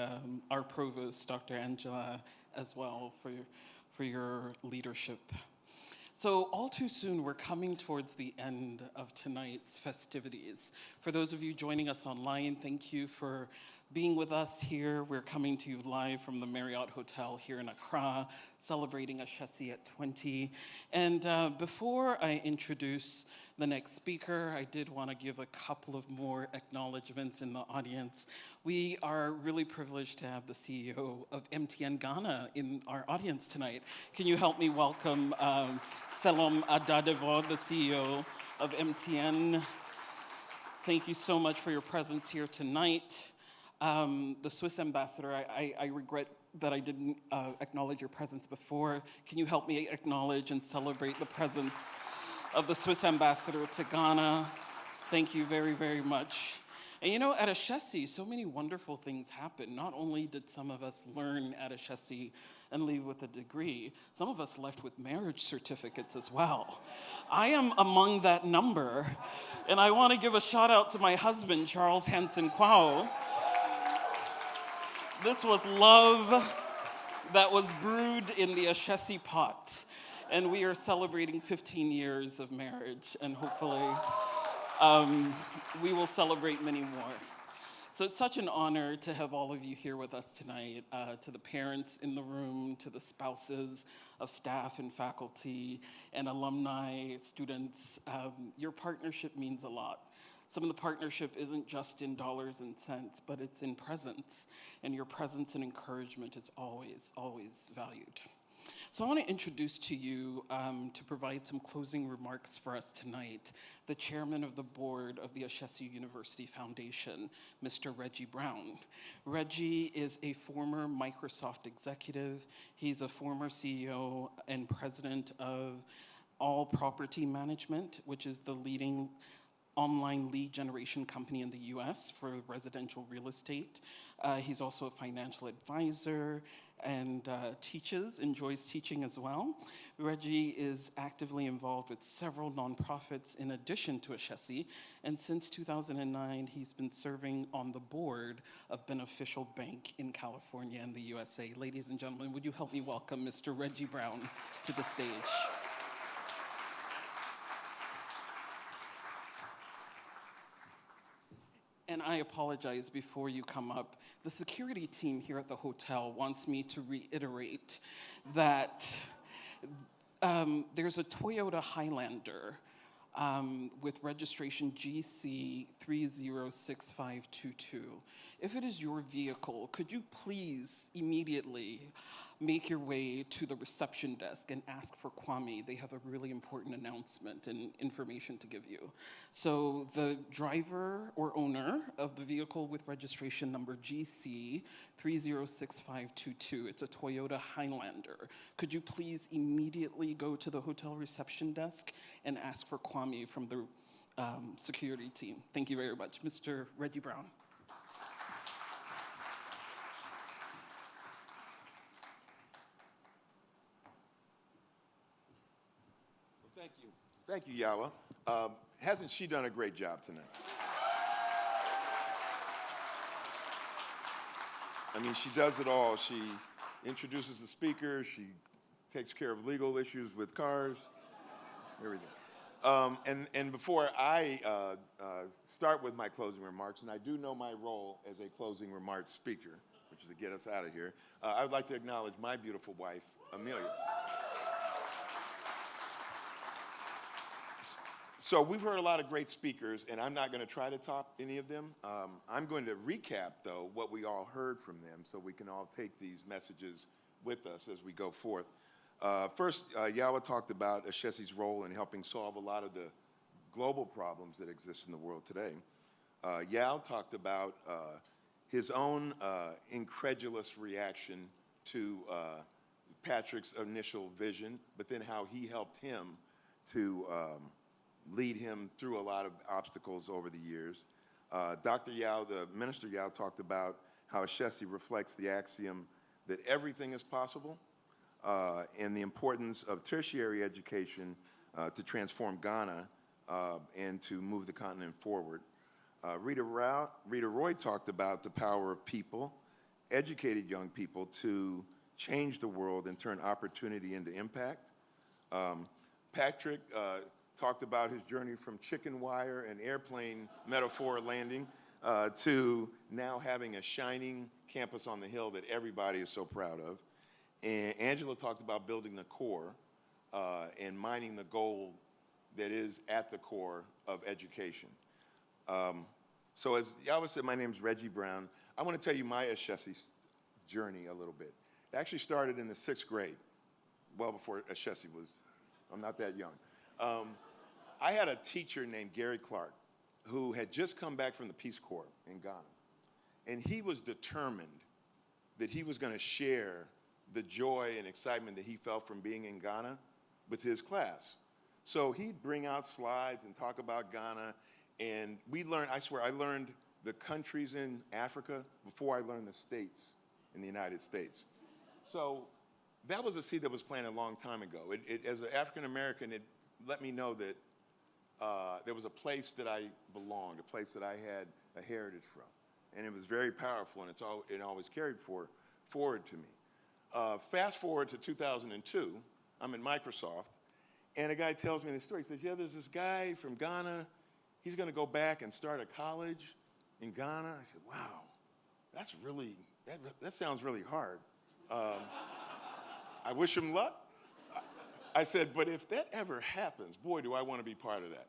our provost, Dr. Angela, as well, for your leadership. So all too soon, we're coming towards the end of tonight's festivities. For those of you joining us online, thank you for being with us here. We're coming to you live from the Marriott Hotel here in Accra, celebrating Ashesi at 20. And before I introduce the next speaker, I did want to give a couple of more acknowledgements in the audience. We are really privileged to have the CEO of MTN Ghana in our audience tonight. Can you help me welcome Selom Adadevo, the CEO of MTN. Thank you so much for your presence here tonight. The Swiss ambassador, I regret that I didn't acknowledge your presence before. Can you help me acknowledge and celebrate the presence of the Swiss ambassador to Ghana? Thank you very, very much. And you know, at Ashesi, so many wonderful things happen. Not only did some of us learn at Ashesi and leave with a degree, some of us left with marriage certificates as well. I am among that number, and I want to give a shout out to my husband, Charles Hansen Kwao. This was love that was brewed in the Ashesi pot, and we are celebrating 15 years of marriage, and hopefully we will celebrate many more. So it's such an honor to have all of you here with us tonight, to the parents in the room, to the spouses of staff and faculty, and alumni, students. Your partnership means a lot. Some of the partnership isn't just in dollars and cents, but it's in presence, and your presence and encouragement is always, always valued. So I want to introduce to you, to provide some closing remarks for us tonight, the chairman of the board of the Ashesi University Foundation, Mr. Reggie Brown. Reggie is a former Microsoft executive. He's a former CEO and president of All Property Management, which is the leading online lead generation company in the US for residential real estate. He's also a financial advisor and enjoys teaching as well. Reggie is actively involved with several nonprofits in addition to Ashesi, and since 2009, he's been serving on the board of Beneficial Bank in California and the USA. Ladies and gentlemen, would you help me welcome Mr. Reggie Brown to the stage? And I apologize before you come up. The security team here at the hotel wants me to reiterate that there's a Toyota Highlander with registration GC 306522. If it is your vehicle, could you please immediately make your way to the reception desk and ask for Kwame? They have a really important announcement and information to give you. So the driver or owner of the vehicle with registration number GC 306522, it's a Toyota Highlander. Could you please immediately go to the hotel reception desk and ask for Kwame from the security team? Thank you very much. Mr. Reggie Brown. Thank you, Yawa. Hasn't she done a great job tonight? I mean, she does it all. She introduces the speaker. She takes care of legal issues with cars, everything. And before I start with my closing remarks, and I do know my role as a closing remarks speaker, which is to get us out of here, I would like to acknowledge my beautiful wife, Amelia. So we've heard a lot of great speakers, and I'm not going to try to top any of them. I'm going to recap, though, what we all heard from them so we can all take these messages with us as we go forth. First, Yawa talked about Ashesi's role in helping solve a lot of the global problems that exist in the world today. Yao talked about his own incredulous reaction to Patrick's initial vision, but then how he helped him to lead him through a lot of obstacles over the years. Dr. Yao, the Minister Yao, talked about how Ashesi reflects the axiom that everything is possible and the importance of tertiary education to transform Ghana and to move the continent forward. Rita Roy talked about the power of people, educated young people, to change the world and turn opportunity into impact. Patrick talked about his journey from chicken wire and airplane metaphor landing to now having a shining campus on the hill that everybody is so proud of. And Angela talked about building the core and mining the gold that is at the core of education. So as Yawa said, my name is Reggie Brown. I want to tell you my Ashesi journey a little bit. It actually started in the 6th grade, well before Ashesi was, I'm not that young. I had a teacher named Gary Clark who had just come back from the Peace Corps in Ghana. And he was determined that he was going to share the joy and excitement that he felt from being in Ghana with his class. So he'd bring out slides and talk about Ghana. And we learned, I swear, I learned the countries in Africa before I learned the states in the United States. So that was a seed that was planted a long time ago. As an African American, it let me know that there was a place that I belonged, a place that I had a heritage from. And it was very powerful, and it always carried forward to me. Fast forward to 2002, I'm in Microsoft, and a guy tells me this story. He says, yeah, there's this guy from Ghana. He's going to go back and start a college in Ghana. I said, wow, that's really, that sounds really hard. I wish him luck. I said, but if that ever happens, boy, do I want to be part of that.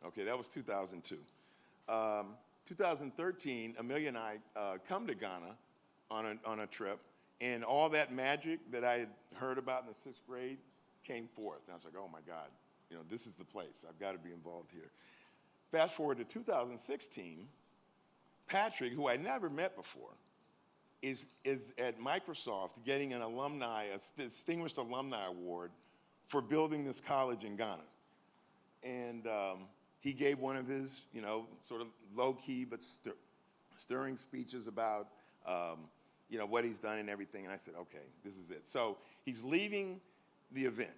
Okay, that was 2002. 2013, Amelia and I come to Ghana on a trip, and all that magic that I had heard about in the 6th grade came forth. And I was like, oh my God, you know, this is the place. I've got to be involved here. Fast forward to 2016, Patrick, who I never met before, is at Microsoft getting an alumni, a distinguished alumni award for building this college in Ghana. And he gave one of his, you know, sort of low-key but stirring speeches about, you know, what he's done and everything. And I said, okay, this is it. So he's leaving the event,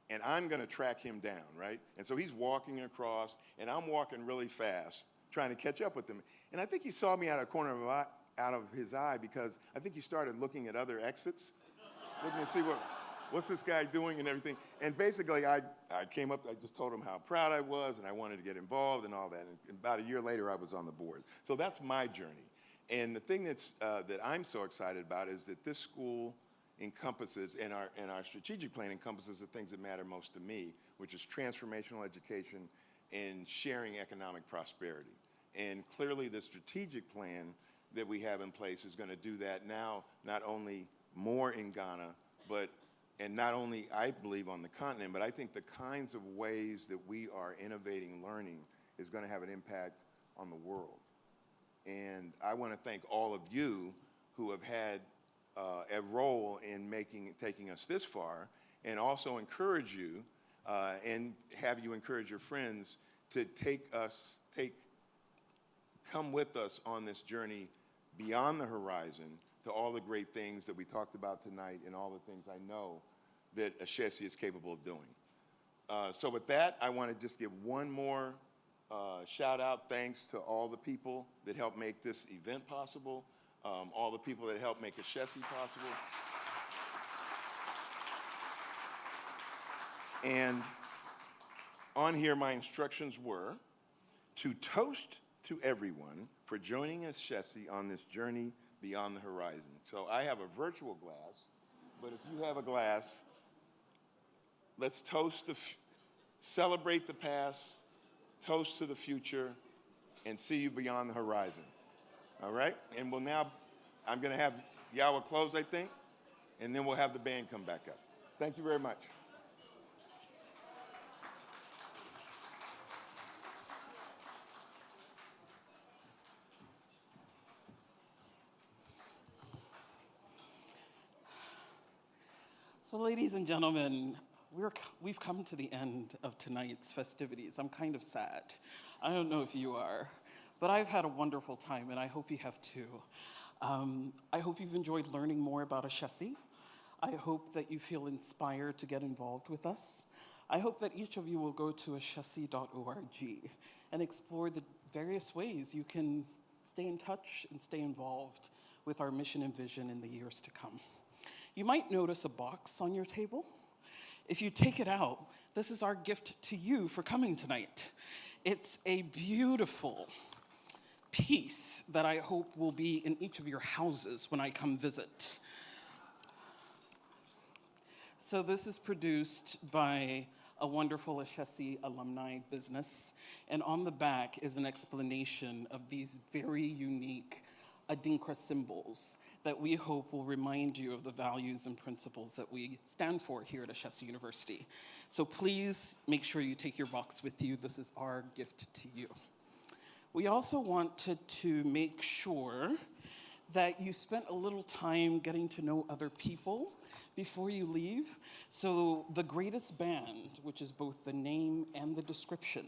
and I'm going to track him down, right? And so he's walking across, and I'm walking really fast, trying to catch up with him. And I think he saw me out of the corner of his eye, because I think he started looking at other exits, looking to see what's this guy doing and everything. And basically, I came up, I just told him how proud I was, and I wanted to get involved and all that. And about a year later, I was on the board. So that's my journey. And the thing that I'm so excited about is that this school encompasses, and our strategic plan encompasses the things that matter most to me, which is transformational education and sharing economic prosperity. And clearly, the strategic plan that we have in place is going to do that now, not only more in Ghana, and not only, I believe, on the continent, but I think the kinds of ways that we are innovating learning is going to have an impact on the world. And I want to thank all of you who have had a role in taking us this far, and also encourage you and have you encourage your friends to come with us on this journey beyond the horizon to all the great things that we talked about tonight and all the things I know that Ashesi is capable of doing. So with that, I want to just give one more shout out, thanks to all the people that helped make this event possible, all the people that helped make Ashesi possible. And on here, my instructions were to toast to everyone for joining Ashesi on this journey beyond the horizon. So I have a virtual glass, but if you have a glass, let's toast celebrate the past, toast to the future, and see you beyond the horizon. All right? And I'm going to have Yawa close, I think, and then we'll have the band come back up. Thank you very much. So ladies and gentlemen, we've come to the end of tonight's festivities. I'm kind of sad. I don't know if you are, but I've had a wonderful time, and I hope you have too. I hope you've enjoyed learning more about Ashesi. I hope that you feel inspired to get involved with us. I hope that each of you will go to ashesi.org and explore the various ways you can stay in touch and stay involved with our mission and vision in the years to come. You might notice a box on your table. If you take it out, this is our gift to you for coming tonight. It's a beautiful piece that I hope will be in each of your houses when I come visit. So this is produced by a wonderful Ashesi alumni business, and on the back is an explanation of these very unique Adinkra symbols that we hope will remind you of the values and principles that we stand for here at Ashesi University. So please make sure you take your box with you. This is our gift to you. We also wanted to make sure that you spent a little time getting to know other people before you leave. So the greatest band, which is both the name and the description,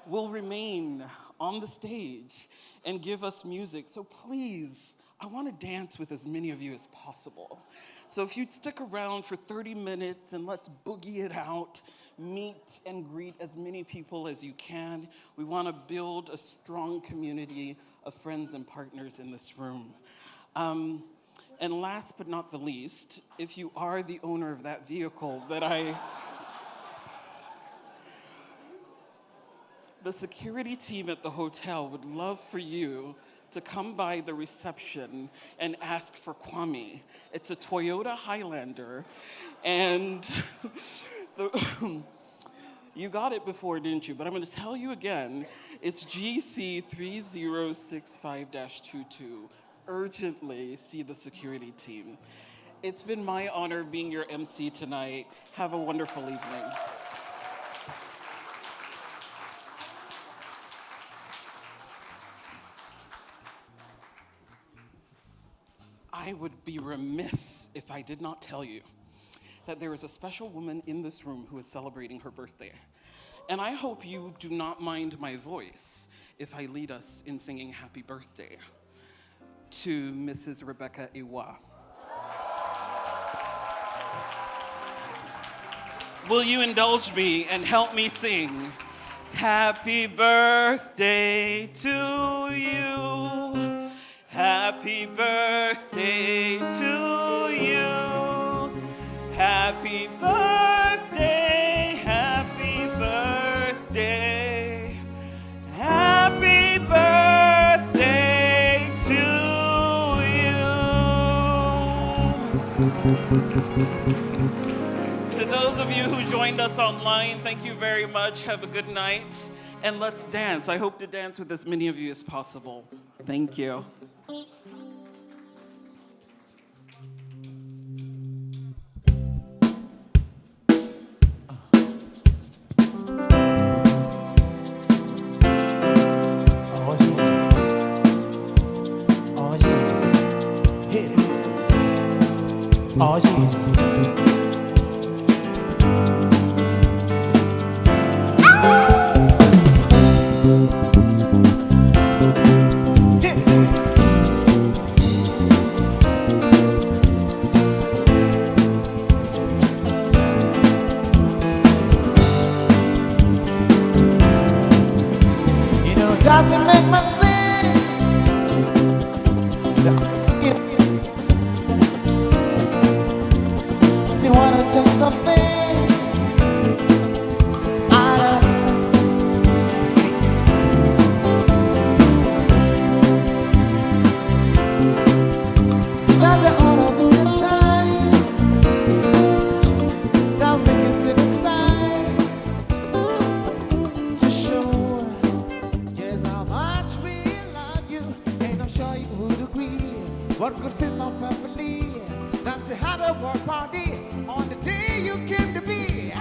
will remain on the stage and give us music. So please, I want to dance with as many of you as possible. So if you'd stick around for 30 minutes and let's boogie it out, meet and greet as many people as you can. We want to build a strong community of friends and partners in this room. And last but not the least, if you are the owner of that vehicle the security team at the hotel would love for you to come by the reception and ask for Kwame. It's a Toyota Highlander, and you got it before, didn't you? But I'm going to tell you again, it's GC3065-22. Urgently see the security team. It's been my honor being your MC tonight. Have a wonderful evening. I would be remiss if I did not tell you that there is a special woman in this room who is celebrating her birthday. And I hope you do not mind my voice if I lead us in singing happy birthday to Mrs. Rebecca Iwa. Will you indulge me and help me sing? Happy birthday to you. Happy birthday to you. Happy birthday, happy birthday. Happy birthday to you. To those of you who joined us online, thank you very much. Have a good night. And let's dance. I hope to dance with as many of you as possible. Thank you. Oh, Jesus. You know, it doesn't make my sense. You wanna take some things I that there ought to be a time that we can sit aside to show just how much we love you. And I'm sure you would agree. What could fit more perfectly than to have a work party on the day you came to be?